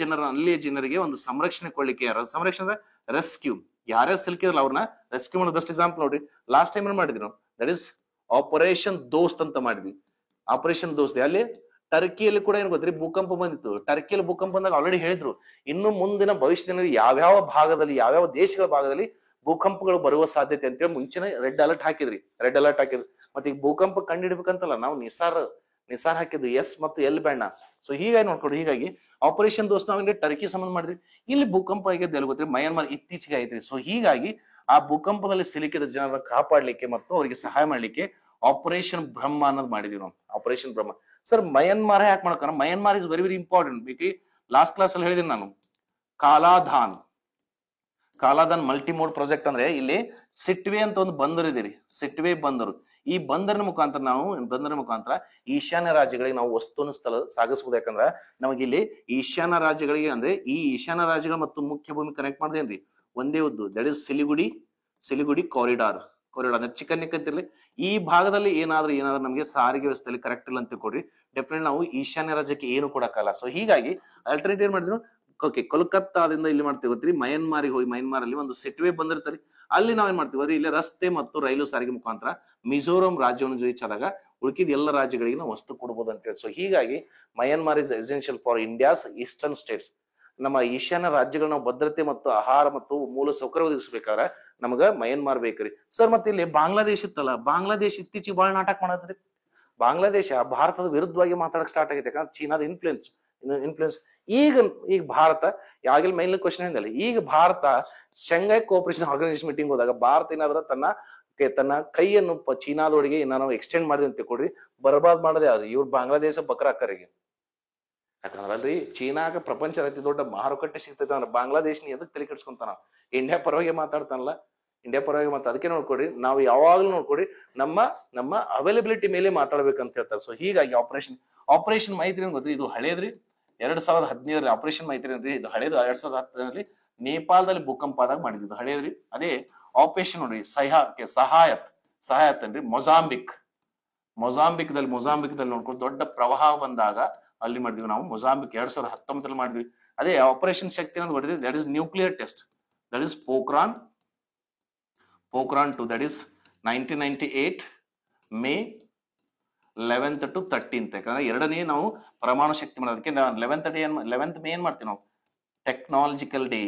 ಜನರಿಗೆ ಒಂದು ಸಂರಕ್ಷಣೆ ಕೊಡ್ಲಿಕ್ಕೆ, ಸಂರಕ್ಷಣೆ ರೆಸ್ಕ್ಯೂ ಯಾರ್ಯಾರು ಸಿಲುಕಿದ್ರಲ್ಲ ಅವ್ರನ್ನ ರೆಸ್ಕ್ಯೂ ಮಾಡೋ ಬೆಸ್ಟ್ ಎಕ್ಸಾಂಪಲ್ ನೋಡ್ರಿ. ಲಾಸ್ಟ್ ಟೈಮ್ ಏನ್ ಮಾಡಿದ್ವಿ ನಾವು, ದಟ್ ಇಸ್ ಆಪರೇಷನ್ ದೋಸ್ತ್ ಅಂತ ಮಾಡಿದ್ವಿ. ಆಪರೇಷನ್ ದೋಸ್ತ್ ಅಲ್ಲಿ ಟರ್ಕಿಯಲ್ಲಿ ಕೂಡ ಏನ್ ಗೊತ್ತ್ರಿ, ಭೂಕಂಪ ಬಂದಿತ್ತು. ಟರ್ಕಿಯಲ್ಲಿ ಭೂಕಂಪ ಬಂದಾಗ ಆಲ್ರೆಡಿ ಹೇಳಿದ್ರು, ಇನ್ನು ಮುಂದಿನ ಭವಿಷ್ಯದಲ್ಲಿ ಯಾವ್ಯಾವ ದೇಶಗಳ ಭಾಗದಲ್ಲಿ ಭೂಕಂಪಗಳು ಬರುವ ಸಾಧ್ಯತೆ ಅಂತೇಳಿ ಮುಂಚೆನೆ ರೆಡ್ ಅಲರ್ಟ್ ಹಾಕಿದ್ರು. ಮತ್ತೆ ಈಗ ಭೂಕಂಪ ಕಂಡಿಡ್ಬೇಕಂತಲ್ಲ ನಾವು ನಿಸಾರ್ ಹಾಕಿದ್ವಿ, ಎಸ್ ಮತ್ತು ಎಲ್ ಬ್ಯಾಂಡ್. ಸೊ ಹೀಗಾಗಿ ನೋಡ್ಕೊಡು, ಹೀಗಾಗಿ ಆಪರೇಷನ್ ದೋಸ್ತ್ ನಾವ್ ಟರ್ಕಿ ಸಂಬಂಧ ಮಾಡಿದ್ವಿ. ಇಲ್ಲಿ ಭೂಕಂಪ ಆಗಿದ್ದು ಎಲ್ಲಿ ಗೊತ್ತ್ರಿ, ಮಯನ್ಮಾರ್ ಇತ್ತೀಚೆಗೆ ಐತ್ರಿ. ಸೊ ಹೀಗಾಗಿ ಆ ಭೂಕಂಪದಲ್ಲಿ ಸಿಲುಕಿದ ಜನರ ಕಾಪಾಡ್ಲಿಕ್ಕೆ ಮತ್ತು ಅವರಿಗೆ ಸಹಾಯ ಮಾಡ್ಲಿಕ್ಕೆ ಆಪರೇಷನ್ ಬ್ರಹ್ಮ ಅನ್ನೋದು ಮಾಡಿದೀವಿ ನಾವು. ಆಪರೇಷನ್ ಬ್ರಹ್ಮ ಸರ್ ಮಯನ್ಮಾರ್ ಯಾಕೆ ಮಾಡ್ಕೊಂಡು, Myanmar is very important. Last class ಅಲ್ಲಿ ಹೇಳಿದೀನಿ ನಾನು, ಕಾಲಾಧಾನ್ ಮಲ್ಟಿಮೋಡ್ ಪ್ರಾಜೆಕ್ಟ್ ಅಂದ್ರೆ ಇಲ್ಲಿ ಸಿಟ್ವೆ ಅಂತ ಒಂದು ಬಂದರು ಇದೀರಿ, ಸಿಟ್ವೆ ಬಂದರು. ಈ ಬಂದರಿನ ಮುಖಾಂತರ ಈಶಾನ್ಯ ರಾಜ್ಯಗಳಿಗೆ ನಾವು ವಸ್ತುನ ಸಾಗಿಸಬಹುದು. ಯಾಕಂದ್ರ ನಮಗೆ ಇಲ್ಲಿ ಈಶಾನ್ಯ ರಾಜ್ಯಗಳಿಗೆ ಅಂದ್ರೆ ಈ ಈಶಾನ್ಯ ರಾಜ್ಯಗಳು ಮತ್ತು ಮುಖ್ಯ ಭೂಮಿ ಕನೆಕ್ಟ್ ಮಾಡ್ದೇನ್ರಿ ಒಂದೇ ಉದ್ದು, ದಟ್ ಇಸ್ ಸಿಲಿಗುಡಿ ಕಾರಿಡಾರ್ ಅಂದ್ರೆ ಚಿಕನ್ ಅಂತಿರ್ಲಿ. ಈ ಭಾಗದಲ್ಲಿ ಏನಾದ್ರೂ ನಮಗೆ ಸಾರಿಗೆ ವ್ಯವಸ್ಥೆಯಲ್ಲಿ ಕರೆಕ್ಟ್ ಇಲ್ಲ ಅಂತ ಕೊಡ್ರಿ, ಡೆಫಿನೆಟ್ ನಾವು ಈಶಾನ್ಯ ರಾಜ್ಯಕ್ಕೆ ಏನು ಕೊಡಕ್ಕಲ್ಲ. ಸೊ ಹೀಗಾಗಿ ಆಲ್ಟರ್ನೇಟಿವ್ ಏನ್ ಮಾಡಿದ್ರು, ಕೋಲ್ಕತ್ತಾದಿಂದ ಇಲ್ಲಿ ಮಾಡ್ತೀವಿ ಗೊತ್ತ್ರಿ, ಮಯನ್ಮಾರಿಗೆ ಹೋಗಿ ಮಯನ್ಮಾರಲ್ಲಿ ಒಂದು ಸಿಟ್ವೆ ಬಂದಿರ್ತಾರೆ, ಅಲ್ಲಿ ನಾವೇನ್ ಮಾಡ್ತೀವಿ ಇಲ್ಲಿ ರಸ್ತೆ ಮತ್ತು ರೈಲು ಸಾರಿಗೆ ಮುಖಾಂತರ ಮಿಜೋರಾಂ ರಾಜ್ಯವನ್ನು ರೀಚ್ ಆದಾಗ ಉಳಿಕಿದ ಎಲ್ಲ ರಾಜ್ಯಗಳಿಗೆ ನಾವು ವಸ್ತು ಕೊಡ್ಬೋದು ಅಂತ ಹೇಳಿ. ಸೊ ಹೀಗಾಗಿ Myanmar is essential for India's eastern States. ನಮ್ಮ ಈಶಾನ್ಯ ರಾಜ್ಯಗಳ ನಾವು ಭದ್ರತೆ ಮತ್ತು ಆಹಾರ ಮತ್ತು ಮೂಲ ಸೌಕರ್ಯ ಒದಗಿಸ್ಬೇಕಾದ್ರೆ ನಮಗ ಮಯನ್ಮಾರ್ ಬೇಕ್ರಿ ಸರ್. ಮತ್ತೆ ಇಲ್ಲಿ ಬಾಂಗ್ಲಾದೇಶ ಇತ್ತಲ್ಲ, ಬಾಂಗ್ಲಾದೇಶ ಇತ್ತೀಚೆಗೆ ಬಹಳ ನಾಟಕ ಮಾಡದ್ರಿ. ಬಾಂಗ್ಲಾದೇಶ ಭಾರತದ ವಿರುದ್ಧವಾಗಿ ಮಾತಾಡಕ್ ಸ್ಟಾರ್ಟ್ ಆಗೈತೆ, ಯಾಕಂದ್ರೆ ಚೀನಾದ ಇನ್ಫ್ಲೂಯೆನ್ಸ್. ಈಗ ಭಾರತ ಯಾವಾಗಲೂ ಮೈನ್ ಕ್ವಶನ್ ಏನಿಲ್ಲ, ಈಗ Bharat Shanghai cooperation organisation meeting ಹೋದಾಗ ಭಾರತ ಏನಾದ್ರೂ ತನ್ನ ಕೈಯನ್ನು ಚೀನಾದೊಳಗೆ ಏನಾದ್ರು ಎಕ್ಸ್ಟೆಂಡ್ ಮಾಡಿದೆ ಅಂತ ಕೊಡ್ರಿ, ಬರ್ಬಾದ್ ಮಾಡದೆ ಯಾರು ಇವ್ರು ಬಾಂಗ್ಲಾದೇಶ ಬಕ್ರಾಕರಿಗೆ. ಯಾಕಂದ್ರಲ್ರಿ ಚೀನಾಗ ಪ್ರಪಂಚ ಅತಿ ದೊಡ್ಡ ಮಾರುಕಟ್ಟೆ ಸಿಗ್ತೈತೆ ಅಂದ್ರೆ ಬಾಂಗ್ಲಾದೇಶನ ಎದಕ್ ತಲೆ ಕೆಡ್ಸ್ಕೊಂತಾನ, ಇಂಡಿಯಾ ಪರವಾಗಿ ಮಾತಾಡ್ತಾನಲ್ಲ, ಅದಕ್ಕೆ ನೋಡ್ಕೊಡ್ರಿ, ನಾವು ಯಾವಾಗ್ಲೂ ನೋಡ್ಕೊಡ್ರಿ ನಮ್ಮ ಅವೈಲಬಿಲಿಟಿ ಮೇಲೆ ಮಾತಾಡ್ಬೇಕಂತ ಹೇಳ್ತಾರೆ. ಸೊ ಹೀಗಾಗಿ ಆಪರೇಷನ್ ಮೈತ್ರಿ ಗೊತ್ತ್ರಿ, ಇದು ಹಳೇದ್ರಿ 2015 ಆಪರೇಷನ್ ಮೈತ್ರಿ ಅಂದ್ರೆ ಇದು ಹಳೇದು. 2010 ನೇಪಾಳದಲ್ಲಿ ಭೂಕಂಪ ಆದಾಗ ಮಾಡಿದ್ದು ಹಳೇದ್ರಿ. ಅದೇ ಆಪರೇಷನ್ ನೋಡ್ರಿ ಸಹಾಯತ್ ಅನ್ರಿ ಮೊಜಾಂಬಿಕ್ದಲ್ಲಿ ನೋಡ್ಕೊಂಡು ದೊಡ್ಡ ಪ್ರವಾಹ ಬಂದಾಗ ಅಲ್ಲಿ ಮಾಡಿದ್ವಿ ನಾವು. ಮೊಜಾಂಬಿಕ್ 2019 ಮಾಡಿದ್ವಿ. ಅದೇ ಆಪರೇಷನ್ ಶಕ್ತಿ ಅಂತ ಹೊಡೆದ್ರೆ that is nuclear test, that is Pokhran 2, that is 1998 May 11th to 13th. ಯಾಕಂದ್ರೆ ಎರಡನೇ ನಾವು ಪರಮಾಣು ಶಕ್ತಿ ಮಾಡೋದಕ್ಕೆ 11th ಮೇ ಏನ್ ಮಾಡ್ತೀವಿ ನಾವು ಟೆಕ್ನಾಲಜಿಕಲ್ ಡೇ,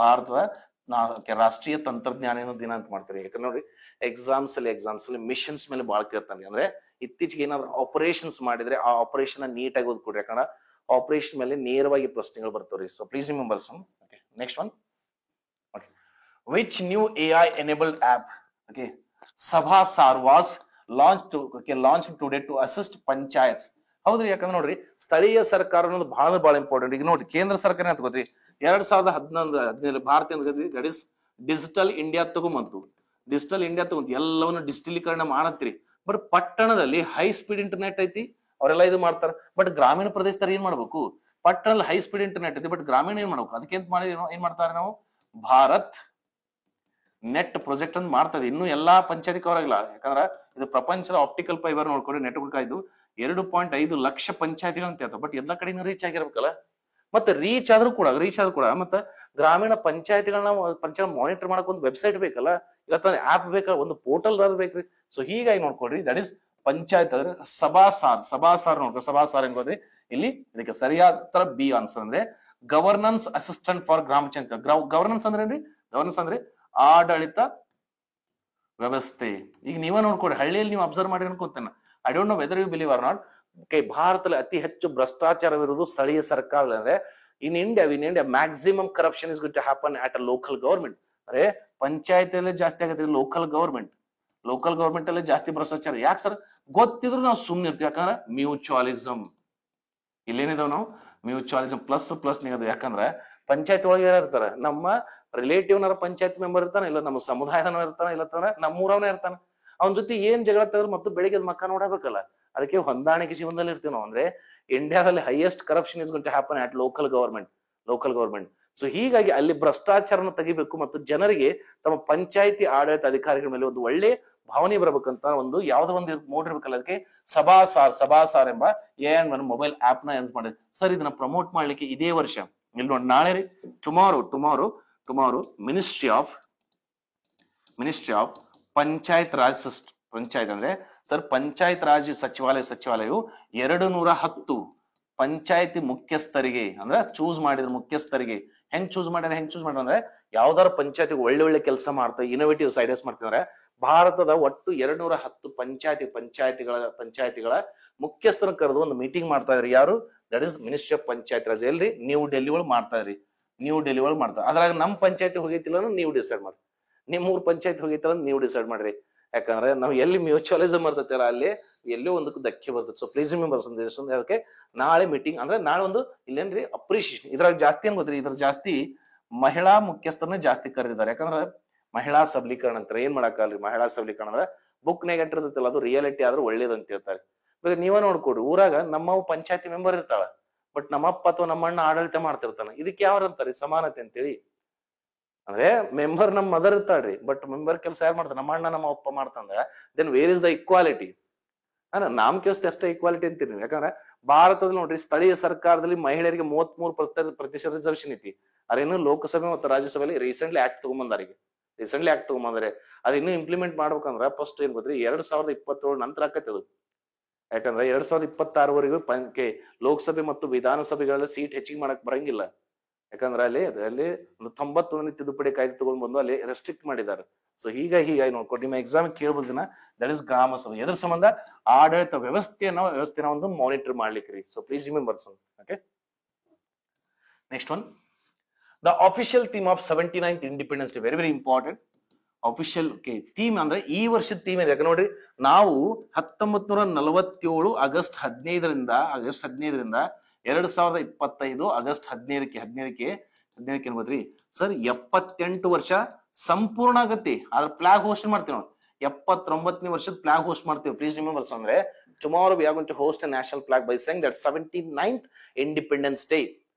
ಭಾರತದ ರಾಷ್ಟ್ರೀಯ ತಂತ್ರಜ್ಞಾನ ದಿನ ಅಂತ ಮಾಡ್ತೀವಿ. ಯಾಕಂದ್ರೆ ನೋಡಿ ಎಕ್ಸಾಮ್ಸ್ ಅಲ್ಲಿ ಮಿಷನ್ಸ್ ಮೇಲೆ ಬಾಳ್ ಕೇಳ್ತಾನೆ. ಅಂದ್ರೆ ಇತ್ತೀಚೆಗೆ ಏನಾದ್ರು ಆಪರೇಷನ್ಸ್ ಮಾಡಿದ್ರೆ ಆ ಆಪರೇಷನ್ ನೀಟಾಗಿ ಓದ್ಕೊಡ್ರಿ, ಯಾಕಂದ್ರೆ ಆಪರೇಷನ್ ಮೇಲೆ ನೇರವಾಗಿ ಪ್ರಶ್ನೆಗಳು ಬರ್ತಾವ್ರಿ. So please remember some. Okay, next one. Okay, which new AI enabled app, okay, Sabha Sar was launched today to assist panchayats. ಹೌದ್ರಿ, ಯಾಕಂದ್ರೆ ನೋಡ್ರಿ ಸ್ಥಳೀಯ ಸರ್ಕಾರ ಅನ್ನೋದು ಬಹಳ ಇಂಪಾರ್ಟೆಂಟ್. ಈಗ ನೋಡ್ರಿ ಕೇಂದ್ರ ಸರ್ಕಾರ ಅಂತ ಗೊತ್ತ್ರಿ 2011-17 ಭಾರತ ದಟ್ ಇಸ್ ಡಿಜಿಟಲ್ ಇಂಡಿಯಾ ತಗೊಂಬಂತು. ಡಿಜಿಟಲ್ ಇಂಡಿಯಾ ತಗೊಂತು, ಎಲ್ಲವನ್ನು ಡಿಜಿಟಲೀಕರಣ ಮಾಡತ್ರಿ. ಬಟ್ ಪಟ್ಟಣದಲ್ಲಿ ಹೈ ಸ್ಪೀಡ್ ಇಂಟರ್ನೆಟ್ ಐತಿ, ಅವರೆಲ್ಲ ಇದು ಮಾಡ್ತಾರ. ಬಟ್ ಗ್ರಾಮೀಣ ಪ್ರದೇಶದಲ್ಲಿ ಏನ್ ಮಾಡ್ಬೇಕು, ಪಟ್ಟಣದಲ್ಲಿ ಹೈ ಸ್ಪೀಡ್ ಇಂಟರ್ನೆಟ್ ಐತಿ, ಬಟ್ ಗ್ರಾಮೀಣ ಏನ್ ಮಾಡ್ಬೇಕು, ಅದಕ್ಕೆ ಏನ್ ಮಾಡ್ತಾರೆ ನಾವು ಭಾರತ್ ನೆಟ್ ಪ್ರಾಜೆಕ್ಟ್ ಅಂತ ಮಾಡ್ತದೆ. ಇನ್ನು ಎಲ್ಲಾ ಪಂಚಾಯತಿ ಕವರ್ ಆಗಿಲ್ಲ, ಯಾಕಂದ್ರೆ ಇದು ಪ್ರಪಂಚದ ಆಪ್ಟಿಕಲ್ ಫೈಬರ್ ನೋಡ್ಕೊಂಡು ನೆಟ್ವರ್ಕ್ ಇದು 2.5 ಲಕ್ಷ ಪಂಚಾಯತಿಗಳು ಅಂತ ಹೇಳ್ತಾರೆ. ಬಟ್ ಎಲ್ಲ ಕಡೆನೂ ರೀಚ್ ಆಗಿರ್ಬೇಕಲ್ಲ. ಮತ್ತೆ ರೀಚ್ ಆದ್ರೂ ಕೂಡ ಮತ್ತೆ ಗ್ರಾಮೀಣ ಪಂಚಾಯತಿಗಳನ್ನ ಮಾನಿಟರ್ ಮಾಡಕ್ ಒಂದು ವೆಬ್ಸೈಟ್ ಬೇಕಲ್ಲ, ಇಲ್ಲ ಆಪ್ ಬೇಕಲ್ಲ, ಒಂದು ಪೋರ್ಟಲ್ ಬೇಕ್ರಿ. ಸೊ ಹೀಗಾಗಿ ನೋಡ್ಕೊಡ್ರಿ, ದಟ್ ಇಸ್ ಪಂಚಾಯತ್ ಅಂದ್ರೆ ಸಭಾಸಾರ್ ನೋಡ್ಕೊ. ಸಭಾಸಾರ್ ಏನ್ಕೋದ್ರಿ ಇಲ್ಲಿ, ಇದಕ್ಕೆ ಸರಿಯಾದ ಬಿ ಆನ್ಸರ್ ಅಂದ್ರೆ ಗವರ್ನೆನ್ಸ್ ಅಸಿಸ್ಟೆಂಟ್ ಫಾರ್ ಗ್ರಾಮ ಪಂಚಾಯತ್. ಗವರ್ನೆನ್ಸ್ ಅಂದ್ರೆ ಏನ್ರಿ, ಗವರ್ನೆನ್ಸ್ ಅಂದ್ರೆ ಆಡಳಿತ ವ್ಯವಸ್ಥೆ. ಈಗ ನೀವೇ ನೋಡ್ಕೊಡಿ, ಹಳ್ಳಿಯಲ್ಲಿ ನೀವು ಅಬ್ಸರ್ವ್ ಮಾಡಿ ಅನ್ಕೋತೇನೆ, I don't know whether you believe or not, ಭಾರತದಲ್ಲಿ ಅತಿ ಹೆಚ್ಚು ಭ್ರಷ್ಟಾಚಾರವಿರುವುದು ಸ್ಥಳೀಯ ಸರ್ಕಾರ. ಅಂದ್ರೆ in India maximum corruption is going to happen at a local government. ಅಂದ್ರೆ ಪಂಚಾಯತಿಯಲ್ಲೇ ಜಾಸ್ತಿ ಆಗತ್ತೆ, ಲೋಕಲ್ ಗವರ್ಮೆಂಟ್ ಅಲ್ಲೇ ಜಾಸ್ತಿ ಭ್ರಷ್ಟಾಚಾರ. ಯಾಕೆ ಸರ್, ಗೊತ್ತಿದ್ರು ನಾವು ಸುಮ್ನೆ ಇರ್ತೀವಿ, ಯಾಕಂದ್ರೆ ಮ್ಯೂಚುವಲಿಸಮ್. ಇಲ್ಲೇನಿದಾವ್ ನಾವು ಮ್ಯೂಚುವಲಿಸಮ್ ಪ್ಲಸ್ ನಿಗದು. ಯಾಕಂದ್ರೆ ಪಂಚಾಯತ್ ಒಳಗೆ ಯಾರು ಇರ್ತಾರ, ನಮ್ಮ ರಿಲೇಟಿವ್ನಾರ ಪಂಚಾಯತ್ ಮೆಂಬರ್ ಇರ್ತಾನೆ, ಇಲ್ಲ ನಮ್ಮ ಸಮುದಾಯದವ ಇರ್ತಾನೆ, ಇಲ್ಲ ನಮ್ಮೂರವನೇ ಇರ್ತಾನೆ. ಅವನ ಜೊತೆ ಏನ್ ಜಗಳ ತೆಗೆದ್ರು ಮತ್ತು ಬೆಳಿಗ್ಗೆ ಮಕ್ಕ ನೋಡಬೇಕಲ್ಲ, ಅದಕ್ಕೆ ಹೊಂದಾಣಿಕೆ ಜೀವನದಲ್ಲಿ ಇರ್ತೀವಿ ನಾವು. ಅಂದ್ರೆ ಇಂಡಿಯಾದಲ್ಲಿ highest corruption is going to happen at local government. So ಹೀಗಾಗಿ ಅಲ್ಲಿ ಭ್ರಷ್ಟಾಚಾರನ ತೆಗಿಬೇಕು ಮತ್ತು ಜನರಿಗೆ ತಮ್ಮ ಪಂಚಾಯತಿ ಆಡಳಿತ ಅಧಿಕಾರಿಗಳ ಮೇಲೆ ಒಂದು ಒಳ್ಳೆ ಭಾವನೆ ಬರಬೇಕಂತ ಒಂದು ಯಾವ್ದೋ ಒಂದು ಮೋಡ್ ಇರ್ಬೇಕಲ್ಲ. ಅದಕ್ಕೆ ಸಭಾಸಾರ್ ಎಂಬ AI ಮೊಬೈಲ್ ಆಪ್ ನ ಎಂತ ಮಾಡಿದೆ ಸರ್. ಇದನ್ನ ಪ್ರಮೋಟ್ ಮಾಡ್ಲಿಕ್ಕೆ ಇದೇ ವರ್ಷ ಇಲ್ಲಿ ನೋಡಿ, ನಾಳೆ ರೀ, ಟುಮಾರೋ ಮಿನಿಸ್ಟ್ರಿ ಆಫ್ ಪಂಚಾಯತ್ ಅಂದ್ರೆ ಸರ್ ಪಂಚಾಯತ್ ರಾಜ್ ಸಚಿವಾಲಯವು 210 ಪಂಚಾಯತಿ ಮುಖ್ಯಸ್ಥರಿಗೆ ಅಂದ್ರೆ ಚೂಸ್ ಮುಖ್ಯಸ್ಥರಿಗೆ ಹೆಂಗ್ ಚೂಸ್ ಮಾಡ್ಯಾರ ಅಂದ್ರೆ ಯಾವ್ದಾರ ಪಂಚಾಯತಿ ಒಳ್ಳೆ ಕೆಲಸ ಮಾಡ್ತಾರೆ, ಇನೋವೇಟಿವ್ ಐಡಿಯಾಸ್ ಮಾಡ್ತಿದ್ರೆ ಭಾರತದ ಒಟ್ಟು 210 ಪಂಚಾಯತಿಗಳ ಮುಖ್ಯಸ್ಥರನ್ನ ಕರೆದು ಒಂದು ಮೀಟಿಂಗ್ ಮಾಡ್ತಾ ಇದ್ರಿ. ಯಾರು, that is ministry of panchayat Raj. ಎಲ್ರಿ, ನ್ಯೂ ಡೆಲ್ಲಿ ಒಳಗೆ ಮಾಡ್ತಾ ಇದ್ರಿ. ಅದ್ರಾಗ ನಮ್ ಪಂಚಾಯತಿ ಹೋಗೈತಿಲ್ಲ ನೀವು ಡಿಸೈಡ್ ಮಾಡ್ರಿ, ನಿಮ್ 3 ಪಂಚಾಯತ್ ಹೋಗೈತಿಲ್ಲ ನೀವು ಡಿಸೈಡ್ ಮಾಡ್ರಿ. ಯಾಕಂದ್ರೆ ನಾವು ಎಲ್ಲಿ ಮ್ಯೂಚುವಲಿಸಮ್ ಬರ್ತೈತಲ್ಲ ಅಲ್ಲಿ ಎಲ್ಲೋ ಒಂದಕ್ಕೂ ಧಕ್ಕೆ ಬರ್ತದೆ. ಸೊ ಪ್ಲೀಸ್ ರಿಮೆಂಬರ್ ಅದಕ್ಕೆ ನಾಳೆ ಮೀಟಿಂಗ್ ಅಂದ್ರೆ ನಾಳೆ ಒಂದು ಇಲ್ಲೇನ್ರಿ ಅಪ್ರಿಶಿಯೇಷನ್. ಇದ್ರಾಗ ಜಾಸ್ತಿ ಏನ್ ಗೊತ್ತ್ರಿ, ಇದ್ರ ಜಾಸ್ತಿ ಮಹಿಳಾ ಮುಖ್ಯಸ್ಥರನ್ನ ಜಾಸ್ತಿ ಕರೆದಿದ್ದಾರೆ. ಯಾಕಂದ್ರೆ ಮಹಿಳಾ ಸಬಲೀಕರಣ ಅಂತಾರೆ. ಏನ್ ಮಾಡಕ್ಕಲ್ರಿ, ಮಹಿಳಾ ಸಬಲೀಕರಣ ಅಂದ್ರೆ ಬುಕ್ ನಾಗ ಇಟ್ಟಿರ್ತೈತಲ್ಲ ಅದು ರಿಯಾಲಿಟಿ ಆದ್ರೆ ಒಳ್ಳೇದು ಅಂತ ಹೇಳ್ತಾರೆ. ಇವಾಗ ನೀವೇ ನೋಡ್ಕೊಡ್ರಿ, ಊರಾಗ ನಮ್ಮ ಪಂಚಾಯತಿ ಮೆಂಬರ್ ಇರ್ತಾಳ, ಬಟ್ ನಮ್ಮಪ್ಪ ಅಥವಾ ನಮ್ಮಣ್ಣ ಆಡಳಿತ ಮಾಡ್ತಿರ್ತಾನ. ಇದಕ್ಕೆ ಯಾರು ಅಂತಾರೆ, ಸಮಾನತೆ ಅಂತೇಳಿ. ಅಂದ್ರೆ ಮೆಂಬರ್ ನಮ್ ಮದರ್ ಇರ್ತಾಳ್ರಿ, ಬಟ್ ಮೆಂಬರ್ ಕೆಲಸ ಯಾರು ಮಾಡ್ತಾರೆ, ನಮ್ಮ ಅಣ್ಣ ನಮ್ಮ ಅಪ್ಪ ಮಾಡ್ತಂದ್ರ then where is the equality? ನಾಮ್ ಕೆಲಸ ಅಷ್ಟೇ ಇಕ್ವಾಲಿಟಿ ಅಂತೀರಿ. ಯಾಕಂದ್ರೆ ಭಾರತದಲ್ಲಿ ನೋಡ್ರಿ ಸ್ಥಳೀಯ ಸರ್ಕಾರದಲ್ಲಿ ಮಹಿಳೆಯರಿಗೆ 33% ರಿಸರ್ವೇಶನ್ ಐತಿ. ಅದೇನು ಲೋಕಸಭೆ ಮತ್ತು ರಾಜ್ಯಸಭೆಯಲ್ಲಿ ರೀಸೆಂಟ್ಲಿ ಆಕ್ಟ್ ತಗೊಂಬಂದಾರೆ. ಅದ್ ಇನ್ನೂ ಇಂಪ್ಲಿಮೆಂಟ್ ಮಾಡ್ಬೇಕಂದ್ರ ಫಸ್ಟ್ ಏನ್ ಗೊತ್ತ್ರಿ, 2027 ನಂತರ ಆಕೈತಿ ಅದು. ಯಾಕಂದ್ರೆ 2026ವರೆಗೂ ಲೋಕಸಭೆ ಮತ್ತು ವಿಧಾನಸಭೆಗಳಲ್ಲಿ ಸೀಟ್ ಹೆಚ್ಚಿಗೆ ಮಾಡಕ್ ಬರಂಗಿಲ್ಲ. ಯಾಕಂದ್ರೆ ಅಲ್ಲಿ ಒಂದು 91 ತಿದ್ದುಪಡಿ ಕಾಯ್ದೆ ತಗೊಂಡ್ ಬಂದು ಅಲ್ಲಿ ರೆಸ್ಟ್ರಿಕ್ಟ್ ಮಾಡಿದ್ದಾರೆ. ಸೊ ಹೀಗಾಗಿ ನೋಡ್ಕೊಂಡು ನಿಮ್ಮ ಎಕ್ಸಾಮ್ ಕೇಳ್ಬೋದಿನ, ದಟ್ ಇಸ್ ಗ್ರಾಮ ಸಭೆ. ಎದ್ರ ಸಂಬಂಧ, ಆಡಳಿತ ವ್ಯವಸ್ಥೆನ ಒಂದು ಮಾನಿಟರ್ ಮಾಡ್ಲಿಕ್ಕೆ ರೀ. So please remember some. Okay, next one, the official theme of 79th independence day. Very important. Official theme ಅಂದ್ರೆ ಈ ವರ್ಷದ ಥೀಮ್ ಇದೆ. ಯಾಕಂದ್ರೆ ನೋಡ್ರಿ, ನಾವು 1947 ಆಗಸ್ಟ್ 15ರಿಂದ 2025 ಆಗಸ್ಟ್ 15ಕ್ಕೆ ಏನ್ ಗೊತ್ತ್ರಿ ಸರ್, 78 ವರ್ಷ ಸಂಪೂರ್ಣ ಆಗತ್ತೆ. ಅದ್ರ ಫ್ಲಾಗ್ ಹೋಸ್ಟ್ ಮಾಡ್ತೀವಿ ನಾವು. 79ನೇ ವರ್ಷದ ಫ್ಲಾಗ್ ಹೋಸ್ಟ್ ಮಾಡ್ತೀವಿ. ಪ್ಲೀಸ್ ರಿಮೆಂಬರ್ ಅಂದ್ರೆ tomorrow we are going to host a national flag by saying that 79th independence day.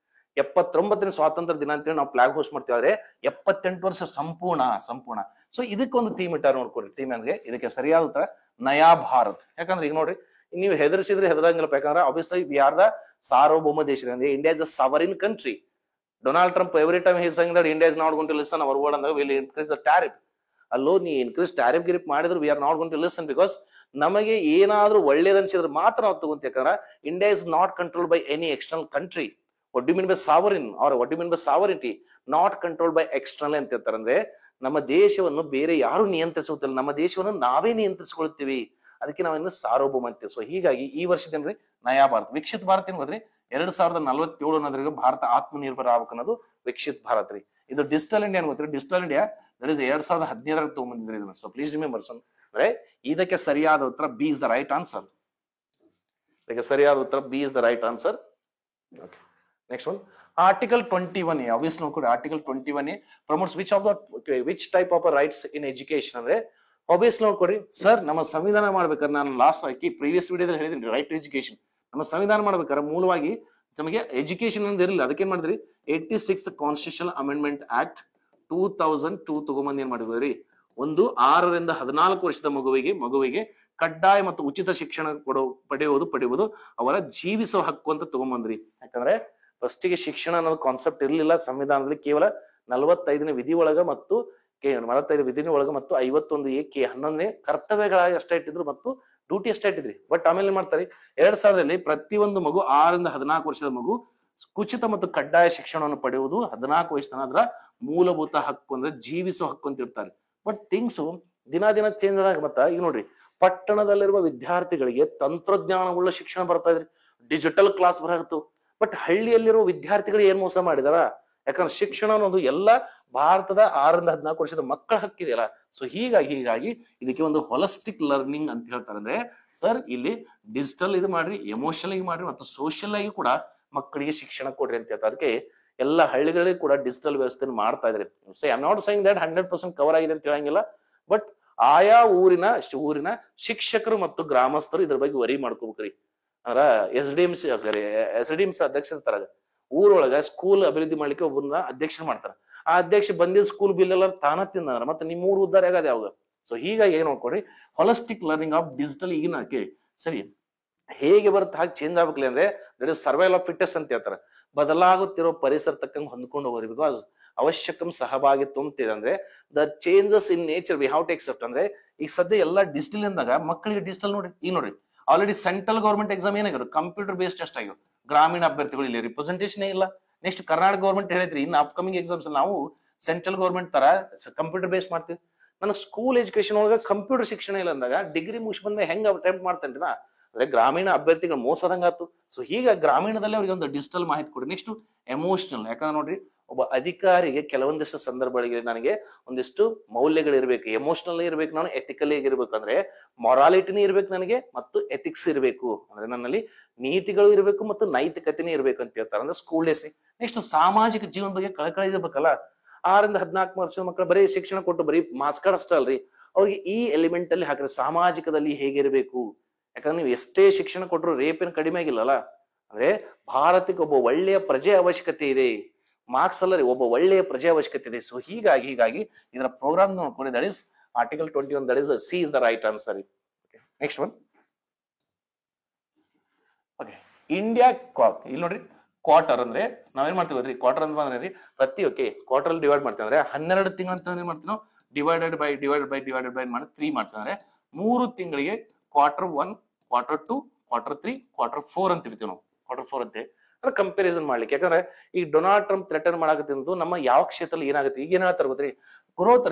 79ನೇ ಸ್ವಾತಂತ್ರ್ಯ ದಿನ ಅಂತೇಳಿ ನಾವು ಫ್ಲಾಗ್ ಹೋಸ್ಟ್ ಮಾಡ್ತೀವಿ. ಆದ್ರೆ 78 ವರ್ಷ ಸಂಪೂರ್ಣ. ಸೊ ಇದಕ್ಕೊಂದು ಥೀಮ್ ಇಟ್ಟಾರ ನೋಡ್ಕೊಡ್ರಿ. ಥೀಮ್ ಅಂದ್ರೆ ಇದಕ್ಕೆ ಸರಿಯಾದ ಉತ್ತರ ನಯಾ ಭಾರತ್. ಯಾಕಂದ್ರೆ ಈಗ ನೋಡ್ರಿ, ನೀವು ಹೆದರ್ಸಿದ್ರೆ ಹೆದರಂಗಿಲ್ಲಪ್ಪ. ಯಾಕಂದ್ರೆ ಆಬ್ವಿಯಸ್ಲಿ ವಿ ಆರ್ ದ ಸಾರ್ವಭೌಮ ದೇಶ. ಅಂದ್ರೆ India is a sovereign country. Donald Trump, every time he's saying that India is not going to listen our word and will increase the tariff. ಅಲ್ಲೋ ನೀ ಇನ್ಕ್ರೀಸ್ ಟ್ಯಾರಿಫ್ ಗಿರಿಪ್ ಮಾಡಿದ್ರು we are not going to listen, because ನಮಗೆ ಏನಾದ್ರೂ ಒಳ್ಳೇದು ಅನ್ಸಿದ್ರೆ ಮಾತ್ರ ನಾವು ತಗೊಂತೀವಿ. ಯಾಕಂದ್ರೆ India is not controlled by any external country. What do mean by sovereign or what do mean by sovereignty, not controlled by external ಅಂತ ಹೇಳ್ತಾರೆ. ಅಂದ್ರೆ ನಮ್ಮ ದೇಶವನ್ನು ಬೇರೆ ಯಾರು ನಿಯಂತ್ರಿಸುತ್ತಿಲ್ಲ, ನಮ್ಮ ದೇಶವನ್ನು ನಾವೇ ನಿಯಂತ್ರಿಸಿಕೊಳ್ತೀವಿ. ಅದಕ್ಕೆ ನಾವಿನ್ನು ಸಾರ್ವಭೌಮ ಅಂತೀವಿ. ಸೊ ಹೀಗಾಗಿ ಈ ವರ್ಷದೇನ್ರಿ ನಯಾ ಭಾರತ್ ವಿಕಸಿತ ಭಾರತ ಏನ್ ಗೊತ್ತ್ರಿ, 2047 ಅನ್ನೋದ್ರಿಗೆ ಭಾರತ ಆತ್ಮನಿರ್ಭರ ಆಗ್ಬೇಕು ಅನ್ನೋದು ವಿಕಸಿತ ಭಾರತ್ ರೀ. ಇದು ಡಿಜಿಟಲ್ ಇಂಡಿಯಾ ಏನ್ ಗೊತ್ತ್ರಿ, ಡಿಜಿಟಲ್ ಇಂಡಿಯಾ ದಟ್ ಇಸ್ 2017 ತಗೊಂಡ್ಬಂದಿದ್ರಿ ಇದನ್ನ. ಸೊ ಪ್ಲೀಸ್ ರಿಮೆಂಬರ್ ಸನ್, ಅಂದ್ರೆ ಇದಕ್ಕೆ ಸರಿಯಾದ ಉತ್ತರ B is the right answer. ಇದಕ್ಕೆ ಸರಿಯಾದ ಉತ್ತರ B is the right answer. Okay, next one article 21A. Obviously ನೋಡ್ಕೊಡಿ, article 21A promotes which type of rights in education. ಅಂದ್ರೆ ಆಬ್ವಿಯಸ್ಲಿ ನೋಡ್ಕೊಡಿ ಸರ್, ನಮ್ಮ ಸಂವಿಧಾನ ಮಾಡ್ಬೇಕಾದ್ರೆ ನಾನು ಲಾಸ್ಟ್ ಆಗಿ ಪ್ರೀವಿಯಸ್ ವಿಡಿಯೋದಲ್ಲಿ ಹೇಳಿದ್ದೀನಿ ರೈಟ್ ಟು ಎಜುಕೇಶನ್. ನಮ್ಮ ಸಂವಿಧಾನ ಮಾಡ್ಬೇಕಾದ್ರೆ ಮೂಲವಾಗಿ ನಮಗೆ ಎಜುಕೇಶನ್ ಅಂತ ಇರಲಿಲ್ಲ. ಅದಕ್ಕೆ ಏನ್ ಮಾಡಿದ್ರಿ, 86th ಕಾನ್ಸ್ಟಿಟ್ಯೂಷನಲ್ ಅಮೆಂಡ್ಮೆಂಟ್ ಆಕ್ಟ್ 2002 ತಗೊಂಬಂದ್ ಏನ್ ಮಾಡಿದ್ರಿ, 6 ರಿಂದ 14 ವರ್ಷದ ಮಗುವಿಗೆ ಕಡ್ಡಾಯ ಮತ್ತು ಉಚಿತ ಶಿಕ್ಷಣ ಪಡೆಯುವುದು ಅವರ ಜೀವಿಸುವ ಹಕ್ಕು ಅಂತ ತಗೊಂಬಂದ್ರಿ. ಯಾಕಂದ್ರೆ ಫಸ್ಟಿಗೆ ಶಿಕ್ಷಣ ಅನ್ನೋದು ಕಾನ್ಸೆಪ್ಟ್ ಇರಲಿಲ್ಲ ಸಂವಿಧಾನದಲ್ಲಿ. ಕೇವಲ 45ನೇ ವಿಧಿ ಒಳಗ ಮತ್ತು 45 ವಿಧಿನ ಒಳಗ ಮತ್ತು 51A ಕೆ 11ನೇ ಕರ್ತವ್ಯಗಳಾಗಿ ಅಷ್ಟೇ ಇಟ್ಟಿದ್ರು ಮತ್ತು ಡ್ಯೂಟಿ ಅಷ್ಟೇ ಇಟ್ಟಿದ್ರಿ. ಬಟ್ ಆಮೇಲೆ ಏನ್ ಮಾಡ್ತಾರೆ, 2000ರಲ್ಲಿ ಪ್ರತಿಯೊಂದು ಮಗು 6 ರಿಂದ 14 ವರ್ಷದ ಮಗು ಉಚಿತ ಮತ್ತು ಕಡ್ಡಾಯ ಶಿಕ್ಷಣವನ್ನು ಪಡೆಯುವುದು 14 ವಯಸ್ಸಿನ ಅದರ ಮೂಲಭೂತ ಹಕ್ಕು, ಅಂದ್ರೆ ಜೀವಿಸುವ ಹಕ್ಕು ಅಂತ ಇರ್ತಾರೆ. ಬಟ್ ಥಿಂಗ್ಸ್ ದಿನ ಚೇಂಜ್ ಆದಾಗ ಮತ್ತ ಈಗ ನೋಡ್ರಿ, ಪಟ್ಟಣದಲ್ಲಿರುವ ವಿದ್ಯಾರ್ಥಿಗಳಿಗೆ ತಂತ್ರಜ್ಞಾನವುಳ್ಳ ಶಿಕ್ಷಣ ಬರ್ತಾ ಇದ್ರಿ, ಡಿಜಿಟಲ್ ಕ್ಲಾಸ್ ಬರತ್ತು. ಬಟ್ ಹಳ್ಳಿಯಲ್ಲಿರುವ ವಿದ್ಯಾರ್ಥಿಗಳು ಏನ್ ಮೋಸ ಮಾಡಿದಾರ, ಯಾಕಂದ್ರೆ ಶಿಕ್ಷಣ ಅನ್ನೋದು ಎಲ್ಲ ಭಾರತದ 6 ರಿಂದ 14 ವರ್ಷದ ಮಕ್ಕಳ ಹಕ್ಕಿದೆಯಲ್ಲ. ಸೊ ಹೀಗಾಗಿ ಇದಕ್ಕೆ ಒಂದು ಹೊಲಿಸ್ಟಿಕ್ ಲರ್ನಿಂಗ್ ಅಂತ ಹೇಳ್ತಾರೆ. ಅಂದ್ರೆ ಸರ್ ಇಲ್ಲಿ ಡಿಜಿಟಲ್ ಇದು ಮಾಡ್ರಿ, ಎಮೋಷನಲ್ ಆಗಿ ಮಾಡ್ರಿ ಮತ್ತು ಸೋಷಿಯಲ್ ಆಗಿ ಕೂಡ ಮಕ್ಕಳಿಗೆ ಶಿಕ್ಷಣ ಕೊಡ್ರಿ ಅಂತ ಹೇಳ್ತಾರೆ. ಅದಕ್ಕೆ ಎಲ್ಲ ಹಳ್ಳಿಗಳಿಗೆ ಕೂಡ ಡಿಜಿಟಲ್ ವ್ಯವಸ್ಥೆ ಮಾಡ್ತಾ ಇದ್ರಿ. So I am not saying that 100% cover ಆಗಿದೆ ಅಂತ ಹೇಳಂಗಿಲ್ಲ, ಬಟ್ ಆಯಾ ಊರಿನ ಶಿಕ್ಷಕರು ಮತ್ತು ಗ್ರಾಮಸ್ಥರು ಇದ್ರ ಬಗ್ಗೆ ವರಿ ಮಾಡ್ಕೋಬೇಕ್ರಿ. ಅಂದ್ರ ಎಸ್ ಡಿ ಎಂ ಸಿ ಅಧ್ಯಕ್ಷ ಇರ್ತಾರ, ಊರೊಳಗ ಸ್ಕೂಲ್ ಅಭಿವೃದ್ಧಿ ಮಾಡ್ಲಿಕ್ಕೆ ಒಬ್ಬರನ್ನ ಅಧ್ಯಕ್ಷ ಮಾಡ್ತಾರ. ಆ ಅಧ್ಯಕ್ಷ ಬಂದಿದ್ದ ಸ್ಕೂಲ್ ಬಿಲ್ ಎಲ್ಲ ತಾನ ತಿಂದ್ರ ಮತ್ತೆ ನಿಮ್ಮ ಊರು ಉದ್ದಾರ ಆಗದೆ ಯಾವಾಗ. ಸೊ ಹೀಗಾಗಿ ಏನ್ ನೋಡ್ಕೊಡ್ರಿ, ಹೊಲಿಸ್ಟಿಕ್ ಲರ್ನಿಂಗ್ ಆಫ್ ಡಿಜಿಟಲ್ ಈಗಿನ ಸರಿ ಹೇಗೆ ಬರುತ್ತೆ ಹಾಗೆ ಚೇಂಜ್ ಆಗ್ಬೇಕಲಿ. ಅಂದ್ರೆ that is survival of fittest ಅಂತ ಹೇಳ್ತಾರೆ. ಬದಲಾಗುತ್ತಿರೋ ಪರಿಸರ ತಕ್ಕಂಗೆ ಹೊಂದ್ಕೊಂಡು ಹೋಗ್ರಿ. ಬಿಕಾಸ್ ಅವಶ್ಯಕಂ ಸಹಭಾಗಿತ್ವ ಅಂತಿದೆ. ಅಂದ್ರೆ the changes in nature we have to accept. ಅಂದ್ರೆ ಈಗ ಸದ್ಯ ಎಲ್ಲ ಡಿಜಿಟಲ್ ಇಂದಾಗ ಮಕ್ಕಳಿಗೆ ಡಿಜಿಟಲ್ ನೋಡ್ರಿ, ಈಗ ನೋಡ್ರಿ ಆಲ್ರೆಡಿ ಸೆಂಟ್ರಲ್ ಗೌರ್ಮೆಂಟ್ ಎಕ್ಸಾಮ್ ಏನಾಗಿರೋ ಕಂಪ್ಯೂಟರ್ ಬೇಸ್ಡ್ ಟೆಸ್ಟ್ ಆಗಿರೋ, ಗ್ರಾಮೀಣ ಅಭ್ಯರ್ಥಿಗಳು ಇಲ್ಲಿ ರಿಪ್ರೆಸೆಂಟೇಷನ್ ಇಲ್ಲ. ನೆಕ್ಸ್ಟ್ ಕರ್ನಾಟಕ ಗೌರ್ಮೆಂಟ್ ಹೇಳಿದ್ರಿ ಇನ್ನು ಅಪ್ಕಮಿಂಗ್ ಎಕ್ಸಾಮ್ಸ್ ನಾವು ಸೆಂಟ್ರಲ್ ಗೌರ್ಮೆಂಟ್ ತರ ಕಂಪ್ಯೂಟರ್ ಬೇಸ್ಡ್ ಮಾಡ್ತೀವಿ. ನನಗೆ ಸ್ಕೂಲ್ ಎಜುಕೇಶನ್ ಒಳಗ ಕಂಪ್ಯೂಟರ್ ಶಿಕ್ಷಣ ಇಲ್ಲ ಅಂದಾಗ ಡಿಗ್ರಿ ಮುಗಿಸ್ ಬಂದ ಹೆಂಗ್ ಅಟೆಂಪ್ಟ್ ಮಾಡ್ತೇನ್ರಿ ನಾ, ಅಂದ್ರೆ ಗ್ರಾಮೀಣ ಅಭ್ಯರ್ಥಿಗಳು ಮೋಸದಂಗಾತು. ಸೊ ಹೀಗ ಗ್ರಾಮೀಣದಲ್ಲಿ ಅವ್ರಿಗೆ ಒಂದು ಡಿಜಿಟಲ್ ಮಾಹಿತಿ ಕೊಡಿ. ನೆಕ್ಸ್ಟ್ ಎಮೋಷನಲ್, ಯಾಕಂದ್ರೆ ನೋಡ್ರಿ ಒಬ್ಬ ಅಧಿಕಾರಿಗೆ ಕೆಲವೊಂದಿಷ್ಟು ಸಂದರ್ಭಗಳಿಗೆ ನನಗೆ ಒಂದಿಷ್ಟು ಮೌಲ್ಯಗಳು ಇರ್ಬೇಕು, ಎಮೋಷನಲ್ ಇರ್ಬೇಕು, ನಾನು ಎಥಿಕಲಿ ಇರ್ಬೇಕು, ಅಂದ್ರೆ ಮೊರಾಲಿಟಿನಿ ಇರ್ಬೇಕು ನನಗೆ ಮತ್ತು ಎಥಿಕ್ಸ್ ಇರಬೇಕು, ಅಂದ್ರೆ ನನ್ನಲ್ಲಿ ನೀತಿಗಳು ಇರಬೇಕು ಮತ್ತು ನೈತಿಕತೆನೇ ಇರ್ಬೇಕು ಅಂತ ಹೇಳ್ತಾರೆ. ಅಂದ್ರೆ ಸ್ಕೂಲ್ ಡೇಸ್. ನೆಕ್ಸ್ಟ್ ಸಾಮಾಜಿಕ ಜೀವನ ಬಗ್ಗೆ ಕಳಕಳಿ ಇರ್ಬೇಕಲ್ಲ. 6 ರಿಂದ 14 ವರ್ಷದ ಮಕ್ಕಳು ಬರೀ ಶಿಕ್ಷಣ ಕೊಟ್ಟು ಬರೀ ಮಾರ್ಕ್ಸ್ ಕಾರ್ಡ್ ಅಷ್ಟೇ ಅಲ್ರಿ, ಅವ್ರಿಗೆ ಈ ಎಲಿಮೆಂಟ್ ಅಲ್ಲಿ ಹಾಕಿದ್ರೆ ಸಾಮಾಜಿಕದಲ್ಲಿ ಹೇಗಿರ್ಬೇಕು. ಯಾಕಂದ್ರೆ ನೀವು ಎಷ್ಟೇ ಶಿಕ್ಷಣ ಕೊಟ್ಟರು ರೇಪ್ ಏನ್ ಕಡಿಮೆ ಆಗಿಲ್ಲಲ್ಲ. ಅಂದ್ರೆ ಭಾರತಕ್ಕೆ ಒಬ್ಬ ಒಳ್ಳೆಯ ಪ್ರಜೆ ಅವಶ್ಯಕತೆ ಇದೆ, ಮಾರ್ಕ್ಸ್ ಅಲ್ಲ ರೀ, ಒಬ್ಬ ಒಳ್ಳೆಯ ಪ್ರಜೆ ಅವಶ್ಯಕತೆ ಇದೆ. ಸೊ ಹೀಗಾಗಿ ಇದರ ಪ್ರೋಗ್ರಾಮ್ ನೋಡ್ಕೊಂಡು that is article 21, that is C is the right answer. Next one okay, India ಇಲ್ಲಿ ನೋಡ್ರಿ ಕ್ವಾರ್ಟರ್ ಅಂದ್ರೆ ನಾವೇನ್ ಮಾಡ್ತೀವಿ ಗೊತ್ತ್ರಿ, ಕ್ವಾರ್ಟರ್ ಅಂತ ಬಂದ್ರೆ ಪ್ರತಿ ಕ್ವಾರ್ಟರ್ ಅಲ್ಲಿ ಡಿವೈಡ್ ಮಾಡ್ತೀವಿ. ಅಂದ್ರೆ 12 ತಿಂಗಳು ಅಂತ ಏನ್ ಮಾಡ್ತೀವಿ ನಾವು, ಡಿವೈಡೆಡ್ ಬೈ ಮಾಡಿ 3 ಮಾಡ್ತೀವಿ. ಅಂದ್ರೆ 3 ತಿಂಗಳಿಗೆ Q1, Q2, Q3, Q4 ಅಂತ ಇರ್ತೀವಿ ನಾವು. Q4 ಅಂತೆ ಅಂದ್ರೆ ಕಂಪ್ಯಾರಿಸನ್ ಮಾಡ್ಲಿಕ್ಕೆ. ಯಾಕಂದ್ರೆ ಈ ಡೊನಾಲ್ಡ್ ಟ್ರಂಪ್ ಥ್ರೆಟನ್ ಮಾಡಕತ್ತಿದ್ದು ನಮ್ಮ ಯಾವ ಕ್ಷೇತ್ರದಲ್ಲಿ ಏನಾಗುತ್ತೆ ಈಗ ಏನ್ ಹೇಳ್ತಾರೆ ಗೊತ್ತ್ರಿ, growth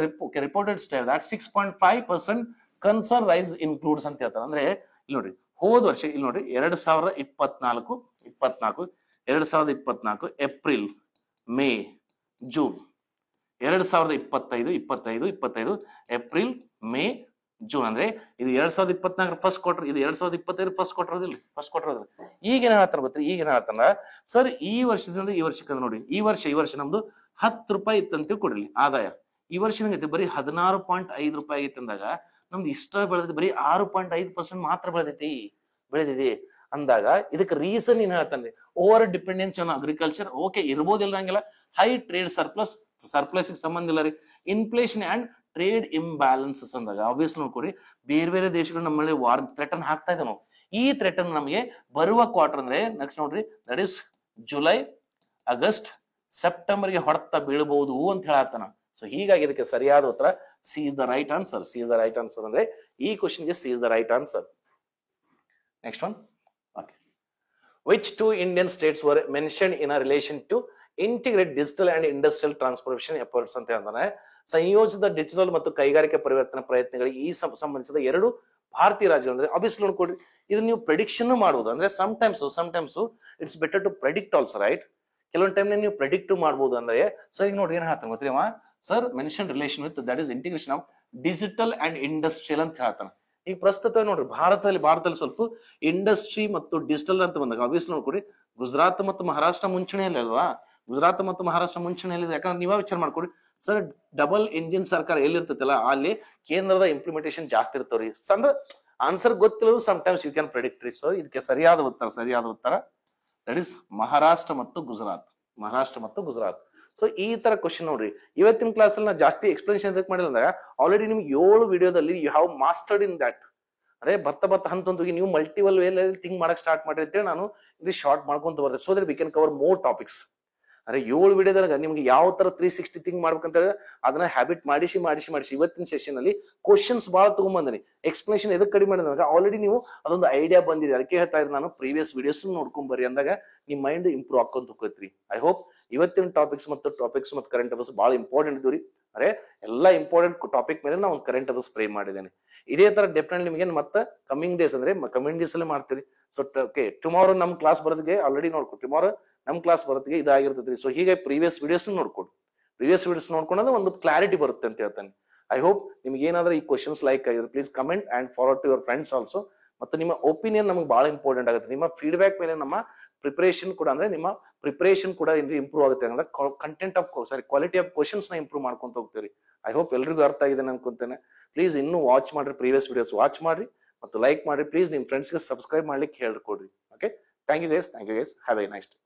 reported state that 6.5% concern rise includes ಅಂತ ಹೇಳ್ತಾರೆ. ಅಂದ್ರೆ ಇಲ್ಲಿ ನೋಡ್ರಿ ಹೋದ ವರ್ಷ ಇಲ್ಲಿ ನೋಡ್ರಿ 2024 April, May, June, 2025 April, May, June. ಅಂದ್ರೆ ಇದು 2024 ಫಸ್ಟ್ ಕ್ವಾರ್ಟರ್, ಇದು 2025 ಫಸ್ಟ್ ಕ್ವಾರ್ಟರ್. ಈಗ ಏನ್ ಹೇಳ್ತಾರ ಗೊತ್ತ್ರಿ, ಈಗ ಏನ್ ಹೇಳ್ತಾರ ಸರ್, ಈ ವರ್ಷದಿಂದ ಈ ವರ್ಷಕ್ಕೆ ನೋಡಿ, ಈ ವರ್ಷ ನಮ್ದು 10 ರೂಪಾಯಿ ಇತ್ತಂತ ಕೊಡ್ರಿ ಆದಾಯ. ಈ ವರ್ಷ ಏನಾಗೈತಿ ಬರೀ 16.5 ರೂಪಾಯಿ ಆಗಿತ್ತು ಅಂದಾಗ ನಮ್ದು ಇಷ್ಟ ಬೆಳೆದೈತಿ ಬರೀ 6.5% ಮಾತ್ರ ಬೆಳೆದಿದೆ ಅಂದಾಗ ಇದಕ್ಕೆ ರೀಸನ್ ಏನ್ ಹೇಳ್ತಾನೆ, over dependence on agriculture. Okay ಇರ್ಬೋದಿಲ್ಲ ಹಂಗಿಲ್ಲ. ಹೈ ಟ್ರೇಡ್ ಸರ್ಪ್ಲಸ್ ಸಂಬಂಧ ಇಲ್ಲ ರೀ. ಇನ್ಫ್ಲೇಷನ್ ಅಂಡ್ ಟ್ರೇಡ್ ಇಂಬ್ಯಾಲೆನ್ಸಸ್ ಅಂದಾಗ ಆಬ್ವಿಯಸ್ ನೋಡ್ಕೊರಿ, ಬೇರೆ ದೇಶಗಳು ನಮ್ಮಲ್ಲಿ ವಾರ್ ಥ್ರೆಟನ್ ಹಾಕ್ತಾ ಇದ್ದಾವೆ ನಾವು. ಈ ಥ್ರೆಟನ್ ನಮಗೆ ಬರುವ ಕ್ವಾರ್ಟರ್ ಅಂದ್ರೆ ನೆಕ್ಸ್ಟ್ ನೋಡ್ರಿ, ದಟ್ ಇಸ್ ಜುಲೈ, ಆಗಸ್ಟ್, ಸೆಪ್ಟೆಂಬರ್ಗೆ ಹೊಡೆತ ಬೀಳಬಹುದು ಅಂತ ಹೇಳತ್ತಾನ. ಸೊ ಹೀಗಾಗಿ ಇದಕ್ಕೆ ಸರಿಯಾದ ಉತ್ತರ C is the right answer. C is the right answer ಅಂದ್ರೆ ಈ ಕ್ವಶನ್ಗೆ C is the right answer. Next one. Which two Indian states were mentioned in a relation to integrate digital and industrial transformation efforts ಅಂತ ಹೇಳ್ತಾನೆ. ಸಂಯೋಜಿತ digital ಮತ್ತು ಕೈಗಾರಿಕಾ ಪರಿವರ್ತನಾ ಪ್ರಯತ್ನಗಳಿಗೆ ಈ ಸಂಬಂಧಿಸಿದ ಎರಡು ಭಾರತೀಯ ರಾಜ್ಯಗಳು ಅಂದ್ರೆ ಅಬ್ವಿಯಸ್ಲಿ ನೋಡ್ಕೊಡ್ರಿ, ಇದು ನೀವು ಪ್ರೆಡಿಕ್ಷನ್ ಮಾಡಬಹುದು. ಅಂದ್ರೆ sometimes it's better to predict also, right? ಕೆಲವೊಂದು ಟೈಮ್ ನೀವು ಪ್ರೆಡಿಕ್ಟ್ ಮಾಡಬಹುದು. ಅಂದ್ರೆ ಸರ್ ಈಗ ನೋಡ್ರಿ ಏನ್ ಹೇಳ್ತಾನೆ ಗೊತ್ತಿರವ, sir mention relation with that is integration of digital and industrial ಅಂತ ಹೇಳ್ತಾನೆ. ಈಗ ಪ್ರಸ್ತುತ ನೋಡ್ರಿ ಭಾರತದಲ್ಲಿ ಸ್ವಲ್ಪ ಇಂಡಸ್ಟ್ರಿ ಮತ್ತು ಡಿಜಿಟಲ್ ಅಂತ ಬಂದಾಗ ಅಬ್ವಿಯಸ್ಲಿ ನೋಡ್ಕೊಡಿ ಗುಜರಾತ್ ಮತ್ತು ಮಹಾರಾಷ್ಟ್ರ ಮುಂಚೂಣಿಯಲ್ಲಿ ಅಲ್ವಾ? ಗುಜರಾತ್ ಮತ್ತು ಮಹಾರಾಷ್ಟ್ರ ಮುಂಚೂಣಿಯಲ್ಲಿ, ಯಾಕಂದ್ರೆ ನೀವೇ ವಿಚಾರ ಮಾಡ್ಕೊಡಿ ಸರ್, ಡಬಲ್ ಇಂಜಿನ್ ಸರ್ಕಾರ ಎಲ್ಲಿರ್ತೈತಲ್ಲ ಅಲ್ಲಿ ಕೇಂದ್ರದ ಇಂಪ್ಲಿಮೆಂಟೇಷನ್ ಜಾಸ್ತಿ ಇರ್ತಾವ್ರಿ. ಅಂದ್ರೆ ಆನ್ಸರ್ ಗೊತ್ತಿಲ್ಲ, sometimes you can predict. So ಇದಕ್ಕೆ ಸರಿಯಾದ ಉತ್ತರ ದಟ್ ಇಸ್ ಮಹಾರಾಷ್ಟ್ರ ಮತ್ತು ಗುಜರಾತ್. ಸೊ ಈ ತರ ಕ್ವಶನ್ ನೋಡ್ರಿ, ಇವತ್ತಿನ ಕ್ಲಾಸ್ ಅಲ್ಲಿ ನಾ ಜಾಸ್ತಿ ಎಕ್ಸ್ಪ್ಲನೇಷನ್ ಎದಕ್ಕೆ ಮಾಡಿಲ್ಲ ಅಂದಾಗ ಆಲ್ರೆಡಿ ನಿಮ್ಗೆ 7 ವಿಡಿಯೋದಲ್ಲಿ you have mastered in that. ಅಂದ್ರೆ ಬರ್ತಾ ಹಂತವಾಗಿ ನೀವು ಮಲ್ಟಿಪಲ್ ವೇ ಥಿಂಕ್ ಮಾಡಕ್ ಸ್ಟಾರ್ಟ್ ಮಾಡಿ ಅಂತೇಳಿ ನಾನು ಇಲ್ಲಿ ಶಾರ್ಟ್ ಮಾಡ್ಕೊಂತ ಬರ್ತೇನೆ. So that we can cover more topics. ಅಂದ್ರೆ 7 ವಿಡಿಯೋದಾಗ ನಿಮ್ಗೆ ಯಾವ ತರ 360 ಥಿಂಕ್ ಮಾಡ್ಬೇಕಂತ ಅದನ್ನ ಹ್ಯಾಬಿಟ್ ಮಾಡಿಸಿ ಇವತ್ತಿನ ಸೆಷನ್ ಅಲ್ಲಿ ಕ್ವಶನ್ಸ್ ಬಹಳ ತಗೊಂಡ್ಬಂದಿನಿ. ಎಕ್ಸ್ಪ್ಲನೇಷನ್ ಎದಕ್ಕೆ ಕಡಿಮೆ ಮಾಡಿದಾಗ ಆಲ್ರೆಡಿ ನೀವು ಅದೊಂದು ಐಡಿಯಾ ಬಂದಿದೆ. ಅದಕ್ಕೆ ಹೇಳ್ತಾ ಇದ್ರೆ ನಾನು ಪ್ರೀವಿಯಸ್ ವಿಡಿಯೋಸ್ ನೋಡ್ಕೊಂಡ್ ಬರ್ರಿ ಅಂದಾಗ ನಿಮ್ ಮೈಂಡ್ ಇಂಪ್ರೂವ್ ಆಕೊಂತ ಹೋಗ್ತೈತ್ರಿ. ಐ ಹೋಪ್ ಇವತ್ತಿನ ಟಾಪಿಕ್ಸ್ ಮತ್ತು ಕರೆಂಟ್ ಅಫೇರ್ಸ್ ಬಹಳ ಇಂಪಾರ್ಟೆಂಟ್ ಇದ್ರಿ. ಅಂದ್ರೆ ಎಲ್ಲಾ ಇಂಪಾರ್ಟೆಂಟ್ ಟಾಪಿಕ್ ಮೇಲೆ ನಾವು ಒಂದು ಕರೆಂಟ್ ಅಫೇರ್ಸ್ ಸ್ಪ್ರೇ ಮಾಡಿದ್ದೇನೆ. ಇದೇ ತರ ಡೆಫಿನೆಟ್ಲಿ ನಿಮಗೆ ಮತ್ತೆ ಕಮಿಂಗ್ ಡೇಸ್ ಅಲ್ಲೇ ಮಾಡ್ತೀರಿ. ಸೊ ಓಕೆ, ಟುಮಾರೋ ನಮ್ ಕ್ಲಾಸ್ ಬರೋದಕ್ಕೆ ಆಲ್ರೆಡಿ ನೋಡ್ಕೊ, ಟುಮಾರೋ ನಮ್ ಕ್ಲಾಸ್ ಬರೋದಕ್ಕೆ ಇದಾಗಿರ್ತೈತ್ರಿ. ಸೊ ಹೀಗೆ ಪ್ರೀವಿಯಸ್ ವಿಡಿಯೋಸ್ ನೋಡ್ಕೊಂಡ್ರೆ ಒಂದು ಕ್ಲಾರಿಟಿ ಬರುತ್ತೆ ಅಂತ ಹೇಳ್ತಾನೆ. ಐ ಹೋಪ್ ನಿಮ್ಗೆ ಏನಾದ್ರೂ ಈ ಕ್ವಶನ್ಸ್ ಲೈಕ್ ಆಗಿದ್ರೆ please comment and forward to your friends also. ಮತ್ತು ನಿಮ್ಮ ಒಪಿನಿಯನ್ ನಮ್ಗೆ ಬಹಳ ಇಂಪಾರ್ಟೆಂಟ್ ಆಗುತ್ತೆ. ನಿಮ್ಮ ಫೀಡ್ಬ್ಯಾಕ್ ಮೇಲೆ ನಮ್ಮ ಪ್ರಿಪರೇಷನ್ ಕೂಡ ಇಂಪ್ರೂವ್ ಆಗುತ್ತೆ. ಅಂದ್ರೆ ಕ್ವಾಲಿಟಿ ಆಫ್ ಕ್ವಶನ್ಸ್ ನ ಇಂಪ್ರೂವ್ ಮಾಡ್ಕೊಂತ ಹೋಗ್ತೀವಿ. ಐ ಹೋಪ್ ಎಲ್ರಿಗೂ ಅರ್ಥ ಆಗಿದೆ ಅನ್ಕೊಂತೇನೆ. ಪ್ಲೀಸ್ ಇನ್ನೂ ವಾಚ್ ಮಾಡ್ರಿ, ಪ್ರೀವಿಯಸ್ ವಿಡಿಯೋಸ್ ವಾಚ್ ಮಾಡ್ರಿ ಮತ್ತು ಲೈಕ್ ಮಾಡ್ರಿ. ಪ್ಲೀಸ್ ನಿಮ್ ಫ್ರೆಂಡ್ಸ್ಗೆ ಸಬ್ಸ್ಕ್ರೈಬ್ ಮಾಡ್ಲಿಕ್ಕೆ ಹೇಳ್ಕೊಡ್ರಿ. Okay, thank you guys. Have a nice day.